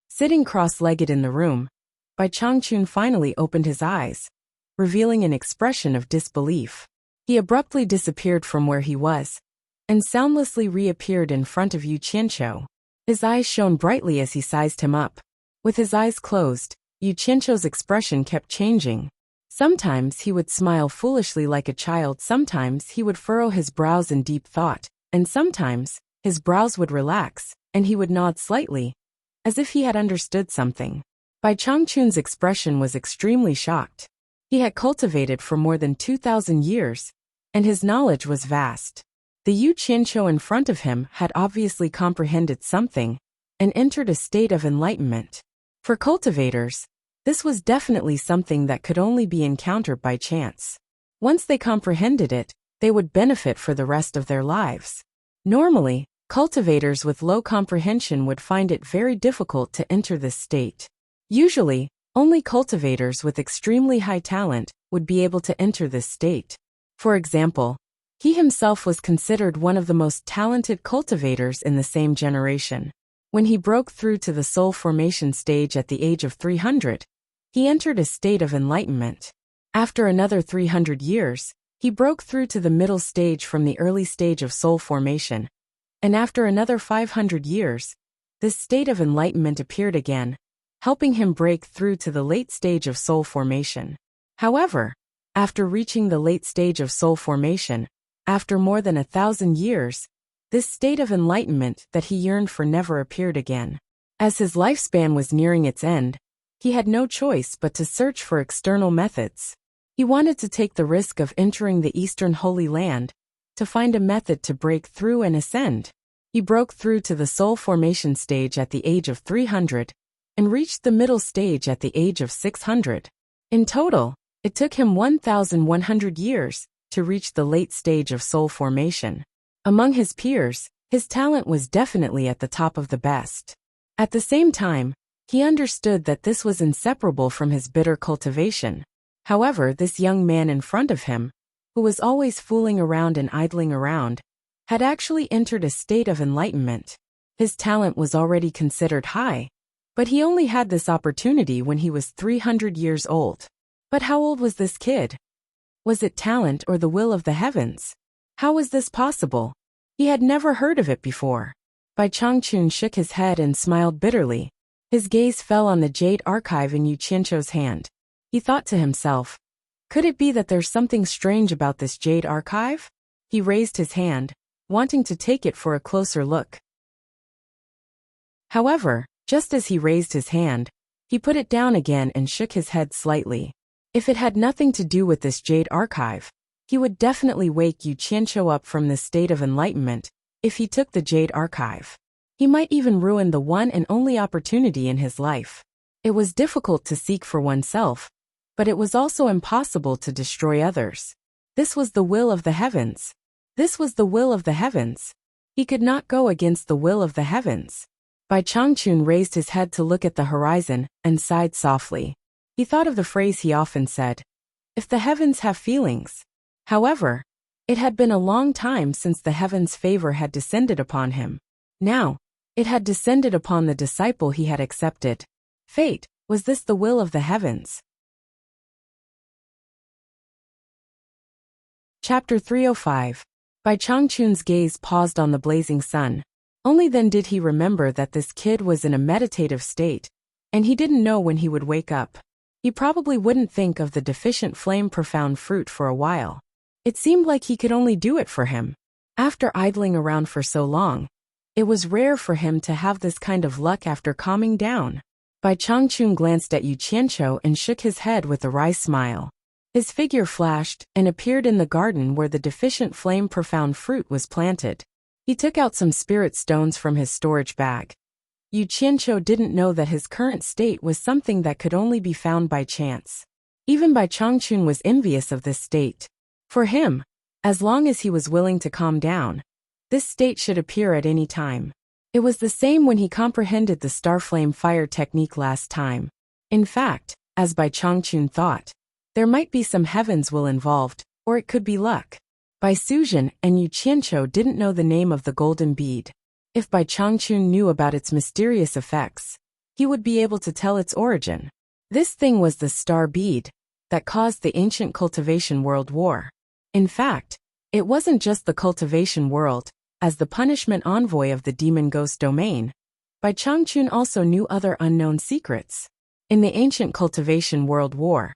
Sitting cross-legged in the room, Bai Changchun finally opened his eyes, revealing an expression of disbelief. He abruptly disappeared from where he was, and soundlessly reappeared in front of Yu Qianqiu. His eyes shone brightly as he sized him up. With his eyes closed, Yu Qianqiu's expression kept changing. Sometimes he would smile foolishly like a child, sometimes he would furrow his brows in deep thought, and sometimes his brows would relax, and he would nod slightly, as if he had understood something. Bai Changchun's expression was extremely shocked. He had cultivated for more than 2,000 years, and his knowledge was vast. The Yu Qianqiu in front of him had obviously comprehended something and entered a state of enlightenment. For cultivators, this was definitely something that could only be encountered by chance. Once they comprehended it, they would benefit for the rest of their lives. Normally, cultivators with low comprehension would find it very difficult to enter this state. Usually, only cultivators with extremely high talent would be able to enter this state. For example, he himself was considered one of the most talented cultivators in the same generation. When he broke through to the soul formation stage at the age of 300, he entered a state of enlightenment. After another 300 years, he broke through to the middle stage from the early stage of soul formation. And after another 500 years, this state of enlightenment appeared again, helping him break through to the late stage of soul formation. However, after reaching the late stage of soul formation, after more than 1,000 years, this state of enlightenment that he yearned for never appeared again. As his lifespan was nearing its end, he had no choice but to search for external methods. He wanted to take the risk of entering the Eastern Holy Land to find a method to break through and ascend. He broke through to the soul formation stage at the age of 300 and reached the middle stage at the age of 600. In total, it took him 1,100 years to reach the late stage of soul formation. Among his peers, his talent was definitely at the top of the best. At the same time, he understood that this was inseparable from his bitter cultivation. However, this young man in front of him, who was always fooling around and idling around, had actually entered a state of enlightenment. His talent was already considered high, but he only had this opportunity when he was 300 years old. But how old was this kid? Was it talent or the will of the heavens? How was this possible? He had never heard of it before. Bai Changchun shook his head and smiled bitterly. His gaze fell on the Jade Archive in Yu Qianqiu's hand. He thought to himself, could it be that there's something strange about this Jade Archive? He raised his hand, wanting to take it for a closer look. However, just as he raised his hand, he put it down again and shook his head slightly. If it had nothing to do with this jade archive, he would definitely wake Yu Qianqiu up from this state of enlightenment. If he took the jade archive, he might even ruin the one and only opportunity in his life. It was difficult to seek for oneself, but it was also impossible to destroy others. This was the will of the heavens. This was the will of the heavens. He could not go against the will of the heavens. Bai Changchun raised his head to look at the horizon and sighed softly. He thought of the phrase he often said, "If the heavens have feelings." However, it had been a long time since the heavens' favor had descended upon him. Now, it had descended upon the disciple he had accepted. Fate, was this the will of the heavens? Chapter 305. Bai Changchun's gaze paused on the blazing sun. Only then did he remember that this kid was in a meditative state, and he didn't know when he would wake up. He probably wouldn't think of the deficient flame profound fruit for a while. It seemed like he could only do it for him. After idling around for so long, it was rare for him to have this kind of luck after calming down. Bai Changchun glanced at Yu Qianqiu and shook his head with a wry smile. His figure flashed and appeared in the garden where the deficient flame profound fruit was planted. He took out some spirit stones from his storage bag. Yu Qianqiu didn't know that his current state was something that could only be found by chance. Even Bai Changchun was envious of this state. For him, as long as he was willing to calm down, this state should appear at any time. It was the same when he comprehended the Starflame fire technique last time. In fact, as Bai Changchun thought, there might be some heavens will involved, or it could be luck. Bai Suzhen and Yu Qianqiu didn't know the name of the golden bead. If Bai Changchun knew about its mysterious effects, he would be able to tell its origin. This thing was the star bead that caused the ancient cultivation world war. In fact, it wasn't just the cultivation world. As the punishment envoy of the demon ghost domain, Bai Changchun also knew other unknown secrets. In the ancient cultivation world war,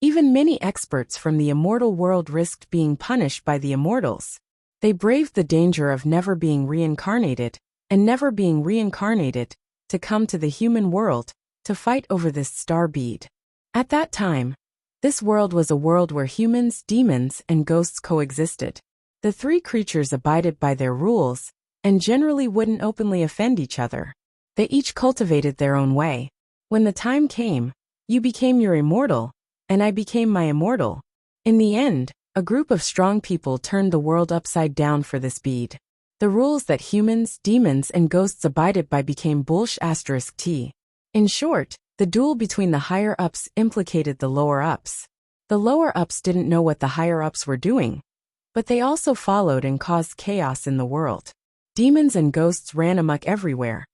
even many experts from the immortal world risked being punished by the immortals. They braved the danger of never being reincarnated, and never being reincarnated, to come to the human world, to fight over this star bead. At that time, this world was a world where humans, demons, and ghosts coexisted. The three creatures abided by their rules, and generally wouldn't openly offend each other. They each cultivated their own way. When the time came, you became your immortal, and I became my immortal. In the end, a group of strong people turned the world upside down for this bead. The rules that humans, demons, and ghosts abided by became **T. In short, the duel between the higher-ups implicated the lower-ups. The lower-ups didn't know what the higher-ups were doing, but they also followed and caused chaos in the world. Demons and ghosts ran amok everywhere,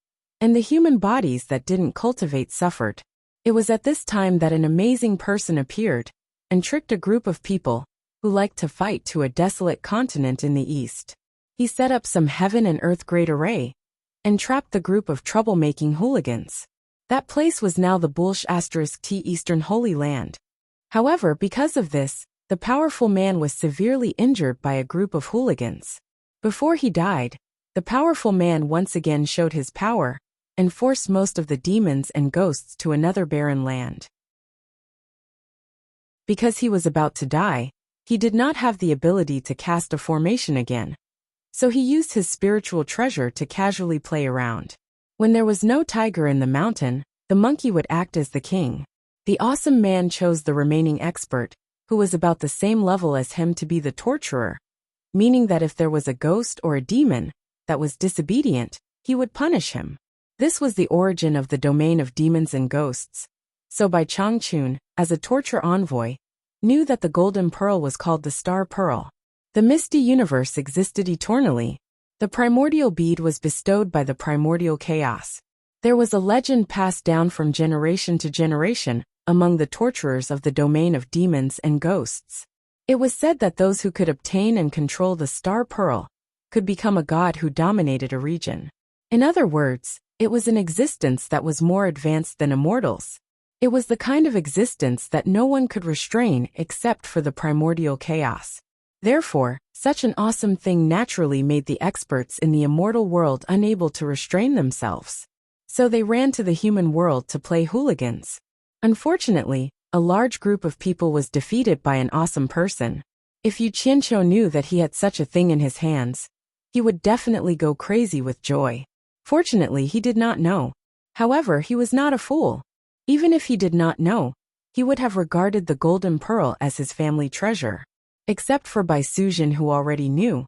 and the human bodies that didn't cultivate suffered. It was at this time that an amazing person appeared, and tricked a group of people who liked to fight to a desolate continent in the east. He set up some heaven and earth great array, and trapped the group of troublemaking hooligans. That place was now the **T Eastern Holy Land. However, because of this, the powerful man was severely injured by a group of hooligans. Before he died, the powerful man once again showed his power, and forced most of the demons and ghosts to another barren land. Because he was about to die, he did not have the ability to cast a formation again. So he used his spiritual treasure to casually play around. When there was no tiger in the mountain, the monkey would act as the king. The awesome man chose the remaining expert, who was about the same level as him, to be the torturer, meaning that if there was a ghost or a demon that was disobedient, he would punish him. This was the origin of the domain of demons and ghosts. So Bai Changchun, as a torture envoy, knew that the golden pearl was called the star pearl. The misty universe existed eternally. The primordial bead was bestowed by the primordial chaos. There was a legend passed down from generation to generation among the torturers of the domain of demons and ghosts. It was said that those who could obtain and control the star pearl could become a god who dominated a region. In other words, it was an existence that was more advanced than immortals. It was the kind of existence that no one could restrain except for the primordial chaos. Therefore, Such an awesome thing naturally made the experts in the immortal world unable to restrain themselves. So they ran to the human world to play hooligans. Unfortunately, a large group of people was defeated by an awesome person. If Yu Qianqiu knew that he had such a thing in his hands, he would definitely go crazy with joy. Fortunately, he did not know. However, he was not a fool. Even if he did not know, he would have regarded the golden pearl as his family treasure. Except for Bai Sujin, who already knew.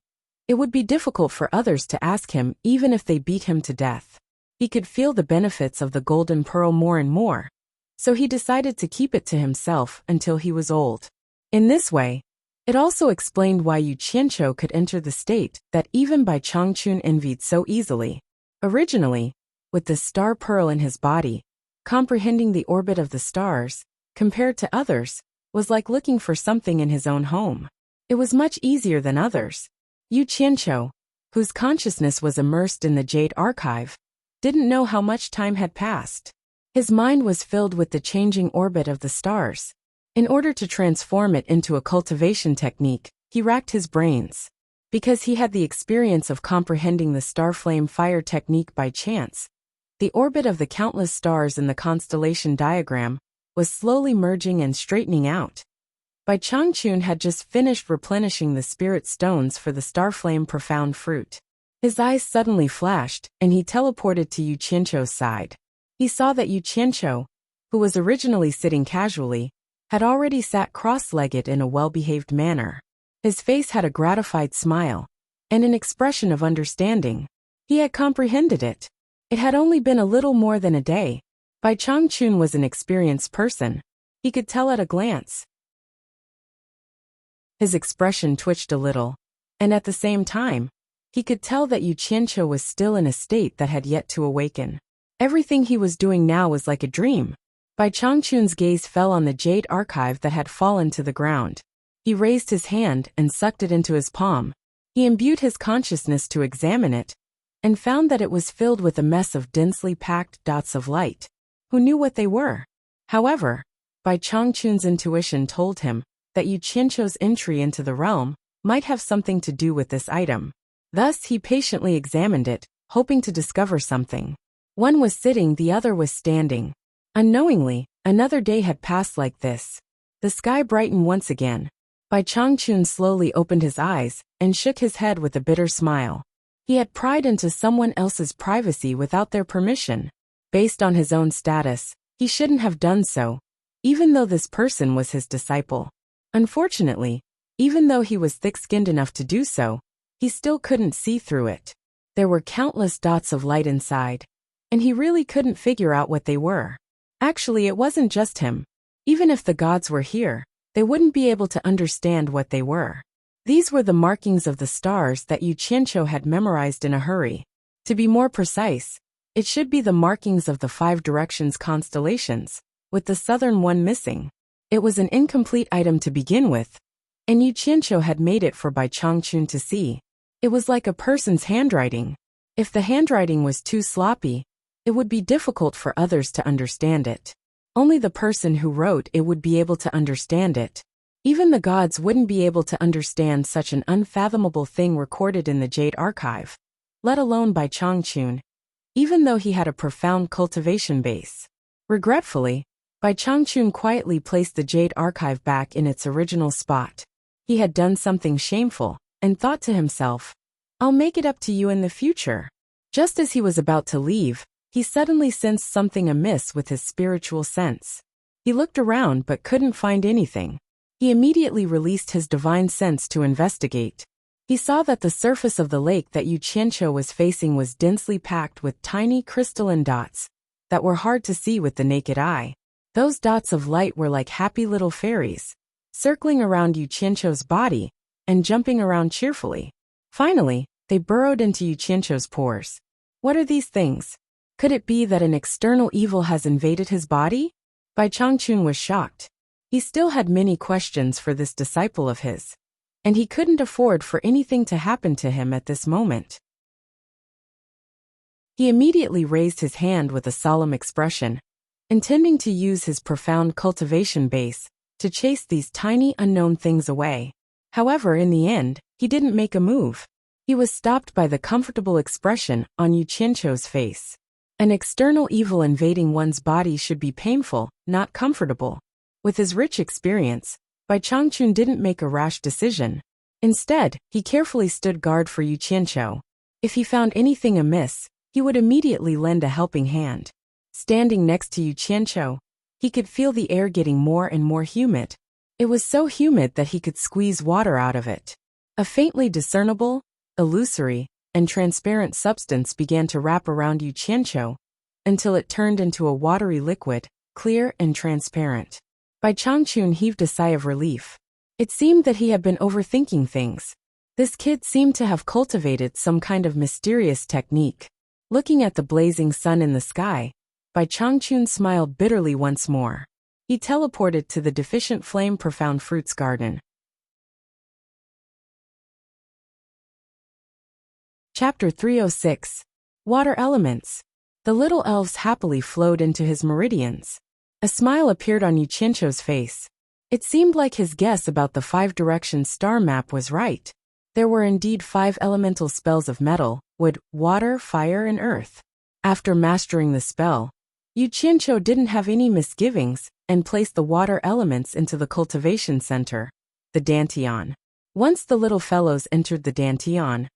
It would be difficult for others to ask him even if they beat him to death. He could feel the benefits of the golden pearl more and more. So he decided to keep it to himself until he was old. In this way, it also explained why Yu Qianqiu could enter the state that even Bai Changchun envied so easily. Originally, with the star pearl in his body, comprehending the orbit of the stars, compared to others, was like looking for something in his own home. It was much easier than others. Yu Qianqiu, whose consciousness was immersed in the Jade Archive, didn't know how much time had passed. His mind was filled with the changing orbit of the stars. In order to transform it into a cultivation technique, he racked his brains. Because he had the experience of comprehending the star flame fire technique by chance, the orbit of the countless stars in the constellation diagram was slowly merging and straightening out. Bai Changchun had just finished replenishing the spirit stones for the starflame profound fruit. His eyes suddenly flashed, and he teleported to Yu Qianqiu's side. He saw that Yu Qianqiu, who was originally sitting casually, had already sat cross-legged in a well-behaved manner. His face had a gratified smile, and an expression of understanding. He had comprehended it. It had only been a little more than a day. Bai Changchun was an experienced person. He could tell at a glance. His expression twitched a little, and at the same time, he could tell that Yu Qianqiu was still in a state that had yet to awaken. Everything he was doing now was like a dream. Bai Changchun's gaze fell on the jade archive that had fallen to the ground. He raised his hand and sucked it into his palm. He imbued his consciousness to examine it, and found that it was filled with a mess of densely packed dots of light. Who knew what they were? However, Bai Changchun's intuition told him that Yu Qianqiu's entry into the realm might have something to do with this item. Thus he patiently examined it, hoping to discover something. One was sitting, the other was standing. Unknowingly, another day had passed like this. The sky brightened once again. Bai Changchun slowly opened his eyes and shook his head with a bitter smile. He had pried into someone else's privacy without their permission. Based on his own status, he shouldn't have done so, even though this person was his disciple. Unfortunately, even though he was thick-skinned enough to do so, he still couldn't see through it. There were countless dots of light inside, and he really couldn't figure out what they were. Actually, it wasn't just him. Even if the gods were here, they wouldn't be able to understand what they were. These were the markings of the stars that Yu Qianqiu had memorized in a hurry. To be more precise, it should be the markings of the 5 directions constellations, with the southern one missing. It was an incomplete item to begin with, and Yu Qianqiu had made it for Bai Changchun to see. It was like a person's handwriting. If the handwriting was too sloppy, it would be difficult for others to understand it. Only the person who wrote it would be able to understand it. Even the gods wouldn't be able to understand such an unfathomable thing recorded in the Jade Archive, let alone Bai Changchun, even though he had a profound cultivation base. Regretfully, Bai Changchun quietly placed the Jade Archive back in its original spot. He had done something shameful, and thought to himself, "I'll make it up to you in the future." Just as he was about to leave, he suddenly sensed something amiss with his spiritual sense. He looked around but couldn't find anything. He immediately released his divine sense to investigate. He saw that the surface of the lake that Yu Qianqiu was facing was densely packed with tiny crystalline dots that were hard to see with the naked eye. Those dots of light were like happy little fairies, circling around Yu Qianqiu's body and jumping around cheerfully. Finally, they burrowed into Yu Qianqiu's pores. What are these things? Could it be that an external evil has invaded his body? Bai Changchun was shocked. He still had many questions for this disciple of his, and he couldn't afford for anything to happen to him at this moment. He immediately raised his hand with a solemn expression, intending to use his profound cultivation base to chase these tiny unknown things away. However, in the end, he didn't make a move. He was stopped by the comfortable expression on Yu Qianqiu's face. An external evil invading one's body should be painful, not comfortable. With his rich experience, Bai Changchun didn't make a rash decision. Instead, he carefully stood guard for Yu Qianqiu. If he found anything amiss, he would immediately lend a helping hand. Standing next to Yu Qianqiu, he could feel the air getting more and more humid. It was so humid that he could squeeze water out of it. A faintly discernible, illusory, and transparent substance began to wrap around Yu Qianqiu until it turned into a watery liquid, clear and transparent. Bai Changchun heaved a sigh of relief. It seemed that he had been overthinking things. This kid seemed to have cultivated some kind of mysterious technique. Looking at the blazing sun in the sky, Bai Changchun smiled bitterly once more. He teleported to the deficient flame profound fruits garden. Chapter 306. Water Elements. The little elves happily flowed into his meridians. A smile appeared on Yu Qianqiu's face. It seemed like his guess about the 5-direction star map was right. There were indeed 5 elemental spells of metal, wood, water, fire, and earth. After mastering the spell, Yu Qianqiu didn't have any misgivings and placed the water elements into the cultivation center, the Dantian. Once the little fellows entered the Dantian,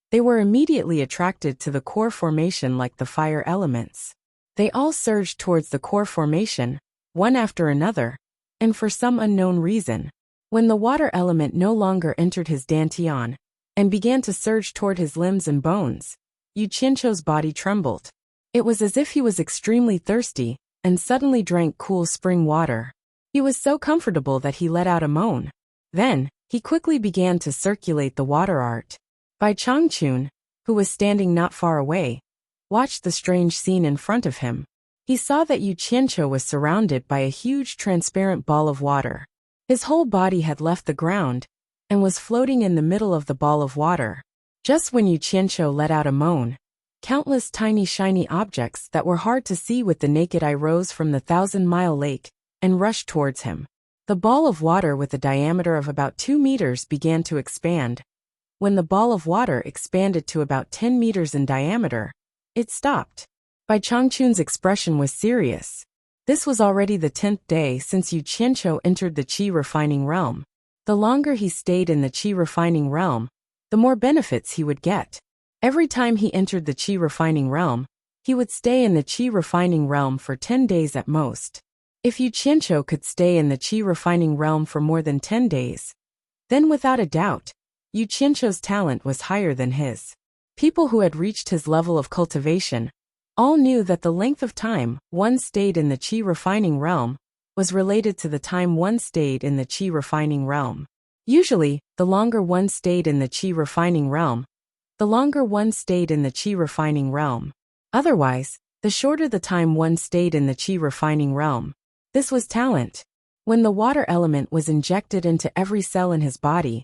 they were immediately attracted to the core formation like the fire elements. They all surged towards the core formation, one after another, and for some unknown reason. When the water element no longer entered his Dantian and began to surge toward his limbs and bones, Yu Qianqiu's body trembled. It was as if he was extremely thirsty and suddenly drank cool spring water. He was so comfortable that he let out a moan. Then, he quickly began to circulate the water art. Bai Changchun, who was standing not far away, watched the strange scene in front of him. He saw that Yu Qianqiu was surrounded by a huge transparent ball of water. His whole body had left the ground and was floating in the middle of the ball of water. Just when Yu Qianqiu let out a moan, countless tiny shiny objects that were hard to see with the naked eye rose from the 1,000-mile lake and rushed towards him. The ball of water with a diameter of about 2 meters began to expand. When the ball of water expanded to about 10 meters in diameter, it stopped. Bai Changchun's expression was serious. This was already the 10th day since Yu Qianqiu entered the qi refining realm. The longer he stayed in the qi refining realm, the more benefits he would get. Every time he entered the qi refining realm, he would stay in the qi refining realm for 10 days at most. If Yu Qianqiu could stay in the qi refining realm for more than 10 days, then without a doubt, Yu Qianqiu's talent was higher than his. People who had reached his level of cultivation all knew that the length of time one stayed in the qi refining realm was related to the time one stayed in the qi refining realm. Usually, the longer one stayed in the qi refining realm, the longer one stayed in the qi refining realm. Otherwise, the shorter the time one stayed in the qi refining realm. This was talent. When the water element was injected into every cell in his body,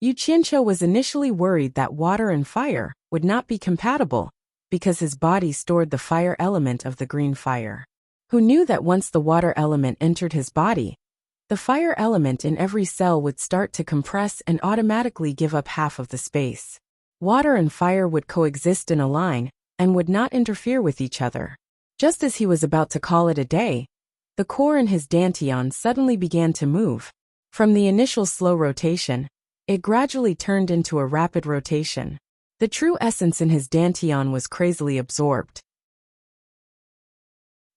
Yu Qianqiu was initially worried that water and fire would not be compatible, because his body stored the fire element of the green fire. Who knew that once the water element entered his body, the fire element in every cell would start to compress and automatically give up half of the space. Water and fire would coexist in a line and would not interfere with each other. Just as he was about to call it a day, the core in his Dantian suddenly began to move. From the initial slow rotation, it gradually turned into a rapid rotation. The true essence in his Dantian was crazily absorbed.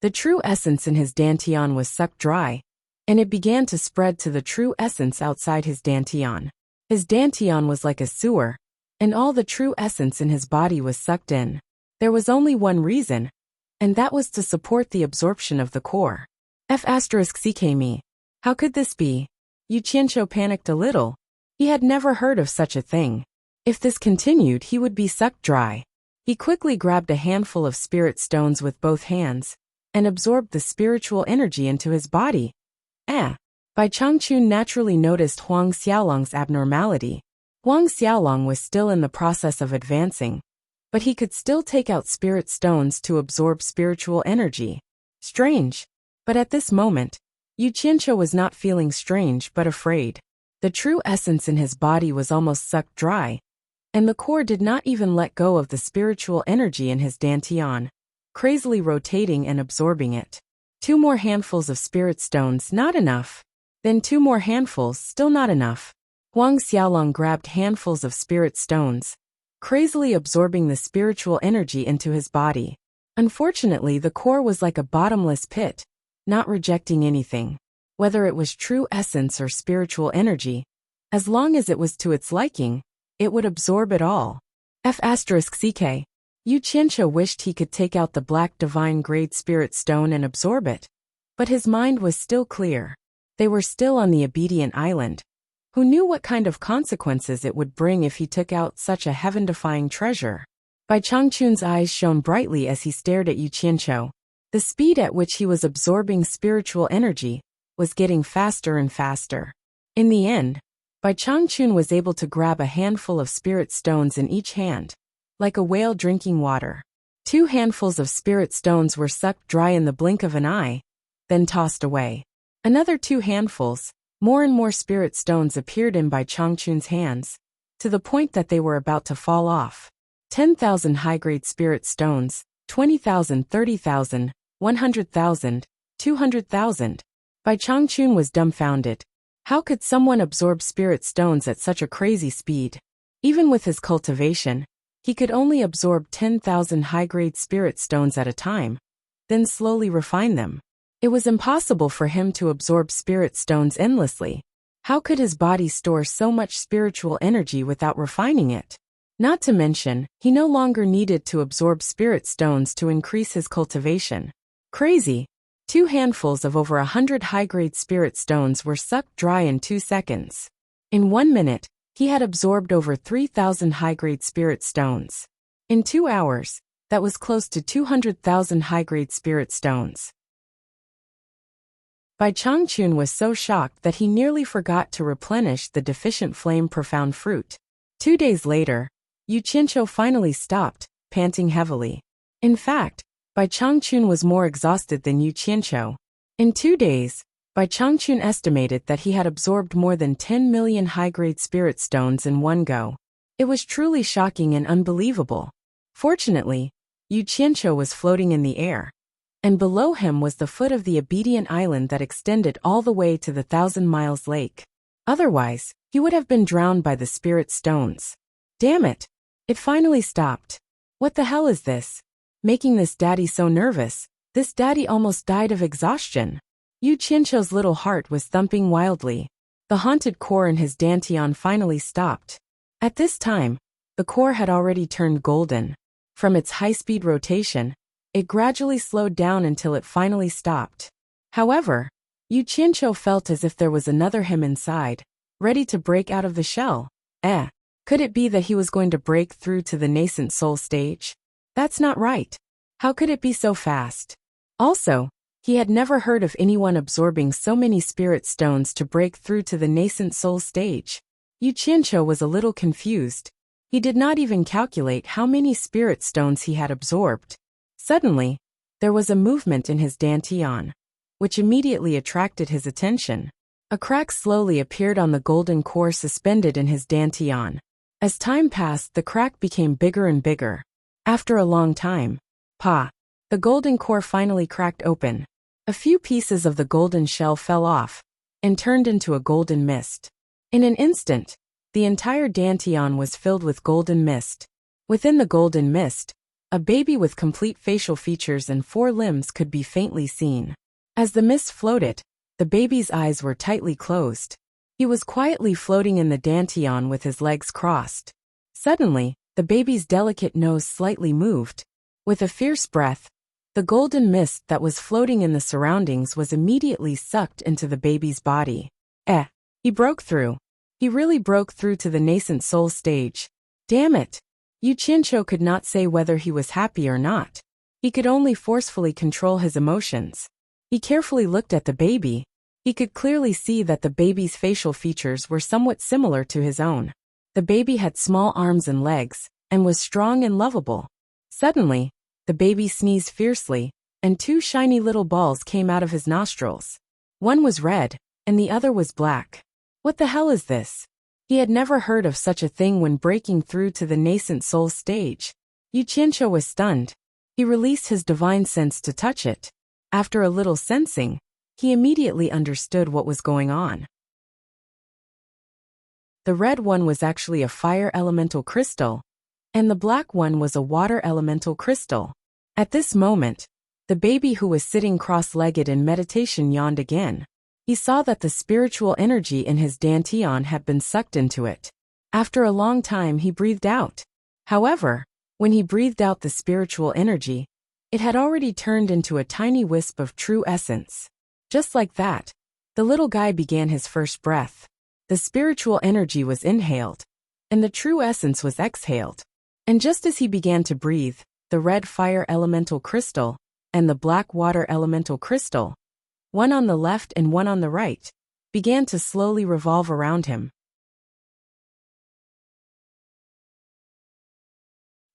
The true essence in his Dantian was sucked dry, and it began to spread to the true essence outside his Dantian. His Dantian was like a sewer, and all the true essence in his body was sucked in. There was only one reason, and that was to support the absorption of the core. F***ck me. How could this be? Yu Qianqiu panicked a little. He had never heard of such a thing. If this continued, he would be sucked dry. He quickly grabbed a handful of spirit stones with both hands and absorbed the spiritual energy into his body. Bai Changchun naturally noticed Huang Xiaolong's abnormality. Huang Xiaolong was still in the process of advancing, but he could still take out spirit stones to absorb spiritual energy. Strange. But at this moment, Yu Qianqiu was not feeling strange but afraid. The true essence in his body was almost sucked dry, and the core did not even let go of the spiritual energy in his dantian, crazily rotating and absorbing it. 2 more handfuls of spirit stones, not enough. Then 2 more handfuls, still not enough. Huang Xiaolong grabbed handfuls of spirit stones, crazily absorbing the spiritual energy into his body. Unfortunately, the core was like a bottomless pit, not rejecting anything. Whether it was true essence or spiritual energy, as long as it was to its liking, it would absorb it all. F***ck. Yu Qianqiu wished he could take out the black divine grade spirit stone and absorb it. But his mind was still clear. They were still on the obedient island. Who knew what kind of consequences it would bring if he took out such a heaven-defying treasure? Bai Changchun's eyes shone brightly as he stared at Yu Qianqiu. The speed at which he was absorbing spiritual energy was getting faster and faster. In the end, Bai Changchun was able to grab a handful of spirit stones in each hand, like a whale drinking water. 2 handfuls of spirit stones were sucked dry in the blink of an eye, then tossed away. Another 2 handfuls, more and more spirit stones appeared in Bai Changchun's hands, to the point that they were about to fall off. 10,000 high-grade spirit stones, 20,000, 30,000, 100,000, 200,000. Bai Changchun was dumbfounded. How could someone absorb spirit stones at such a crazy speed? Even with his cultivation, he could only absorb 10,000 high-grade spirit stones at a time, then slowly refine them. It was impossible for him to absorb spirit stones endlessly. How could his body store so much spiritual energy without refining it? Not to mention, he no longer needed to absorb spirit stones to increase his cultivation. Crazy. 2 handfuls of over 100 high-grade spirit stones were sucked dry in 2 seconds. In 1 minute, he had absorbed over 3,000 high-grade spirit stones. In 2 hours, that was close to 200,000 high-grade spirit stones. Bai Changchun was so shocked that he nearly forgot to replenish the deficient flame profound fruit. 2 days later, Yu Qianqiu finally stopped, panting heavily. In fact, Bai Changchun was more exhausted than Yu Qianqiu. In 2 days, Bai Changchun estimated that he had absorbed more than 10 million high-grade spirit stones in one go. It was truly shocking and unbelievable. Fortunately, Yu Qianqiu was floating in the air, and below him was the foot of the obedient island that extended all the way to the 1,000 Miles Lake. Otherwise, he would have been drowned by the spirit stones. Damn it! It finally stopped. What the hell is this? Making this daddy so nervous. This daddy almost died of exhaustion. Yu Qianqiu's little heart was thumping wildly. The haunted core in his dantian finally stopped. At this time, the core had already turned golden. From its high-speed rotation, it gradually slowed down until it finally stopped. However, Yu Qianqiu felt as if there was another him inside, ready to break out of the shell. Could it be that he was going to break through to the nascent soul stage? That's not right. How could it be so fast? Also, he had never heard of anyone absorbing so many spirit stones to break through to the nascent soul stage. Yu Qianqiu was a little confused. He did not even calculate how many spirit stones he had absorbed. Suddenly, there was a movement in his dantian, which immediately attracted his attention. A crack slowly appeared on the golden core suspended in his dantian. As time passed, the crack became bigger and bigger. After a long time, the golden core finally cracked open. A few pieces of the golden shell fell off and turned into a golden mist. In an instant, the entire dantian was filled with golden mist. Within the golden mist, a baby with complete facial features and 4 limbs could be faintly seen. As the mist floated, the baby's eyes were tightly closed. He was quietly floating in the dantian with his legs crossed. Suddenly, the baby's delicate nose slightly moved. With a fierce breath, the golden mist that was floating in the surroundings was immediately sucked into the baby's body. He broke through. He really broke through to the nascent soul stage. Damn it! Yu Qianqiu could not say whether he was happy or not. He could only forcefully control his emotions. He carefully looked at the baby. He could clearly see that the baby's facial features were somewhat similar to his own. The baby had small arms and legs, and was strong and lovable. Suddenly, the baby sneezed fiercely, and 2 shiny little balls came out of his nostrils. One was red, and the other was black. What the hell is this? He had never heard of such a thing when breaking through to the nascent soul stage. Yu Qianqiu was stunned. He released his divine sense to touch it. After a little sensing, he immediately understood what was going on. The red one was actually a fire elemental crystal, and the black one was a water elemental crystal. At this moment, the baby who was sitting cross-legged in meditation yawned again. He saw that the spiritual energy in his dantian had been sucked into it. After a long time he breathed out. However, when he breathed out the spiritual energy, it had already turned into a tiny wisp of true essence. Just like that, the little guy began his first breath. The spiritual energy was inhaled, and the true essence was exhaled. And just as he began to breathe, the red fire elemental crystal and the black water elemental crystal, one on the left and one on the right, began to slowly revolve around him.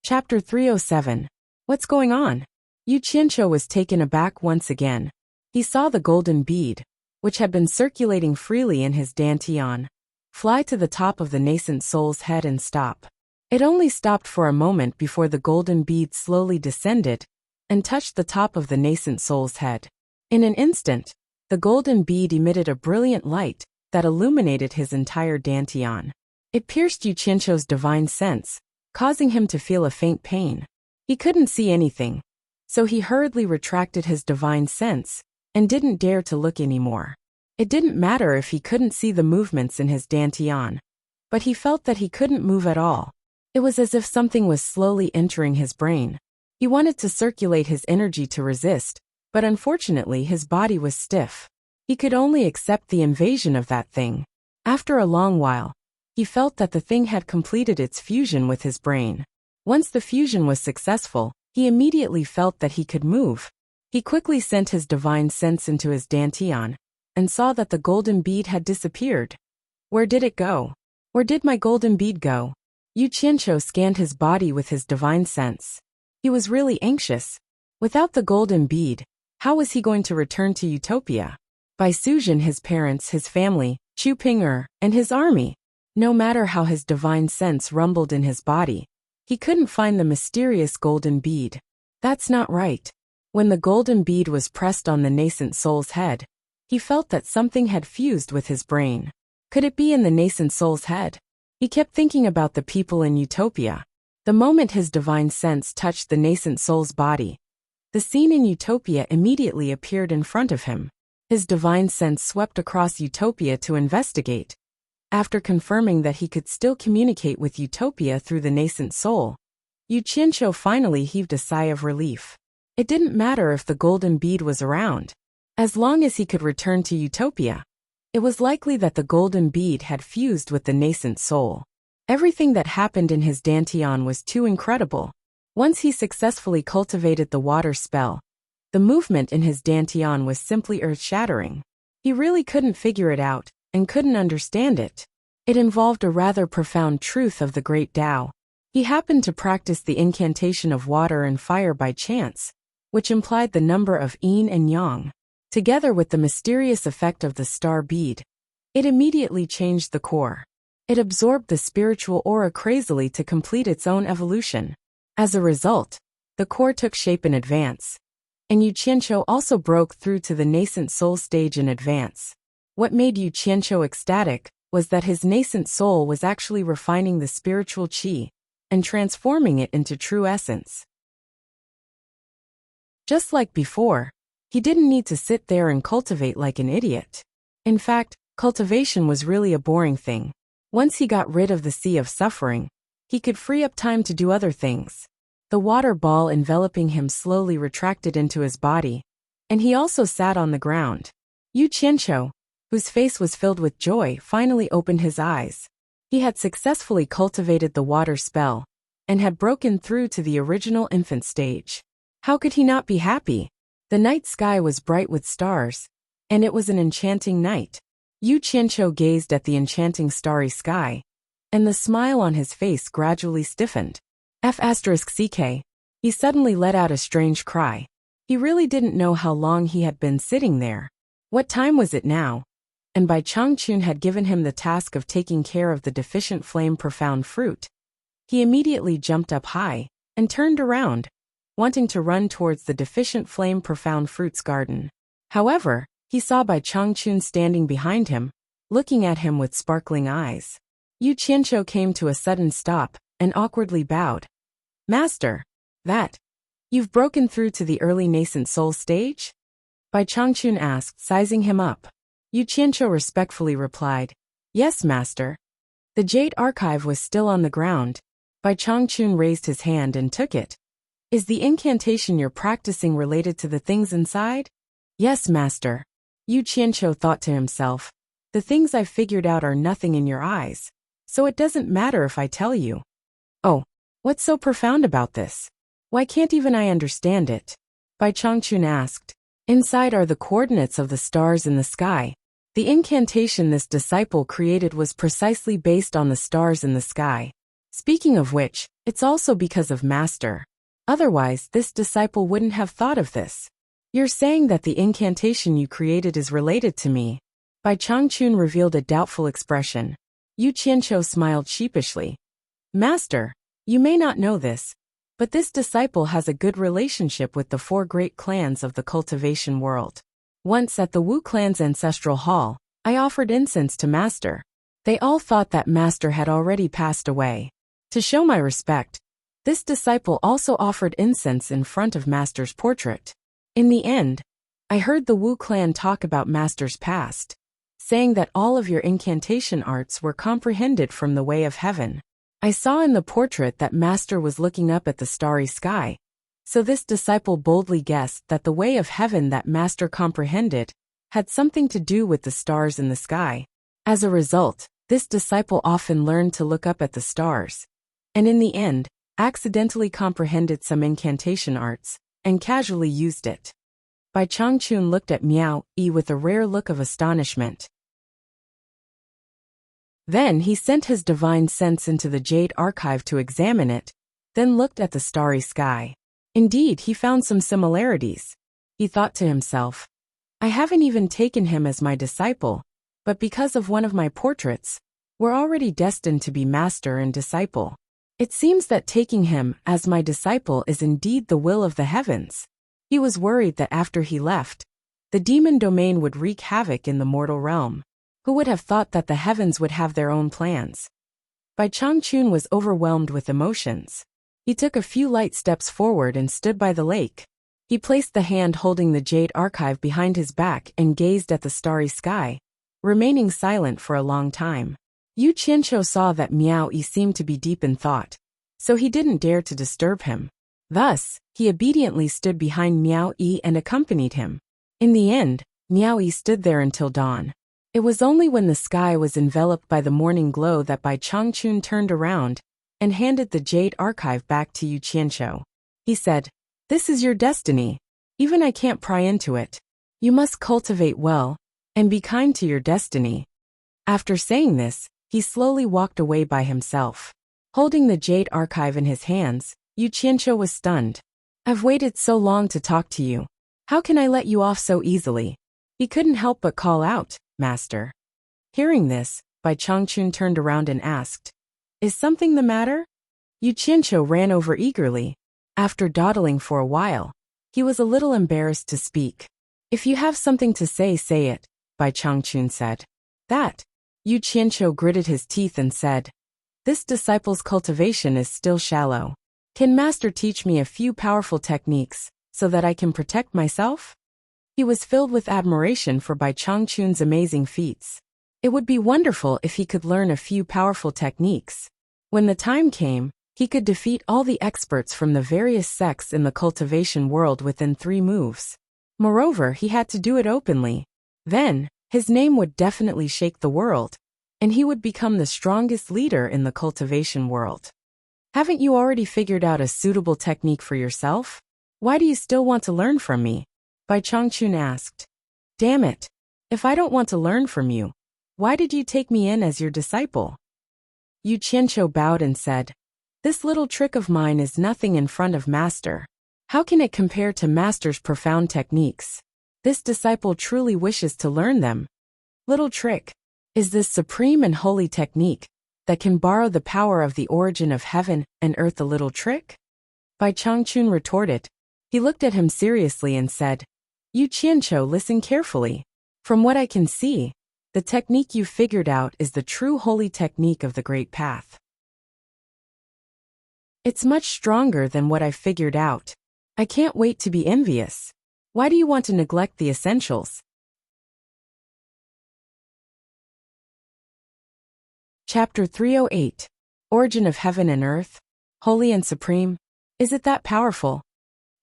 Chapter 307. What's going on? Yu Qianqiu was taken aback once again. He saw the golden bead, which had been circulating freely in his dantian, fly to the top of the nascent soul's head and stop. It only stopped for a moment before the golden bead slowly descended and touched the top of the nascent soul's head. In an instant, the golden bead emitted a brilliant light that illuminated his entire dantian. It pierced Yu Qianqiu's divine sense, causing him to feel a faint pain. He couldn't see anything, so he hurriedly retracted his divine sense and didn't dare to look anymore. It didn't matter if he couldn't see the movements in his dantian, but he felt that he couldn't move at all. It was as if something was slowly entering his brain. He wanted to circulate his energy to resist, but unfortunately his body was stiff. He could only accept the invasion of that thing. After a long while, he felt that the thing had completed its fusion with his brain. Once the fusion was successful, he immediately felt that he could move. He quickly sent his divine sense into his dantian and saw that the golden bead had disappeared. Where did it go? Where did my golden bead go? Yu Qianqiu scanned his body with his divine sense. He was really anxious. Without the golden bead, how was he going to return to Utopia? By Suzhen, his parents, his family, Chu Ping'er, and his army. No matter how his divine sense rumbled in his body, he couldn't find the mysterious golden bead. That's not right. When the golden bead was pressed on the nascent soul's head, he felt that something had fused with his brain. Could it be in the nascent soul's head? He kept thinking about the people in Utopia. The moment his divine sense touched the nascent soul's body, the scene in Utopia immediately appeared in front of him. His divine sense swept across Utopia to investigate. After confirming that he could still communicate with Utopia through the nascent soul, Yu Qianqiu finally heaved a sigh of relief. It didn't matter if the golden bead was around. As long as he could return to Utopia, it was likely that the golden bead had fused with the nascent soul. Everything that happened in his dantian was too incredible. Once he successfully cultivated the water spell, the movement in his dantian was simply earth-shattering. He really couldn't figure it out and couldn't understand it. It involved a rather profound truth of the great Tao. He happened to practice the incantation of water and fire by chance, which implied the number of yin and yang. Together with the mysterious effect of the star bead, it immediately changed the core. It absorbed the spiritual aura crazily to complete its own evolution. As a result, the core took shape in advance, and Yu Qianqiu also broke through to the nascent soul stage in advance. What made Yu Qianqiu ecstatic was that his nascent soul was actually refining the spiritual qi and transforming it into true essence. Just like before, he didn't need to sit there and cultivate like an idiot. In fact, cultivation was really a boring thing. Once he got rid of the sea of suffering, he could free up time to do other things. The water ball enveloping him slowly retracted into his body, and he also sat on the ground. Yu Qianqiu, whose face was filled with joy, finally opened his eyes. He had successfully cultivated the water spell and had broken through to the original infant stage. How could he not be happy? The night sky was bright with stars, and it was an enchanting night. Yu Qianqiu gazed at the enchanting starry sky, and the smile on his face gradually stiffened. F***ck. He suddenly let out a strange cry. He really didn't know how long he had been sitting there. What time was it now? and Bai Changchun had given him the task of taking care of the deficient flame profound fruit. He immediately jumped up high and turned around, wanting to run towards the deficient flame profound fruit's garden. However, he saw Bai Changchun standing behind him, looking at him with sparkling eyes. Yu Qianqiu came to a sudden stop and awkwardly bowed. Master, you've broken through to the early nascent soul stage? Bai Changchun asked, sizing him up. Yu Qianqiu respectfully replied, Yes, master. The jade archive was still on the ground. Bai Changchun raised his hand and took it. Is the incantation you're practicing related to the things inside? Yes, master. Yu Qianqiu thought to himself. The things I've figured out are nothing in your eyes, so it doesn't matter if I tell you. Oh, what's so profound about this? Why can't even I understand it? Bai Changchun asked. Inside are the coordinates of the stars in the sky. The incantation this disciple created was precisely based on the stars in the sky. Speaking of which, it's also because of Master. Otherwise, this disciple wouldn't have thought of this. You're saying that the incantation you created is related to me? Bai Changchun revealed a doubtful expression. Yu Qianqiu smiled sheepishly. Master, you may not know this, but this disciple has a good relationship with the 4 great clans of the cultivation world. Once at the Wu clan's ancestral hall, I offered incense to Master. They all thought that Master had already passed away. To show my respect, this disciple also offered incense in front of Master's portrait. In the end, I heard the Wu clan talk about Master's past, saying that all of your incantation arts were comprehended from the way of heaven. I saw in the portrait that Master was looking up at the starry sky, so this disciple boldly guessed that the way of heaven that Master comprehended had something to do with the stars in the sky. As a result, this disciple often learned to look up at the stars, and in the end, accidentally comprehended some incantation arts, and casually used it. Bai Changchun looked at Miao Yi with a rare look of astonishment. Then he sent his divine sense into the jade archive to examine it, then looked at the starry sky. Indeed, he found some similarities. He thought to himself, I haven't even taken him as my disciple, but because of one of my portraits, we're already destined to be master and disciple. It seems that taking him as my disciple is indeed the will of the heavens. He was worried that after he left, the demon domain would wreak havoc in the mortal realm. Who would have thought that the heavens would have their own plans? Bai Changchun was overwhelmed with emotions. He took a few light steps forward and stood by the lake. He placed the hand holding the jade archive behind his back and gazed at the starry sky, remaining silent for a long time. Yu Qianqiu saw that Miao Yi seemed to be deep in thought, so he didn't dare to disturb him. Thus, he obediently stood behind Miao Yi and accompanied him. In the end, Miao Yi stood there until dawn. It was only when the sky was enveloped by the morning glow that Bai Changchun turned around and handed the jade archive back to Yu Qianqiu. He said, This is your destiny. Even I can't pry into it. You must cultivate well and be kind to your destiny. After saying this, he slowly walked away by himself. Holding the jade archive in his hands, Yu Qianqiu was stunned. I've waited so long to talk to you. How can I let you off so easily? He couldn't help but call out, Master. Hearing this, Bai Changchun turned around and asked, Is something the matter? Yu Qianqiu ran over eagerly. After dawdling for a while, he was a little embarrassed to speak. If you have something to say it, Bai Changchun said. That. Yu Qianqiu gritted his teeth and said, This disciple's cultivation is still shallow. Can Master teach me a few powerful techniques, so that I can protect myself? He was filled with admiration for Bai Changchun's amazing feats. It would be wonderful if he could learn a few powerful techniques. When the time came, he could defeat all the experts from the various sects in the cultivation world within 3 moves. Moreover, he had to do it openly. Then, his name would definitely shake the world, and he would become the strongest leader in the cultivation world. Haven't you already figured out a suitable technique for yourself? Why do you still want to learn from me? Bai Changchun asked. Damn it. If I don't want to learn from you, why did you take me in as your disciple? Yu Qianqiu bowed and said, This little trick of mine is nothing in front of Master. How can it compare to Master's profound techniques? This disciple truly wishes to learn them. Little trick is this supreme and holy technique that can borrow the power of the origin of heaven and earth. A little trick? Bai Changchun retorted. He looked at him seriously and said, You Qianqiu, listen carefully. From what I can see, the technique you figured out is the true holy technique of the Great Path. It's much stronger than what I figured out. I can't wait to be envious. Why do you want to neglect the essentials? Chapter 308. Origin of Heaven and Earth. Holy and Supreme. Is it that powerful?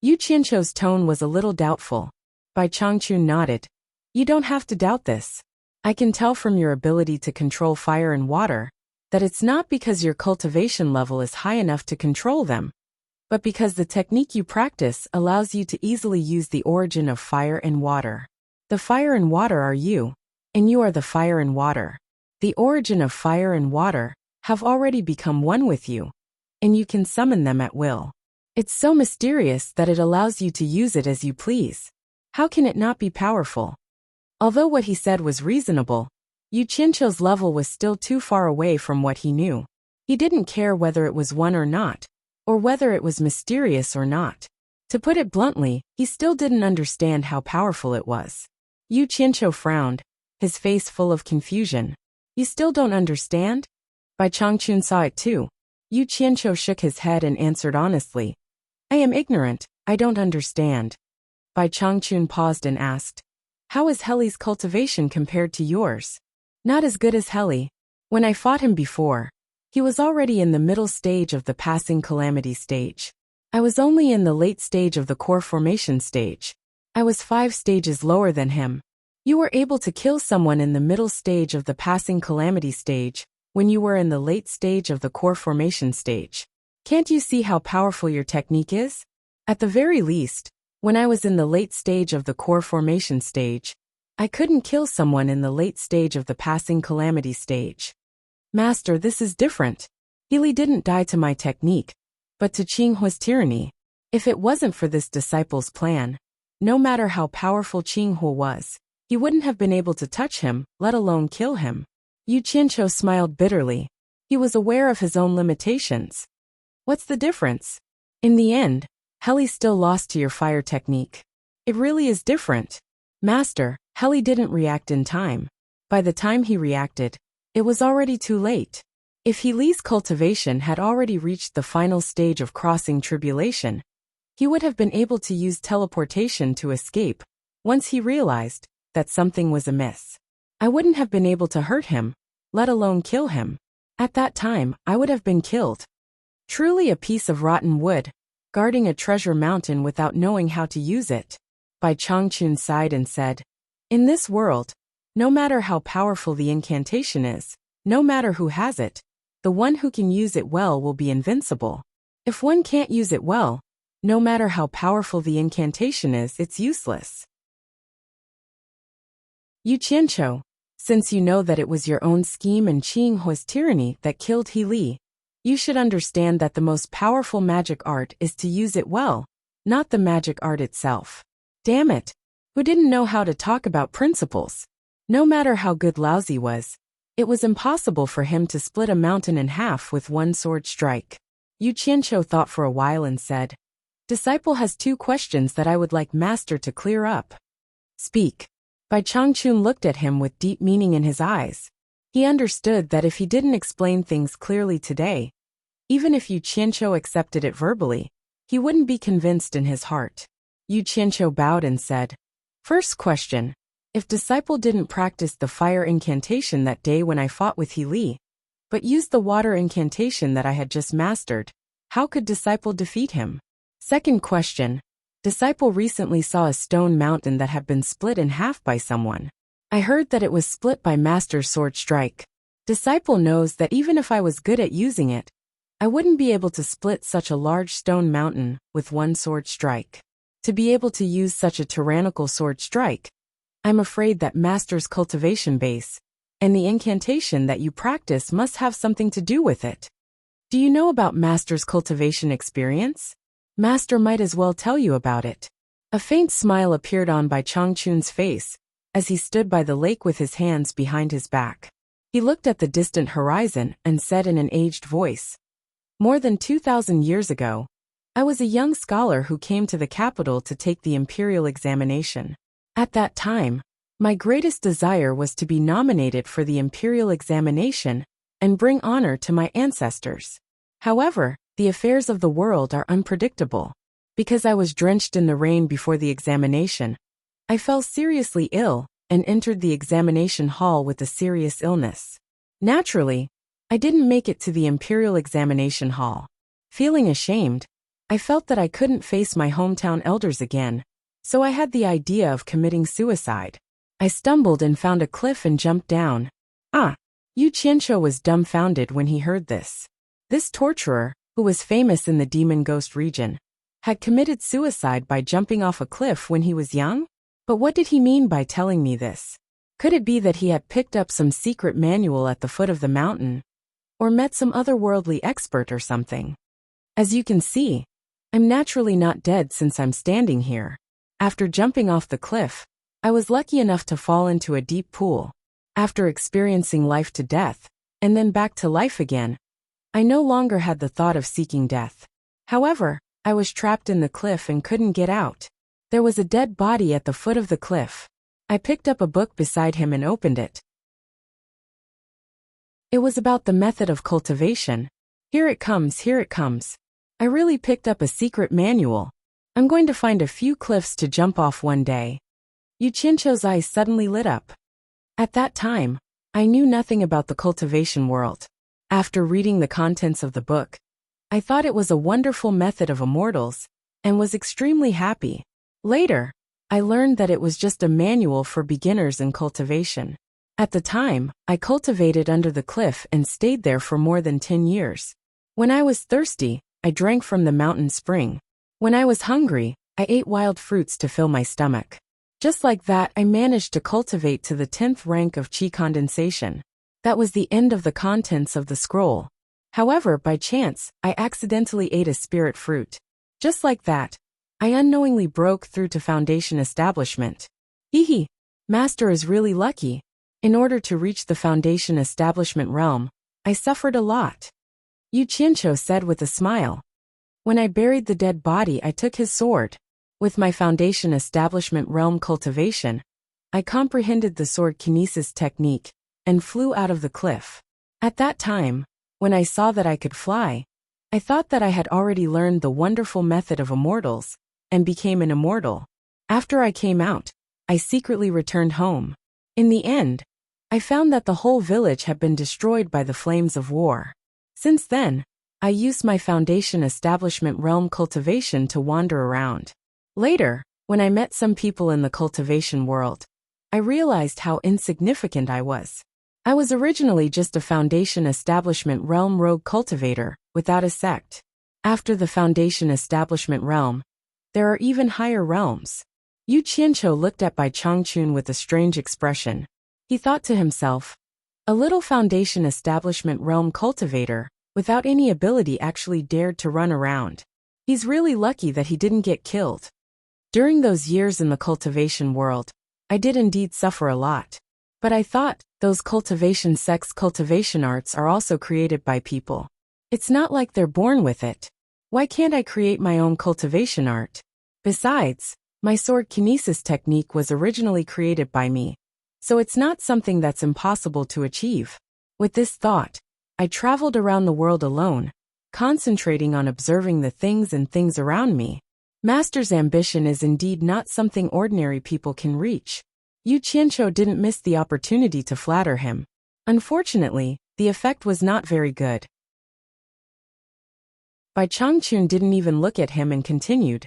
Yu Qianqiu's tone was a little doubtful. Bai Changchun nodded. You don't have to doubt this. I can tell from your ability to control fire and water that it's not because your cultivation level is high enough to control them, but because the technique you practice allows you to easily use the origin of fire and water. The fire and water are you, and you are the fire and water. The origin of fire and water have already become one with you, and you can summon them at will. It's so mysterious that it allows you to use it as you please. How can it not be powerful? Although what he said was reasonable, Yu Qianqiu's level was still too far away from what he knew. He didn't care whether it was one or not, or whether it was mysterious or not. To put it bluntly, he still didn't understand how powerful it was. Yu Qianqiu frowned, his face full of confusion. You still don't understand? Bai Changchun saw it too. Yu Qianqiu shook his head and answered honestly. I am ignorant, I don't understand. Bai Changchun paused and asked, How is Heli's cultivation compared to yours? Not as good as Heli. When I fought him before, he was already in the middle stage of the passing calamity stage. I was only in the late stage of the core formation stage. I was 5 stages lower than him. You were able to kill someone in the middle stage of the passing calamity stage, when you were in the late stage of the core formation stage. Can't you see how powerful your technique is? At the very least, when I was in the late stage of the core formation stage, I couldn't kill someone in the late stage of the passing calamity stage. Master, this is different. Heli didn't die to my technique, but to Qinghua's tyranny. If it wasn't for this disciple's plan, no matter how powerful Qinghua was, he wouldn't have been able to touch him, let alone kill him. Yu Qianqiu smiled bitterly. He was aware of his own limitations. What's the difference? In the end, Heli still lost to your fire technique. It really is different. Master, Heli didn't react in time. By the time he reacted, it was already too late. If Heli's cultivation had already reached the final stage of crossing tribulation, he would have been able to use teleportation to escape, once he realized that something was amiss. I wouldn't have been able to hurt him, let alone kill him. At that time, I would have been killed. Truly a piece of rotten wood, guarding a treasure mountain without knowing how to use it. Bai Changchun sighed and said, In this world, no matter how powerful the incantation is, no matter who has it, the one who can use it well will be invincible. If one can't use it well, no matter how powerful the incantation is, it's useless. Yu Qianqiu, since you know that it was your own scheme and Qinghua's tyranny that killed Heli, you should understand that the most powerful magic art is to use it well, not the magic art itself. Damn it! Who didn't know how to talk about principles? No matter how good Laozi was, it was impossible for him to split a mountain in half with one sword strike. Yu Qianqiu thought for a while and said, Disciple has 2 questions that I would like Master to clear up. Speak. Bai Changchun looked at him with deep meaning in his eyes. He understood that if he didn't explain things clearly today, even if Yu Qianqiu accepted it verbally, he wouldn't be convinced in his heart. Yu Qianqiu bowed and said, First question. If disciple didn't practice the fire incantation that day when I fought with Heli, but used the water incantation that I had just mastered, how could disciple defeat him? Second question. Disciple recently saw a stone mountain that had been split in half by someone. I heard that it was split by Master's sword strike. Disciple knows that even if I was good at using it, I wouldn't be able to split such a large stone mountain with one sword strike. To be able to use such a tyrannical sword strike, I'm afraid that Master's cultivation base and the incantation that you practice must have something to do with it. Do you know about Master's cultivation experience? Master might as well tell you about it. A faint smile appeared on Bai Changchun's face, as he stood by the lake with his hands behind his back. He looked at the distant horizon and said in an aged voice, "More than 2,000 years ago, I was a young scholar who came to the capital to take the imperial examination. At that time, my greatest desire was to be nominated for the imperial examination and bring honor to my ancestors. However, the affairs of the world are unpredictable. Because I was drenched in the rain before the examination, I fell seriously ill and entered the examination hall with a serious illness. Naturally, I didn't make it to the imperial examination hall. Feeling ashamed, I felt that I couldn't face my hometown elders again, so I had the idea of committing suicide. I stumbled and found a cliff and jumped down." Yu Qianqiu was dumbfounded when he heard this. This torturer, who was famous in the demon ghost region, had committed suicide by jumping off a cliff when he was young? But what did he mean by telling me this? Could it be that he had picked up some secret manual at the foot of the mountain? Or met some otherworldly expert or something? As you can see, I'm naturally not dead since I'm standing here. After jumping off the cliff, I was lucky enough to fall into a deep pool. After experiencing life to death, and then back to life again, I no longer had the thought of seeking death. However, I was trapped in the cliff and couldn't get out. There was a dead body at the foot of the cliff. I picked up a book beside him and opened it. It was about the method of cultivation. Here it comes, here it comes. I really picked up a secret manual. I'm going to find a few cliffs to jump off one day. Yu Qianqiu's eyes suddenly lit up. At that time, I knew nothing about the cultivation world. After reading the contents of the book, I thought it was a wonderful method of immortals, and was extremely happy. Later, I learned that it was just a manual for beginners in cultivation. At the time, I cultivated under the cliff and stayed there for more than 10 years. When I was thirsty, I drank from the mountain spring. When I was hungry, I ate wild fruits to fill my stomach. Just like that, I managed to cultivate to the 10th rank of qi condensation. That was the end of the contents of the scroll. However, by chance, I accidentally ate a spirit fruit. Just like that, I unknowingly broke through to foundation establishment. Hehe, Master is really lucky. In order to reach the foundation establishment realm, I suffered a lot. Yu Qianqiu said with a smile. When I buried the dead body, I took his sword. With my foundation establishment realm cultivation, I comprehended the sword kinesis technique and flew out of the cliff. At that time, when I saw that I could fly, I thought that I had already learned the wonderful method of immortals and became an immortal. After I came out, I secretly returned home. In the end, I found that the whole village had been destroyed by the flames of war. Since then, I used my foundation establishment realm cultivation to wander around. Later, when I met some people in the cultivation world, I realized how insignificant I was. I was originally just a foundation establishment realm rogue cultivator, without a sect. After the foundation establishment realm, there are even higher realms. Yu Qianqiu looked at Bai Changchun with a strange expression. He thought to himself, a little foundation establishment realm cultivator, without any ability actually dared to run around. He's really lucky that he didn't get killed. During those years in the cultivation world, I did indeed suffer a lot. But I thought, those cultivation sects cultivation arts are also created by people. It's not like they're born with it. Why can't I create my own cultivation art? Besides, my sword kinesis technique was originally created by me, so it's not something that's impossible to achieve. With this thought, I traveled around the world alone, concentrating on observing the things and things around me. Master's ambition is indeed not something ordinary people can reach. Yu Qianqiu didn't miss the opportunity to flatter him. Unfortunately, the effect was not very good. Bai Changchun didn't even look at him and continued.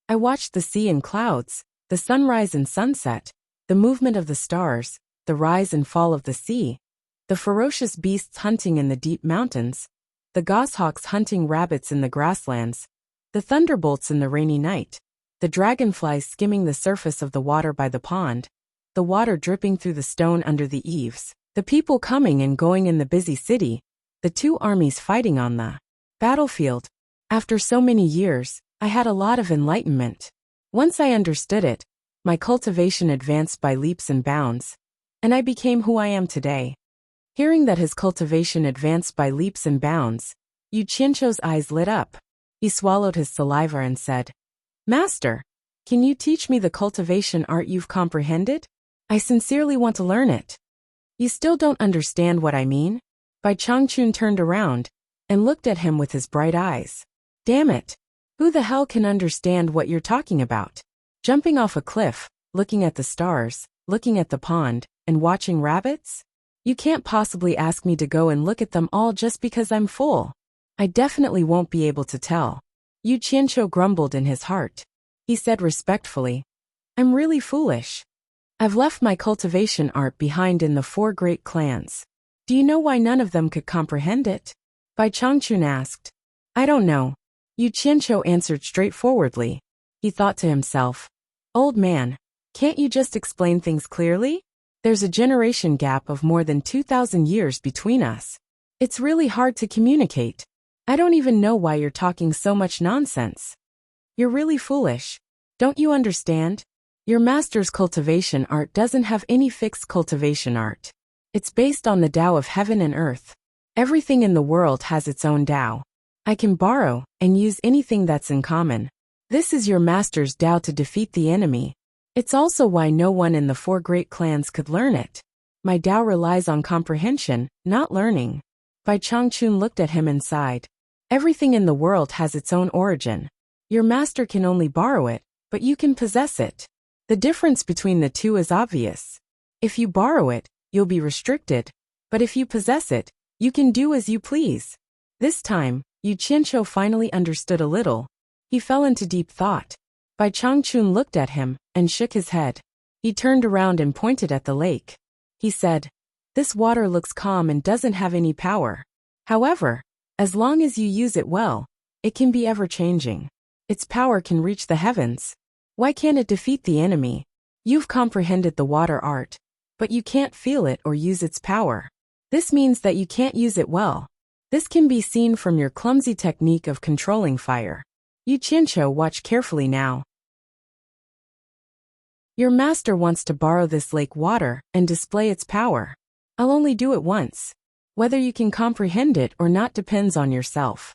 I watched the sea and clouds, the sunrise and sunset, the movement of the stars, the rise and fall of the sea, the ferocious beasts hunting in the deep mountains, the goshawks hunting rabbits in the grasslands, the thunderbolts in the rainy night, the dragonflies skimming the surface of the water by the pond, the water dripping through the stone under the eaves, the people coming and going in the busy city, the two armies fighting on the battlefield. After so many years, I had a lot of enlightenment. Once I understood it, my cultivation advanced by leaps and bounds, and I became who I am today. Hearing that his cultivation advanced by leaps and bounds, Yu Qianqiu's eyes lit up. He swallowed his saliva and said, "Master, can you teach me the cultivation art you've comprehended? I sincerely want to learn it." "You still don't understand what I mean?" Bai Changchun turned around and looked at him with his bright eyes. "Damn it! Who the hell can understand what you're talking about? Jumping off a cliff, looking at the stars, looking at the pond, and watching rabbits? You can't possibly ask me to go and look at them all just because I'm full. I definitely won't be able to tell." Yu Qianqiu grumbled in his heart. He said respectfully, "I'm really foolish. I've left my cultivation art behind in the 4 great clans. Do you know why none of them could comprehend it?" Bai Changchun asked. "I don't know." Yu Qianqiu answered straightforwardly. He thought to himself, "Old man, can't you just explain things clearly? There's a generation gap of more than 2,000 years between us. It's really hard to communicate. I don't even know why you're talking so much nonsense. You're really foolish. Don't you understand? Your master's cultivation art doesn't have any fixed cultivation art. It's based on the Tao of heaven and earth. Everything in the world has its own Tao. I can borrow and use anything that's in common. This is your master's Tao to defeat the enemy. It's also why no one in the 4 great clans could learn it. My Tao relies on comprehension, not learning." Bai Changchun looked at him and sighed. "Everything in the world has its own origin. Your master can only borrow it, but you can possess it. The difference between the two is obvious. If you borrow it, you'll be restricted, but if you possess it, you can do as you please." This time, Yu Qianqiu finally understood a little. He fell into deep thought. Bai Changchun looked at him and shook his head. He turned around and pointed at the lake. He said, "This water looks calm and doesn't have any power. However, as long as you use it well, it can be ever-changing. Its power can reach the heavens. Why can't it defeat the enemy? You've comprehended the water art, but you can't feel it or use its power. This means that you can't use it well. This can be seen from your clumsy technique of controlling fire. Yu Qianqiu, watch carefully now. Your master wants to borrow this lake water and display its power. I'll only do it once. Whether you can comprehend it or not depends on yourself."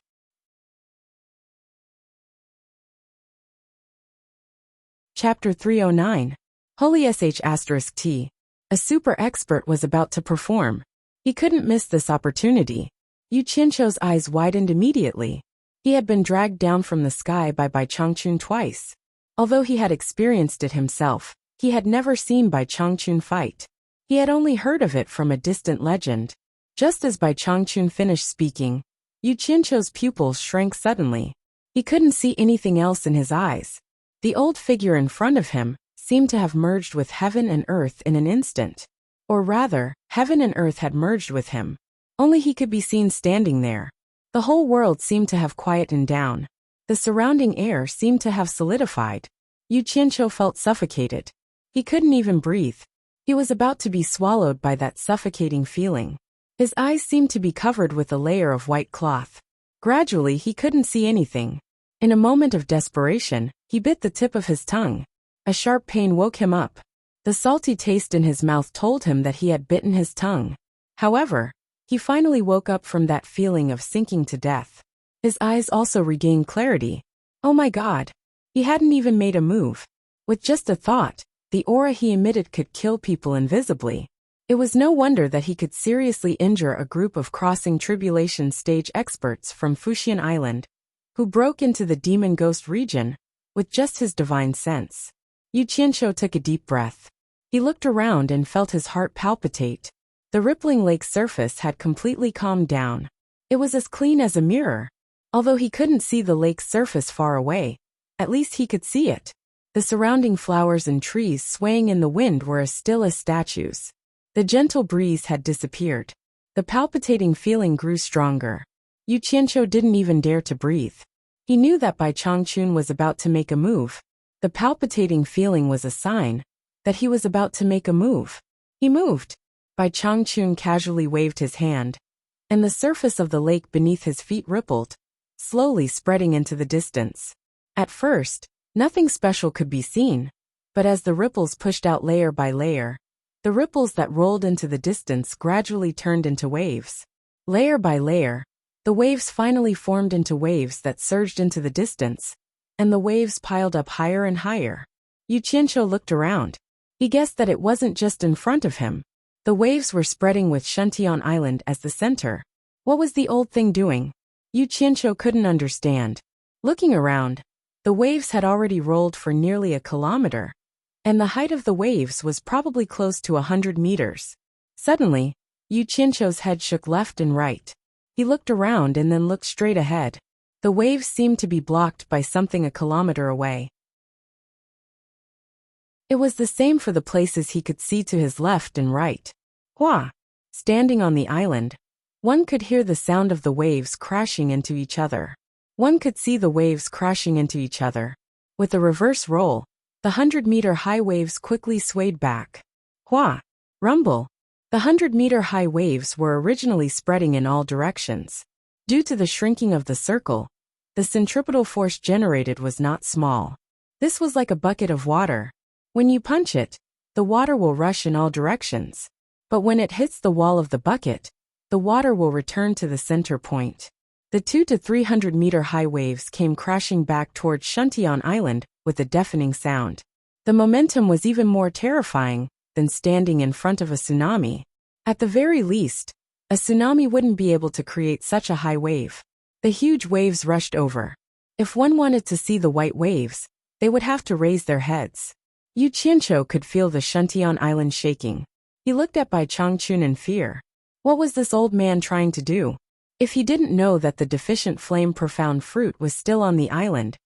Chapter 309. Holy *T. A super expert was about to perform. He couldn't miss this opportunity. Yu Qianqiu's eyes widened immediately. He had been dragged down from the sky by Bai Changchun twice. Although he had experienced it himself, he had never seen Bai Changchun fight. He had only heard of it from a distant legend. Just as Bai Changchun finished speaking, Yu Qianqiu's pupils shrank suddenly. He couldn't see anything else in his eyes. The old figure in front of him seemed to have merged with heaven and earth in an instant. Or rather, heaven and earth had merged with him. Only he could be seen standing there. The whole world seemed to have quietened down. The surrounding air seemed to have solidified. Yu Qianqiu felt suffocated. He couldn't even breathe. He was about to be swallowed by that suffocating feeling. His eyes seemed to be covered with a layer of white cloth. Gradually, he couldn't see anything. In a moment of desperation, he bit the tip of his tongue. A sharp pain woke him up. The salty taste in his mouth told him that he had bitten his tongue. However, he finally woke up from that feeling of sinking to death. His eyes also regained clarity. Oh my God! He hadn't even made a move. With just a thought, the aura he emitted could kill people invisibly. It was no wonder that he could seriously injure a group of crossing tribulation stage experts from Fuxian Island, who broke into the demon ghost region with just his divine sense. Yu Qianqiu took a deep breath. He looked around and felt his heart palpitate. The rippling lake's surface had completely calmed down. It was as clean as a mirror. Although he couldn't see the lake's surface far away, at least he could see it. The surrounding flowers and trees swaying in the wind were as still as statues. The gentle breeze had disappeared. The palpitating feeling grew stronger. Yu Qianqiu didn't even dare to breathe. He knew that Bai Changchun was about to make a move. The palpitating feeling was a sign that he was about to make a move. He moved. Bai Changchun casually waved his hand, and the surface of the lake beneath his feet rippled, slowly spreading into the distance. At first, nothing special could be seen, But as the ripples pushed out layer by layer, the ripples that rolled into the distance gradually turned into waves. Layer by layer, the waves finally formed into waves that surged into the distance, and the waves piled up higher and higher. Yu Qianqiu looked around. He guessed that it wasn't just in front of him. The waves were spreading with Shuntian Island as the center. What was the old thing doing? Yu Qianqiu couldn't understand. Looking around, the waves had already rolled for nearly a kilometer, and the height of the waves was probably close to 100 meters. Suddenly, Yu Qianqiu's head shook left and right. He looked around and then looked straight ahead. The waves seemed to be blocked by something a kilometer away. It was the same for the places he could see to his left and right. Hua! Standing on the island, one could hear the sound of the waves crashing into each other. One could see the waves crashing into each other. With a reverse roll, the 100-meter-high waves quickly swayed back. Hua! Rumble! The 100-meter-high waves were originally spreading in all directions. Due to the shrinking of the circle, the centripetal force generated was not small. This was like a bucket of water. When you punch it, the water will rush in all directions. But when it hits the wall of the bucket, the water will return to the center point. The 200 to 300 meter high waves came crashing back towards Shuntian Island with a deafening sound. The momentum was even more terrifying than standing in front of a tsunami. At the very least, a tsunami wouldn't be able to create such a high wave. The huge waves rushed over. If one wanted to see the white waves, they would have to raise their heads. Yu Qianqiu could feel the Shuntian Island shaking. He looked at Bai Changchun in fear. What was this old man trying to do? If he didn't know that the deficient flame profound fruit was still on the island,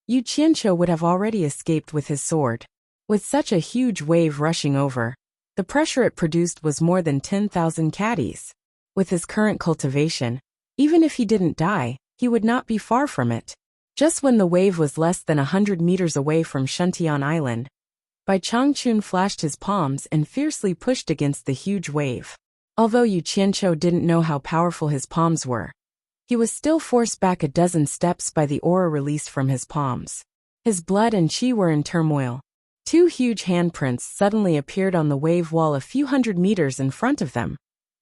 Yu Qianqiu would have already escaped with his sword. With such a huge wave rushing over, the pressure it produced was more than 10,000 caddies. With his current cultivation, even if he didn't die, he would not be far from it. Just when the wave was less than 100 meters away from Shuntian Island, Bai Changchun flashed his palms and fiercely pushed against the huge wave. Although Yu Qianqiu didn't know how powerful his palms were, he was still forced back a dozen steps by the aura released from his palms. His blood and qi were in turmoil. Two huge handprints suddenly appeared on the wave wall a few hundred meters in front of them,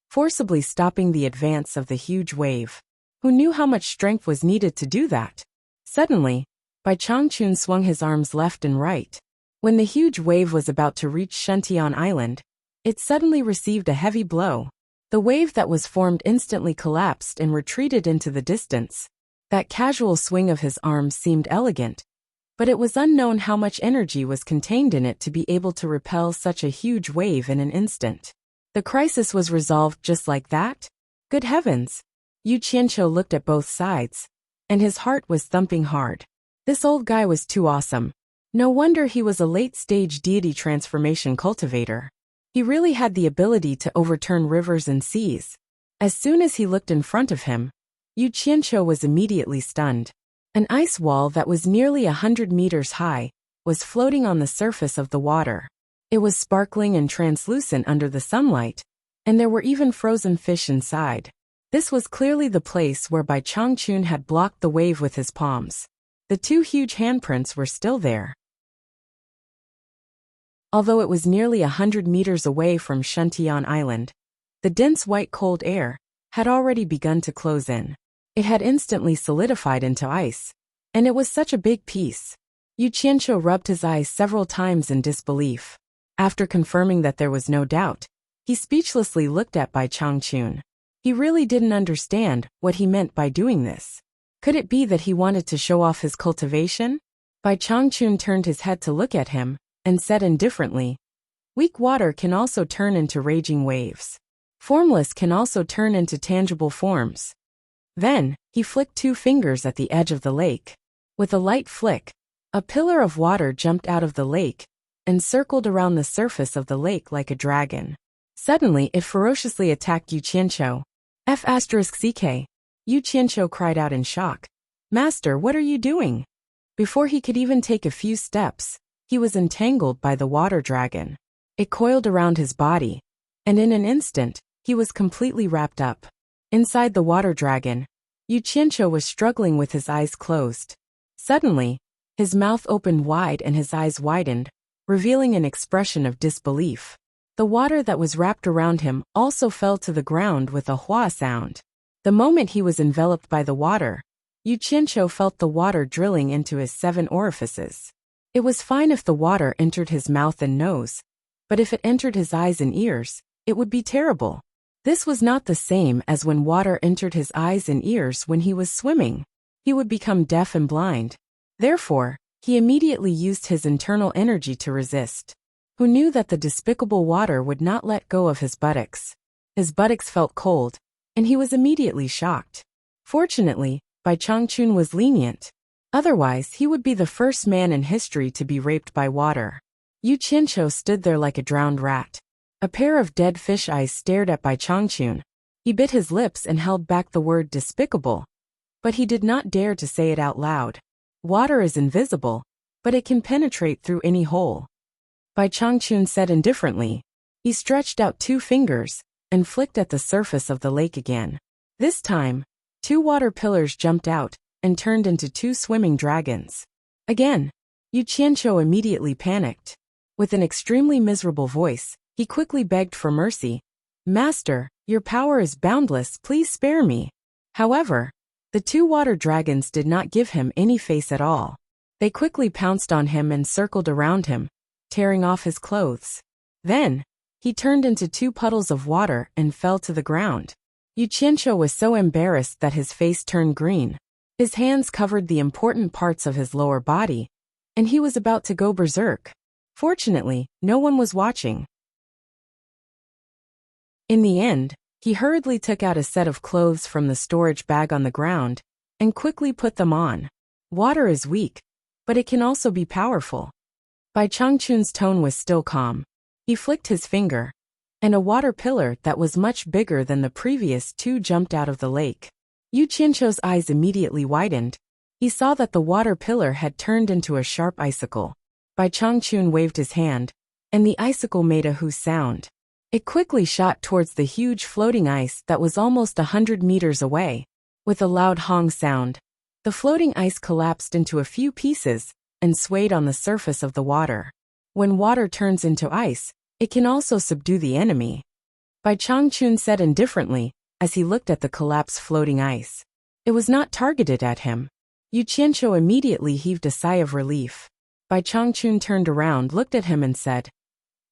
forcibly stopping the advance of the huge wave. Who knew how much strength was needed to do that? Suddenly, Bai Changchun swung his arms left and right. When the huge wave was about to reach Shuntian Island, it suddenly received a heavy blow. The wave that was formed instantly collapsed and retreated into the distance. That casual swing of his arms seemed elegant, but it was unknown how much energy was contained in it to be able to repel such a huge wave in an instant. The crisis was resolved just like that? Good heavens! Yu Qianqiu looked at both sides, and his heart was thumping hard. This old guy was too awesome. No wonder he was a late-stage deity transformation cultivator. He really had the ability to overturn rivers and seas. As soon as he looked in front of him, Yu Qianqiu was immediately stunned. An ice wall that was nearly 100 meters high was floating on the surface of the water. It was sparkling and translucent under the sunlight, and there were even frozen fish inside. This was clearly the place where Bai Changchun had blocked the wave with his palms. The two huge handprints were still there. Although it was nearly 100 meters away from Shuntian Island, the dense white cold air had already begun to close in. It had instantly solidified into ice, and it was such a big piece. Yu Qianqiu rubbed his eyes several times in disbelief. After confirming that there was no doubt, he speechlessly looked at Bai Changchun. He really didn't understand what he meant by doing this. Could it be that he wanted to show off his cultivation? Bai Changchun turned his head to look at him, and said indifferently, "Weak water can also turn into raging waves. Formless can also turn into tangible forms." Then, he flicked two fingers at the edge of the lake. With a light flick, a pillar of water jumped out of the lake and circled around the surface of the lake like a dragon. Suddenly, it ferociously attacked Yu Qianqiu. F***CK. Yu Qianqiu cried out in shock. "Master, what are you doing?" Before he could even take a few steps, he was entangled by the water dragon. It coiled around his body, and in an instant, he was completely wrapped up. Inside the water dragon, Yu Qianqiu was struggling with his eyes closed. Suddenly, his mouth opened wide and his eyes widened, revealing an expression of disbelief. The water that was wrapped around him also fell to the ground with a hua sound. The moment he was enveloped by the water, Yu Qianqiu felt the water drilling into his 7 orifices. It was fine if the water entered his mouth and nose, but if it entered his eyes and ears, it would be terrible. This was not the same as when water entered his eyes and ears when he was swimming. He would become deaf and blind. Therefore, he immediately used his internal energy to resist. Who knew that the despicable water would not let go of his buttocks? His buttocks felt cold, and he was immediately shocked. Fortunately, Bai Changchun was lenient. Otherwise, he would be the first man in history to be raped by water. Yu Qianqiu stood there like a drowned rat. A pair of dead fish eyes stared at Bai Changchun. He bit his lips and held back the word despicable, but he did not dare to say it out loud. Water is invisible, but it can penetrate through any hole. Bai Changchun said indifferently. He stretched out 2 fingers and flicked at the surface of the lake again. This time, 2 water pillars jumped out and turned into 2 swimming dragons. Again, Yu Qianqiu immediately panicked. With an extremely miserable voice, he quickly begged for mercy. "Master, your power is boundless, please spare me." However, the 2 water dragons did not give him any face at all. They quickly pounced on him and circled around him, tearing off his clothes. Then, he turned into 2 puddles of water and fell to the ground. Yu Qianqiu was so embarrassed that his face turned green. His hands covered the important parts of his lower body, and he was about to go berserk. Fortunately, no one was watching. In the end, he hurriedly took out a set of clothes from the storage bag on the ground and quickly put them on. Water is weak, but it can also be powerful. Bai Changchun's tone was still calm. He flicked his finger, and a water pillar that was much bigger than the previous 2 jumped out of the lake. Yu Qianqiu's eyes immediately widened. He saw that the water pillar had turned into a sharp icicle. Bai Changchun waved his hand, and the icicle made a hoo sound. It quickly shot towards the huge floating ice that was almost 100 meters away. With a loud hong sound, the floating ice collapsed into a few pieces and swayed on the surface of the water. When water turns into ice, it can also subdue the enemy. Bai Changchun said indifferently as he looked at the collapsed floating ice. It was not targeted at him. Yu Qianqiu immediately heaved a sigh of relief. Bai Changchun turned around, looked at him and said,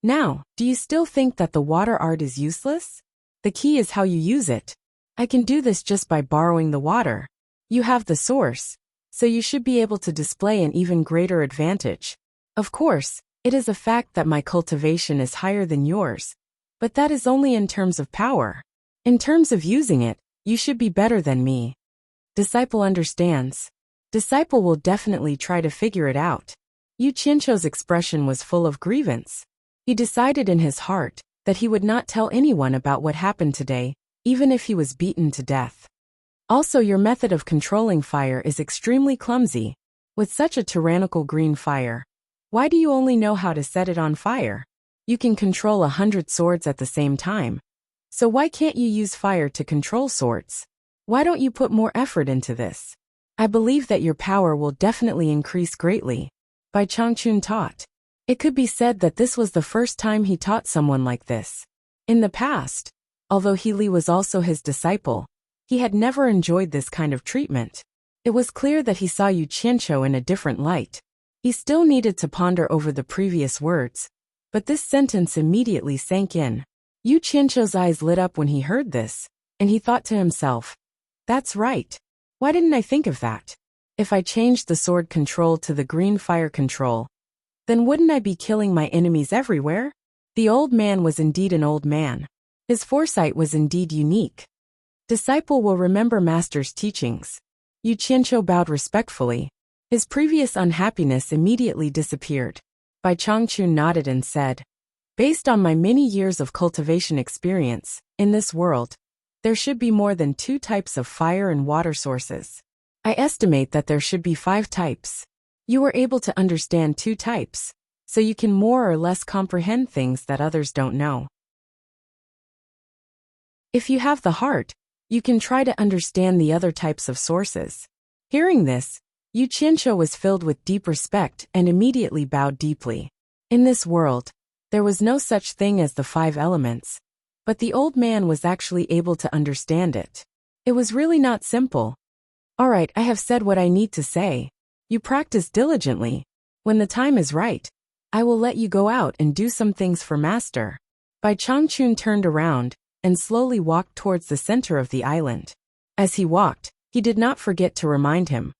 "Now, do you still think that the water art is useless? The key is how you use it. I can do this just by borrowing the water. You have the source, so you should be able to display an even greater advantage. Of course, it is a fact that my cultivation is higher than yours, but that is only in terms of power. In terms of using it, you should be better than me." Disciple understands. Disciple will definitely try to figure it out. Yu Qianqiu's expression was full of grievance. He decided in his heart that he would not tell anyone about what happened today, even if he was beaten to death. Also, your method of controlling fire is extremely clumsy. With such a tyrannical green fire, why do you only know how to set it on fire? You can control 100 swords at the same time. So why can't you use fire to control swords? Why don't you put more effort into this? I believe that your power will definitely increase greatly. Bai Changchun taught. It could be said that this was the first time he taught someone like this. In the past, although He Li was also his disciple, he had never enjoyed this kind of treatment. It was clear that he saw Yu Qianqiu in a different light. He still needed to ponder over the previous words, but this sentence immediately sank in. Yu Qianqiu's eyes lit up when he heard this, and he thought to himself, "That's right. Why didn't I think of that? If I changed the sword control to the green fire control, then wouldn't I be killing my enemies everywhere?" The old man was indeed an old man. His foresight was indeed unique. Disciple will remember master's teachings. Yu Qianqiu bowed respectfully. His previous unhappiness immediately disappeared. Bai Changchun nodded and said, "Based on my many years of cultivation experience, in this world, there should be more than 2 types of fire and water sources. I estimate that there should be 5 types. You were able to understand 2 types, so you can more or less comprehend things that others don't know. If you have the heart, you can try to understand the other types of sources." Hearing this, Yu Qianqiu was filled with deep respect and immediately bowed deeply. In this world, there was no such thing as the 5 elements, but the old man was actually able to understand it. It was really not simple. All right, I have said what I need to say. You practice diligently. When the time is right, I will let you go out and do some things for Master. Bai Changchun turned around and slowly walked towards the center of the island. As he walked, he did not forget to remind him.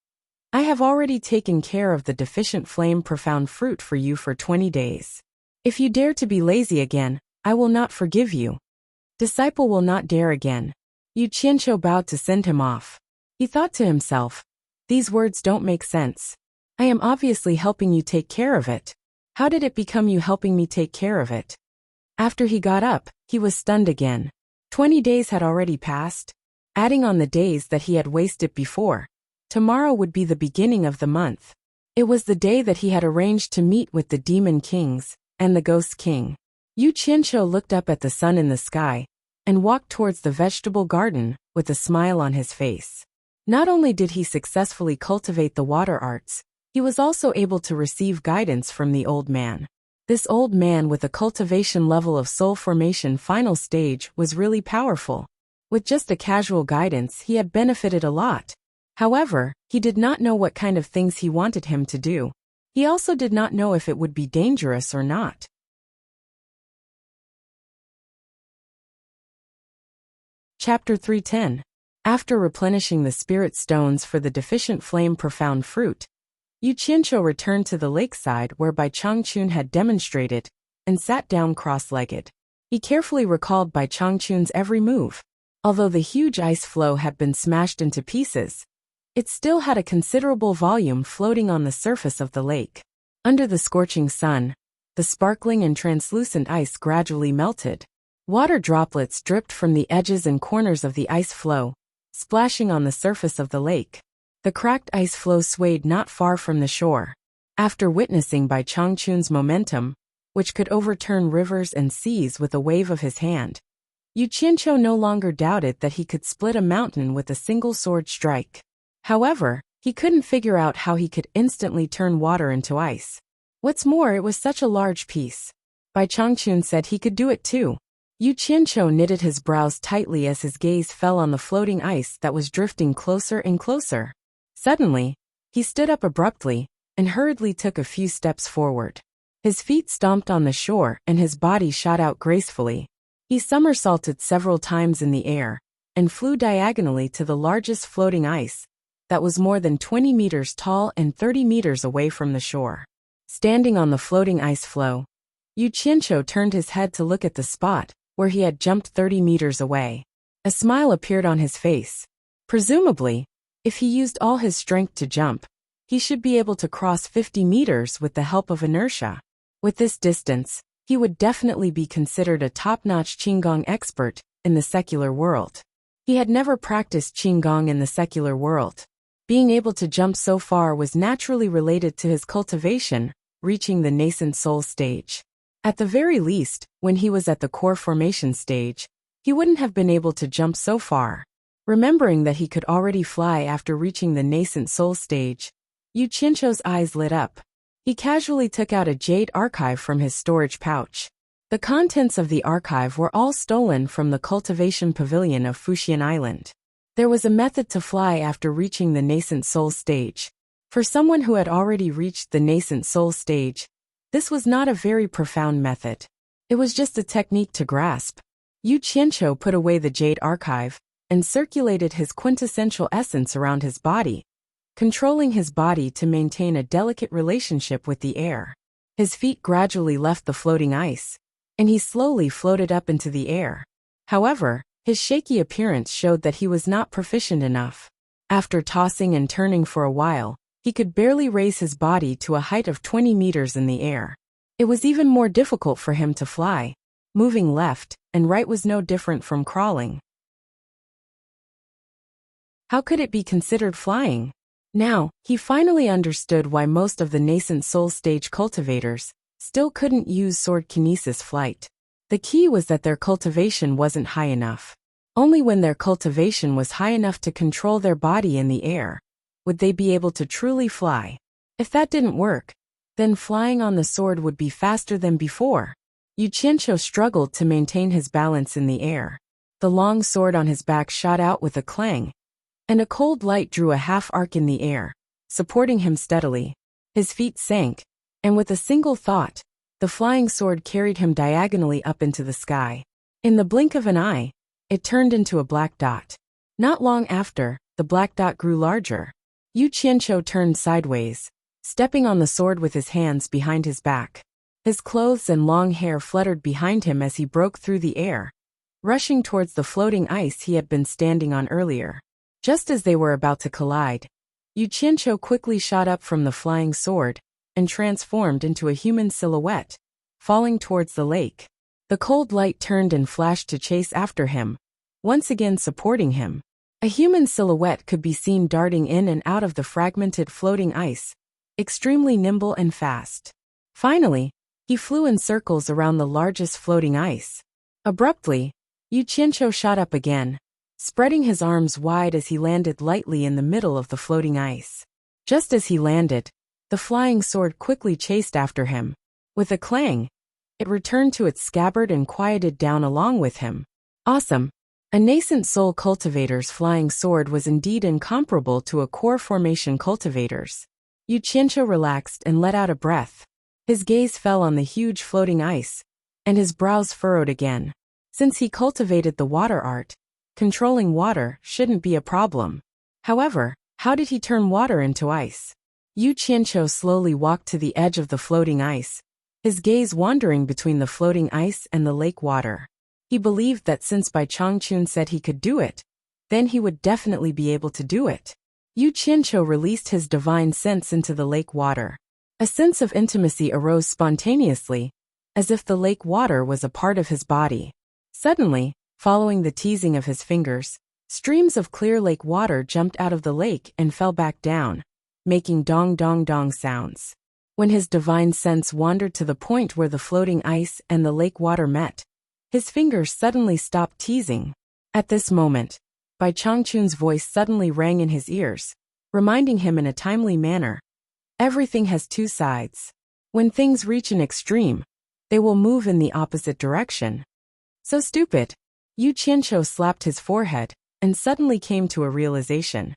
I have already taken care of the deficient flame profound fruit for you for 20 days. If you dare to be lazy again, I will not forgive you. Disciple will not dare again. Yu Qianqiu bowed to send him off. He thought to himself, these words don't make sense. I am obviously helping you take care of it. How did it become you helping me take care of it? After he got up, he was stunned again. 20 days had already passed. Adding on the days that he had wasted before, tomorrow would be the beginning of the month. It was the day that he had arranged to meet with the Demon Kings and the Ghost King. Yu Qianqiu looked up at the sun in the sky and walked towards the vegetable garden with a smile on his face. Not only did he successfully cultivate the water arts, he was also able to receive guidance from the old man. This old man with a cultivation level of soul formation final stage was really powerful. With just a casual guidance, he had benefited a lot. However, he did not know what kind of things he wanted him to do. He also did not know if it would be dangerous or not. Chapter 310. After replenishing the spirit stones for the deficient flame profound fruit, Yu Qianqiu returned to the lakeside where Bai Changchun had demonstrated, and sat down cross-legged. He carefully recalled Bai Changchun's every move. Although the huge ice floe had been smashed into pieces, it still had a considerable volume floating on the surface of the lake. Under the scorching sun, the sparkling and translucent ice gradually melted. Water droplets dripped from the edges and corners of the ice floe, splashing on the surface of the lake. The cracked ice floe swayed not far from the shore. After witnessing Bai Changchun's momentum, which could overturn rivers and seas with a wave of his hand, Yu Qianqiu no longer doubted that he could split a mountain with a single sword strike. However, he couldn't figure out how he could instantly turn water into ice. What's more, it was such a large piece. Bai Changchun said he could do it too. Yu Qianqiu knitted his brows tightly as his gaze fell on the floating ice that was drifting closer and closer. Suddenly, he stood up abruptly and hurriedly took a few steps forward. His feet stomped on the shore and his body shot out gracefully. He somersaulted several times in the air and flew diagonally to the largest floating ice that was more than 20 meters tall and 30 meters away from the shore. Standing on the floating ice floe, Yu Qianqiu turned his head to look at the spot where he had jumped 30 meters away. A smile appeared on his face. Presumably, if he used all his strength to jump, he should be able to cross 50 meters with the help of inertia. With this distance, he would definitely be considered a top-notch Qigong expert in the secular world. He had never practiced Qigong in the secular world. Being able to jump so far was naturally related to his cultivation, reaching the nascent soul stage. At the very least, when he was at the core formation stage, he wouldn't have been able to jump so far. Remembering that he could already fly after reaching the nascent soul stage, Yu Qianqiu's eyes lit up. He casually took out a jade archive from his storage pouch. The contents of the archive were all stolen from the cultivation pavilion of Fuxian Island. There was a method to fly after reaching the nascent soul stage. For someone who had already reached the nascent soul stage, this was not a very profound method. It was just a technique to grasp. Yu Qianqiu put away the jade archive and circulated his quintessential essence around his body, controlling his body to maintain a delicate relationship with the air. His feet gradually left the floating ice, and he slowly floated up into the air. However, his shaky appearance showed that he was not proficient enough. After tossing and turning for a while, he could barely raise his body to a height of 20 meters in the air. It was even more difficult for him to fly. Moving left and right was no different from crawling. How could it be considered flying? Now, he finally understood why most of the nascent soul stage cultivators still couldn't use sword kinesis flight. The key was that their cultivation wasn't high enough. Only when their cultivation was high enough to control their body in the air would they be able to truly fly. If that didn't work, Then flying on the sword would be faster than before. Yu Qianqiu struggled to maintain his balance in the air. The long sword on his back shot out with a clang, and a cold light drew a half arc in the air, supporting him steadily. His feet sank, and with a single thought, the flying sword carried him diagonally up into the sky. In the blink of an eye, it turned into a black dot. Not long after, the black dot grew larger. Yu Qianqiu turned sideways, stepping on the sword with his hands behind his back. His clothes and long hair fluttered behind him as he broke through the air, rushing towards the floating ice he had been standing on earlier. Just as they were about to collide, Yu Qianqiu quickly shot up from the flying sword and transformed into a human silhouette, falling towards the lake. The cold light turned and flashed to chase after him, once again supporting him. A human silhouette could be seen darting in and out of the fragmented floating ice, extremely nimble and fast. Finally, he flew in circles around the largest floating ice. Abruptly, Yu Qianqiu shot up again, spreading his arms wide as he landed lightly in the middle of the floating ice. Just as he landed, the flying sword quickly chased after him. With a clang, it returned to its scabbard and quieted down along with him. Awesome! A nascent soul cultivator's flying sword was indeed incomparable to a core formation cultivator's. Yu Qianqiu relaxed and let out a breath. His gaze fell on the huge floating ice, and his brows furrowed again. Since he cultivated the water art, controlling water shouldn't be a problem. However, how did he turn water into ice? Yu Qianqiu slowly walked to the edge of the floating ice, his gaze wandering between the floating ice and the lake water. He believed that since Bai Changchun said he could do it, then he would definitely be able to do it. Yu Qianqiu released his divine sense into the lake water. A sense of intimacy arose spontaneously, as if the lake water was a part of his body. Suddenly, following the teasing of his fingers, streams of clear lake water jumped out of the lake and fell back down, making dong dong dong sounds. When his divine sense wandered to the point where the floating ice and the lake water met, his fingers suddenly stopped teasing. At this moment, Bai Changchun's voice suddenly rang in his ears, reminding him in a timely manner, everything has two sides. When things reach an extreme, they will move in the opposite direction. So stupid! Yu Qianqiu slapped his forehead and suddenly came to a realization.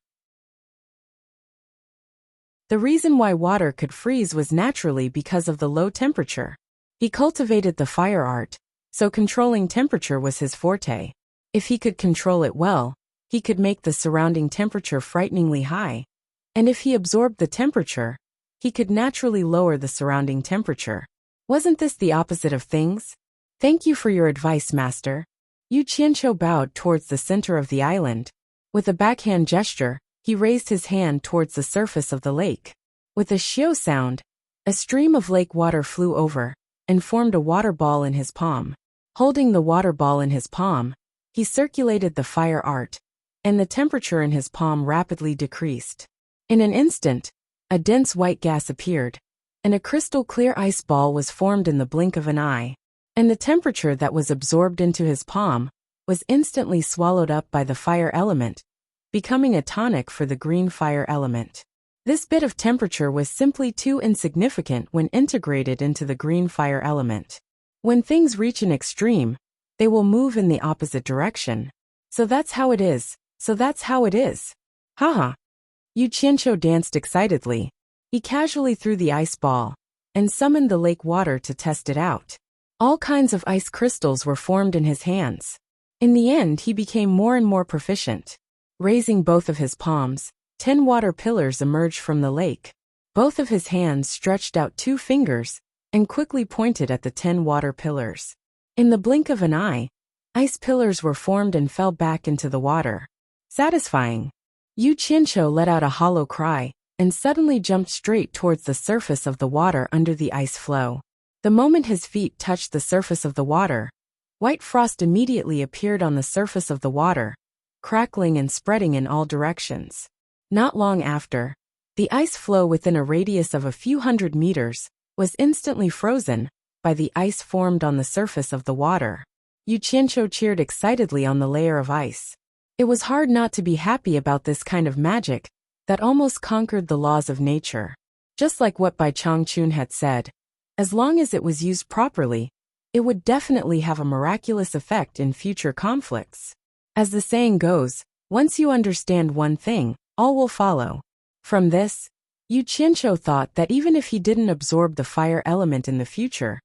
The reason why water could freeze was naturally because of the low temperature. He cultivated the fire art, so controlling temperature was his forte. If he could control it well, he could make the surrounding temperature frighteningly high. And if he absorbed the temperature, he could naturally lower the surrounding temperature. Wasn't this the opposite of things? Thank you for your advice, master. Yu Qianqiu bowed towards the center of the island. With a backhand gesture, he raised his hand towards the surface of the lake. With a xiu sound, a stream of lake water flew over and formed a water ball in his palm. Holding the water ball in his palm, he circulated the fire art, and the temperature in his palm rapidly decreased. In an instant, a dense white gas appeared, and a crystal-clear ice ball was formed in the blink of an eye. And the temperature that was absorbed into his palm was instantly swallowed up by the fire element, becoming a tonic for the green fire element. This bit of temperature was simply too insignificant when integrated into the green fire element. When things reach an extreme, they will move in the opposite direction. So that's how it is. Haha. Yu Qianqiu danced excitedly. He casually threw the ice ball and summoned the lake water to test it out. All kinds of ice crystals were formed in his hands. In the end, he became more and more proficient. Raising both of his palms, 10 water pillars emerged from the lake. Both of his hands stretched out 2 fingers and quickly pointed at the 10 water pillars. In the blink of an eye, ice pillars were formed and fell back into the water. Satisfying. Yu Qianqiu let out a hollow cry and suddenly jumped straight towards the surface of the water under the ice flow. The moment his feet touched the surface of the water, white frost immediately appeared on the surface of the water, crackling and spreading in all directions. Not long after, the ice flow within a radius of a few hundred meters was instantly frozen by the ice formed on the surface of the water. Yu Qianqiu cheered excitedly on the layer of ice. It was hard not to be happy about this kind of magic that almost conquered the laws of nature. Just like what Bai Changchun had said, as long as it was used properly, it would definitely have a miraculous effect in future conflicts. As the saying goes, once you understand one thing, all will follow. From this, Yu Qianqiu thought that even if he didn't absorb the fire element in the future,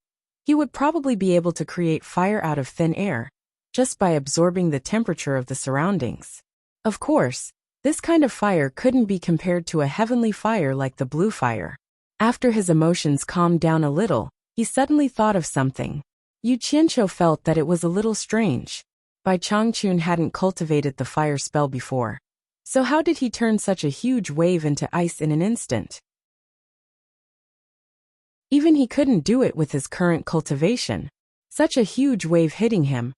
he would probably be able to create fire out of thin air, just by absorbing the temperature of the surroundings. Of course, this kind of fire couldn't be compared to a heavenly fire like the blue fire. After his emotions calmed down a little, he suddenly thought of something. Yu Qianqiu felt that it was a little strange. Bai Changchun hadn't cultivated the fire spell before. So how did he turn such a huge wave into ice in an instant? Even he couldn't do it with his current cultivation. Such a huge wave hitting him,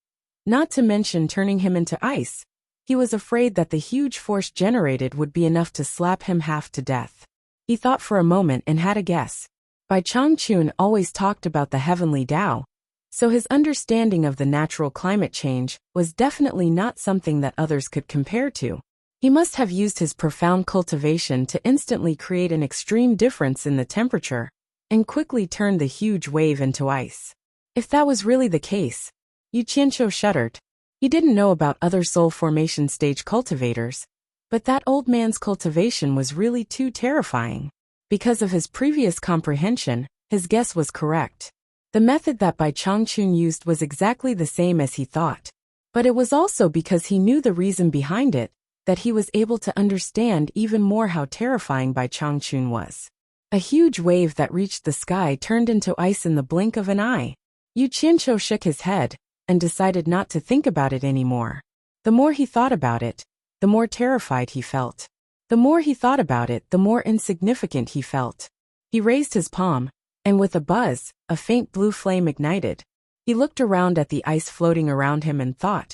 not to mention turning him into ice. He was afraid that the huge force generated would be enough to slap him half to death. He thought for a moment and had a guess. Bai Changchun always talked about the heavenly Tao, so his understanding of the natural climate change was definitely not something that others could compare to. He must have used his profound cultivation to instantly create an extreme difference in the temperature, and quickly turned the huge wave into ice. If that was really the case, Yu Qianqiu shuddered. He didn't know about other soul formation stage cultivators, but that old man's cultivation was really too terrifying. Because of his previous comprehension, his guess was correct. The method that Bai Changchun used was exactly the same as he thought. But it was also because he knew the reason behind it, that he was able to understand even more how terrifying Bai Changchun was. A huge wave that reached the sky turned into ice in the blink of an eye. Yu Qianqiu shook his head and decided not to think about it anymore. The more he thought about it, the more terrified he felt. The more he thought about it, the more insignificant he felt. He raised his palm, and with a buzz, a faint blue flame ignited. He looked around at the ice floating around him and thought,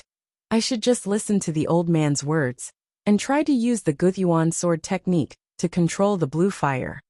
I should just listen to the old man's words, and try to use the Guthyuan sword technique to control the blue fire.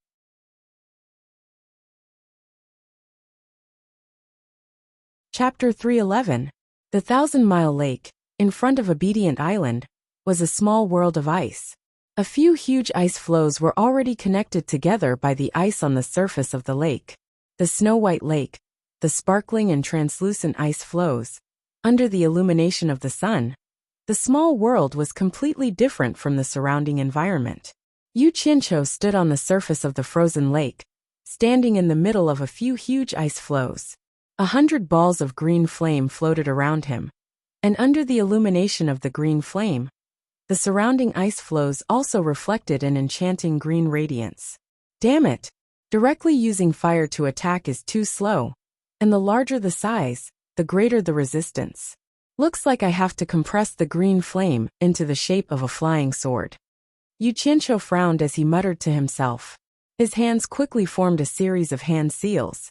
Chapter 311. The 1,000-mile lake, in front of Obedient Island, was a small world of ice. A few huge ice flows were already connected together by the ice on the surface of the lake. The snow-white lake, the sparkling and translucent ice flows. Under the illumination of the sun, the small world was completely different from the surrounding environment. Yu Qianqiu stood on the surface of the frozen lake, standing in the middle of a few huge ice flows. 100 balls of green flame floated around him, and under the illumination of the green flame, the surrounding ice flows also reflected an enchanting green radiance. Damn it! Directly using fire to attack is too slow, and the larger the size, the greater the resistance. Looks like I have to compress the green flame into the shape of a flying sword. Yu Qianqiu frowned as he muttered to himself. His hands quickly formed a series of hand seals,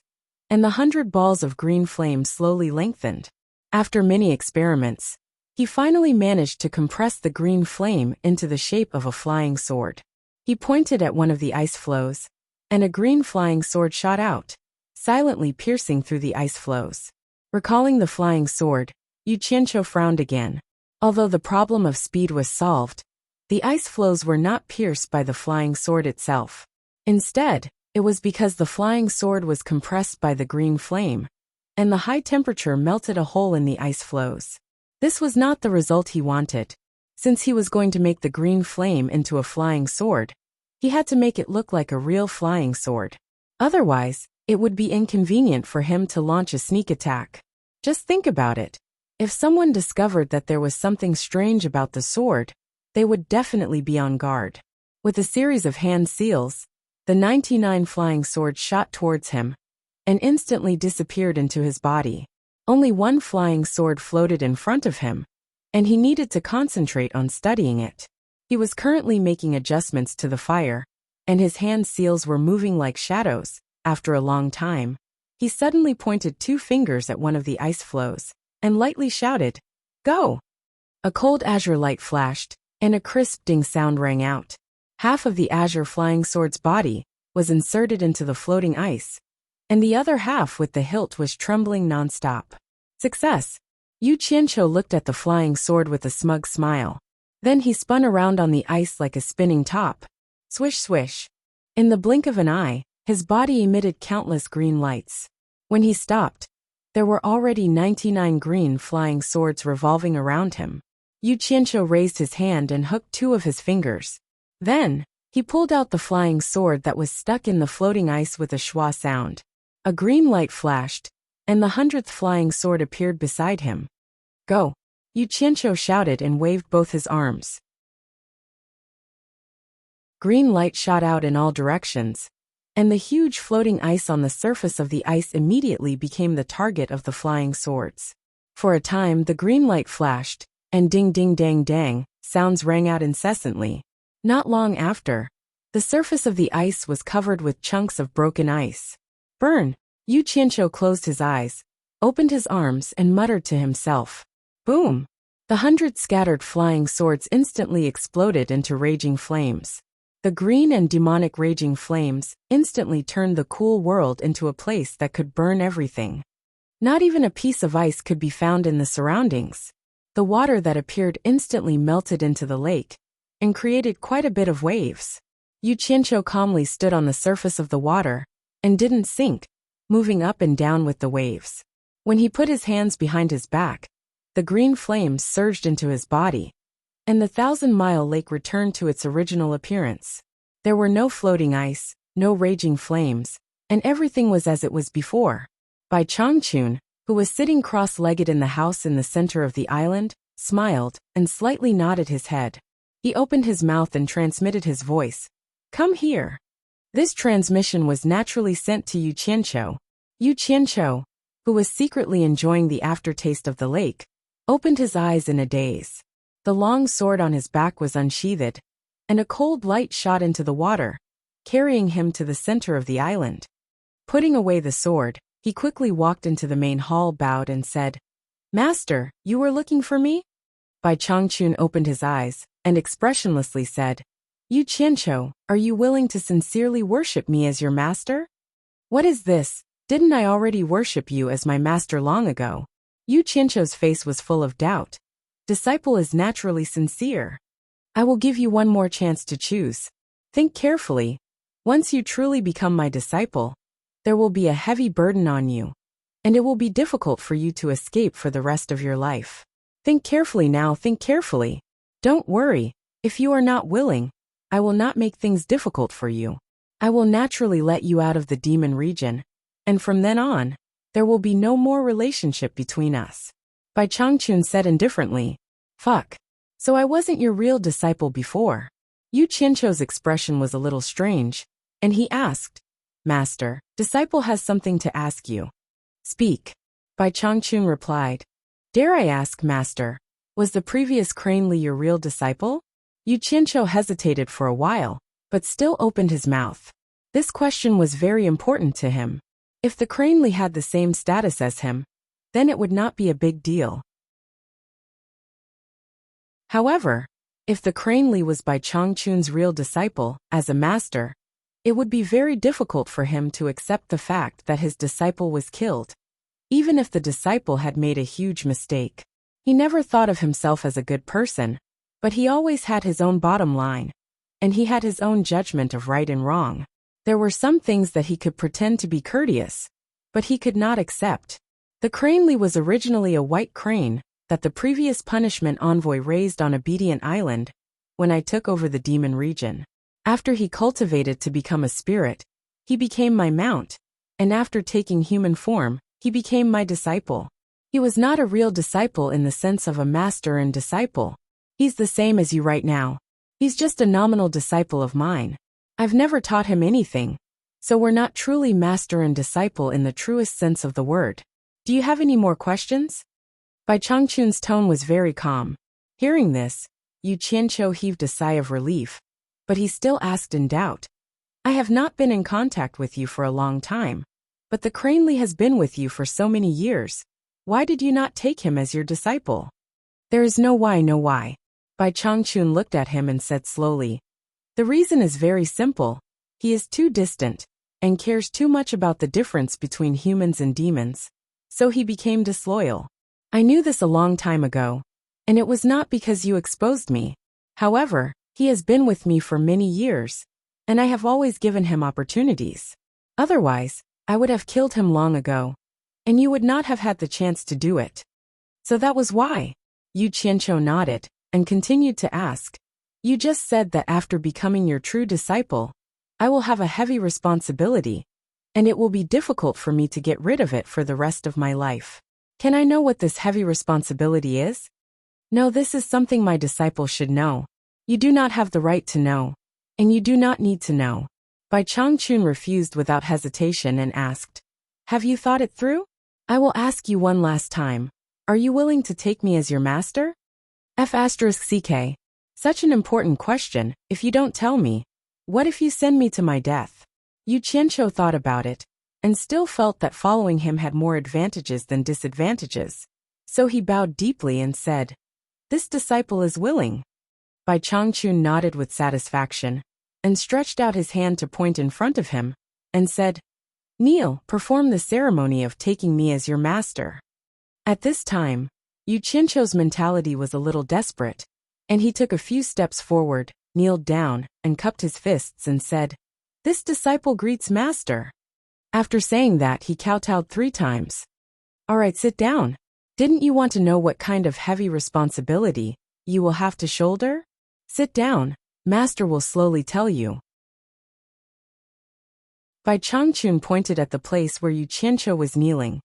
and the 100 balls of green flame slowly lengthened. After many experiments, he finally managed to compress the green flame into the shape of a flying sword. He pointed at one of the ice flows, and a green flying sword shot out, silently piercing through the ice flows. Recalling the flying sword, Yu Qianqiu frowned again. Although the problem of speed was solved, the ice flows were not pierced by the flying sword itself. Instead, it was because the flying sword was compressed by the green flame, and the high temperature melted a hole in the ice flows. This was not the result he wanted. Since he was going to make the green flame into a flying sword, he had to make it look like a real flying sword. Otherwise, it would be inconvenient for him to launch a sneak attack. Just think about it. If someone discovered that there was something strange about the sword, they would definitely be on guard. With a series of hand seals, the 99 flying swords shot towards him, and instantly disappeared into his body. Only one flying sword floated in front of him, and he needed to concentrate on studying it. He was currently making adjustments to the fire, and his hand seals were moving like shadows. After a long time, he suddenly pointed 2 fingers at one of the ice flows, and lightly shouted, "Go!" A cold azure light flashed, and a crisp ding sound rang out. Half of the azure flying sword's body was inserted into the floating ice, and the other half with the hilt was trembling non-stop. Success! Yu Qianqiu looked at the flying sword with a smug smile. Then he spun around on the ice like a spinning top. Swish swish. In the blink of an eye, his body emitted countless green lights. When he stopped, there were already 99 green flying swords revolving around him. Yu Qianqiu raised his hand and hooked 2 of his fingers. Then, he pulled out the flying sword that was stuck in the floating ice with a schwa sound. A green light flashed, and the 100th flying sword appeared beside him. Go! Yu Qianqiu shouted and waved both his arms. Green light shot out in all directions, and the huge floating ice on the surface of the ice immediately became the target of the flying swords. For a time the green light flashed, and ding ding dang dang, sounds rang out incessantly. Not long after, the surface of the ice was covered with chunks of broken ice. Burn! Yu Qianqiu closed his eyes, opened his arms and muttered to himself. Boom! The 100 scattered flying swords instantly exploded into raging flames. The green and demonic raging flames instantly turned the cool world into a place that could burn everything. Not even a piece of ice could be found in the surroundings. The water that appeared instantly melted into the lake and created quite a bit of waves. Yu Qianqiu calmly stood on the surface of the water and didn't sink, moving up and down with the waves. When he put his hands behind his back, the green flames surged into his body, and the 1,000-mile lake returned to its original appearance. There were no floating ice, no raging flames, and everything was as it was before. Bai Changchun, who was sitting cross-legged in the house in the center of the island, smiled and slightly nodded his head. He opened his mouth and transmitted his voice. Come here. This transmission was naturally sent to Yu Qianqiu. Yu Qianqiu, who was secretly enjoying the aftertaste of the lake, opened his eyes in a daze. The long sword on his back was unsheathed, and a cold light shot into the water, carrying him to the center of the island. Putting away the sword, he quickly walked into the main hall, bowed and said, Master, you were looking for me? Bai Changchun opened his eyes and expressionlessly said, Yu Qianqiu, are you willing to sincerely worship me as your master? What is this? Didn't I already worship you as my master long ago? Yu Qianqiu's face was full of doubt. Disciple is naturally sincere. I will give you one more chance to choose. Think carefully. Once you truly become my disciple, there will be a heavy burden on you, and it will be difficult for you to escape for the rest of your life. Think carefully now, think carefully. Don't worry, if you are not willing, I will not make things difficult for you. I will naturally let you out of the demon region, and from then on, there will be no more relationship between us. Bai Changchun said indifferently, Fuck. So I wasn't your real disciple before. Yu Qianqiu's expression was a little strange, and he asked, Master, disciple has something to ask you. Speak. Bai Changchun replied, Dare I ask, Master, was the previous Crane Li your real disciple? Yu Qianqiu hesitated for a while, but still opened his mouth. This question was very important to him. If the Crane Li had the same status as him, then it would not be a big deal. However, if the Crane Li was Bai Changchun's real disciple, as a master, it would be very difficult for him to accept the fact that his disciple was killed, even if the disciple had made a huge mistake. He never thought of himself as a good person, but he always had his own bottom line, and he had his own judgment of right and wrong. There were some things that he could pretend to be courteous, but he could not accept. The Crane Li was originally a white crane that the previous punishment envoy raised on Obedient Island when I took over the demon region. After he cultivated to become a spirit, he became my mount, and after taking human form, he became my disciple. He was not a real disciple in the sense of a master and disciple. He's the same as you right now. He's just a nominal disciple of mine. I've never taught him anything, so we're not truly master and disciple in the truest sense of the word. Do you have any more questions? Bai Changchun's tone was very calm. Hearing this, Yu Qianqiu heaved a sigh of relief, but he still asked in doubt. I have not been in contact with you for a long time, but the Crane Li has been with you for so many years. Why did you not take him as your disciple? There is no why, no why. Bai Changchun looked at him and said slowly, The reason is very simple. He is too distant, and cares too much about the difference between humans and demons, so he became disloyal. I knew this a long time ago, and it was not because you exposed me. However, he has been with me for many years, and I have always given him opportunities. Otherwise, I would have killed him long ago, and you would not have had the chance to do it. So that was why. Yu Qianqiu nodded, and continued to ask, you just said that after becoming your true disciple, I will have a heavy responsibility, and it will be difficult for me to get rid of it for the rest of my life. Can I know what this heavy responsibility is? No, this is something my disciple should know. You do not have the right to know, and you do not need to know. Bai Changchun refused without hesitation and asked, have you thought it through? I will ask you one last time. Are you willing to take me as your master? F***ck. Such an important question. If you don't tell me, what if you send me to my death? Yu Qianqiu thought about it, and still felt that following him had more advantages than disadvantages. So he bowed deeply and said, this disciple is willing. Bai Changchun nodded with satisfaction, and stretched out his hand to point in front of him, and said, kneel, perform the ceremony of taking me as your master. At this time, Yu Qianqiu's mentality was a little desperate, and he took a few steps forward, kneeled down, and cupped his fists and said, this disciple greets master. After saying that, he kowtowed 3 times. All right, sit down. Didn't you want to know what kind of heavy responsibility you will have to shoulder? Sit down, master will slowly tell you. Bai Changchun pointed at the place where Yu Qianqiu was kneeling.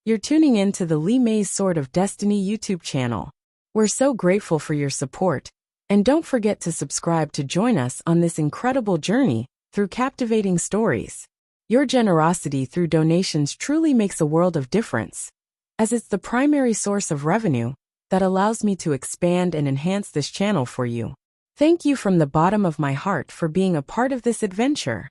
You're tuning in to the Li Mei's Sword of Destiny YouTube channel. We're so grateful for your support, and don't forget to subscribe to join us on this incredible journey through captivating stories. Your generosity through donations truly makes a world of difference, as it's the primary source of revenue that allows me to expand and enhance this channel for you. Thank you from the bottom of my heart for being a part of this adventure.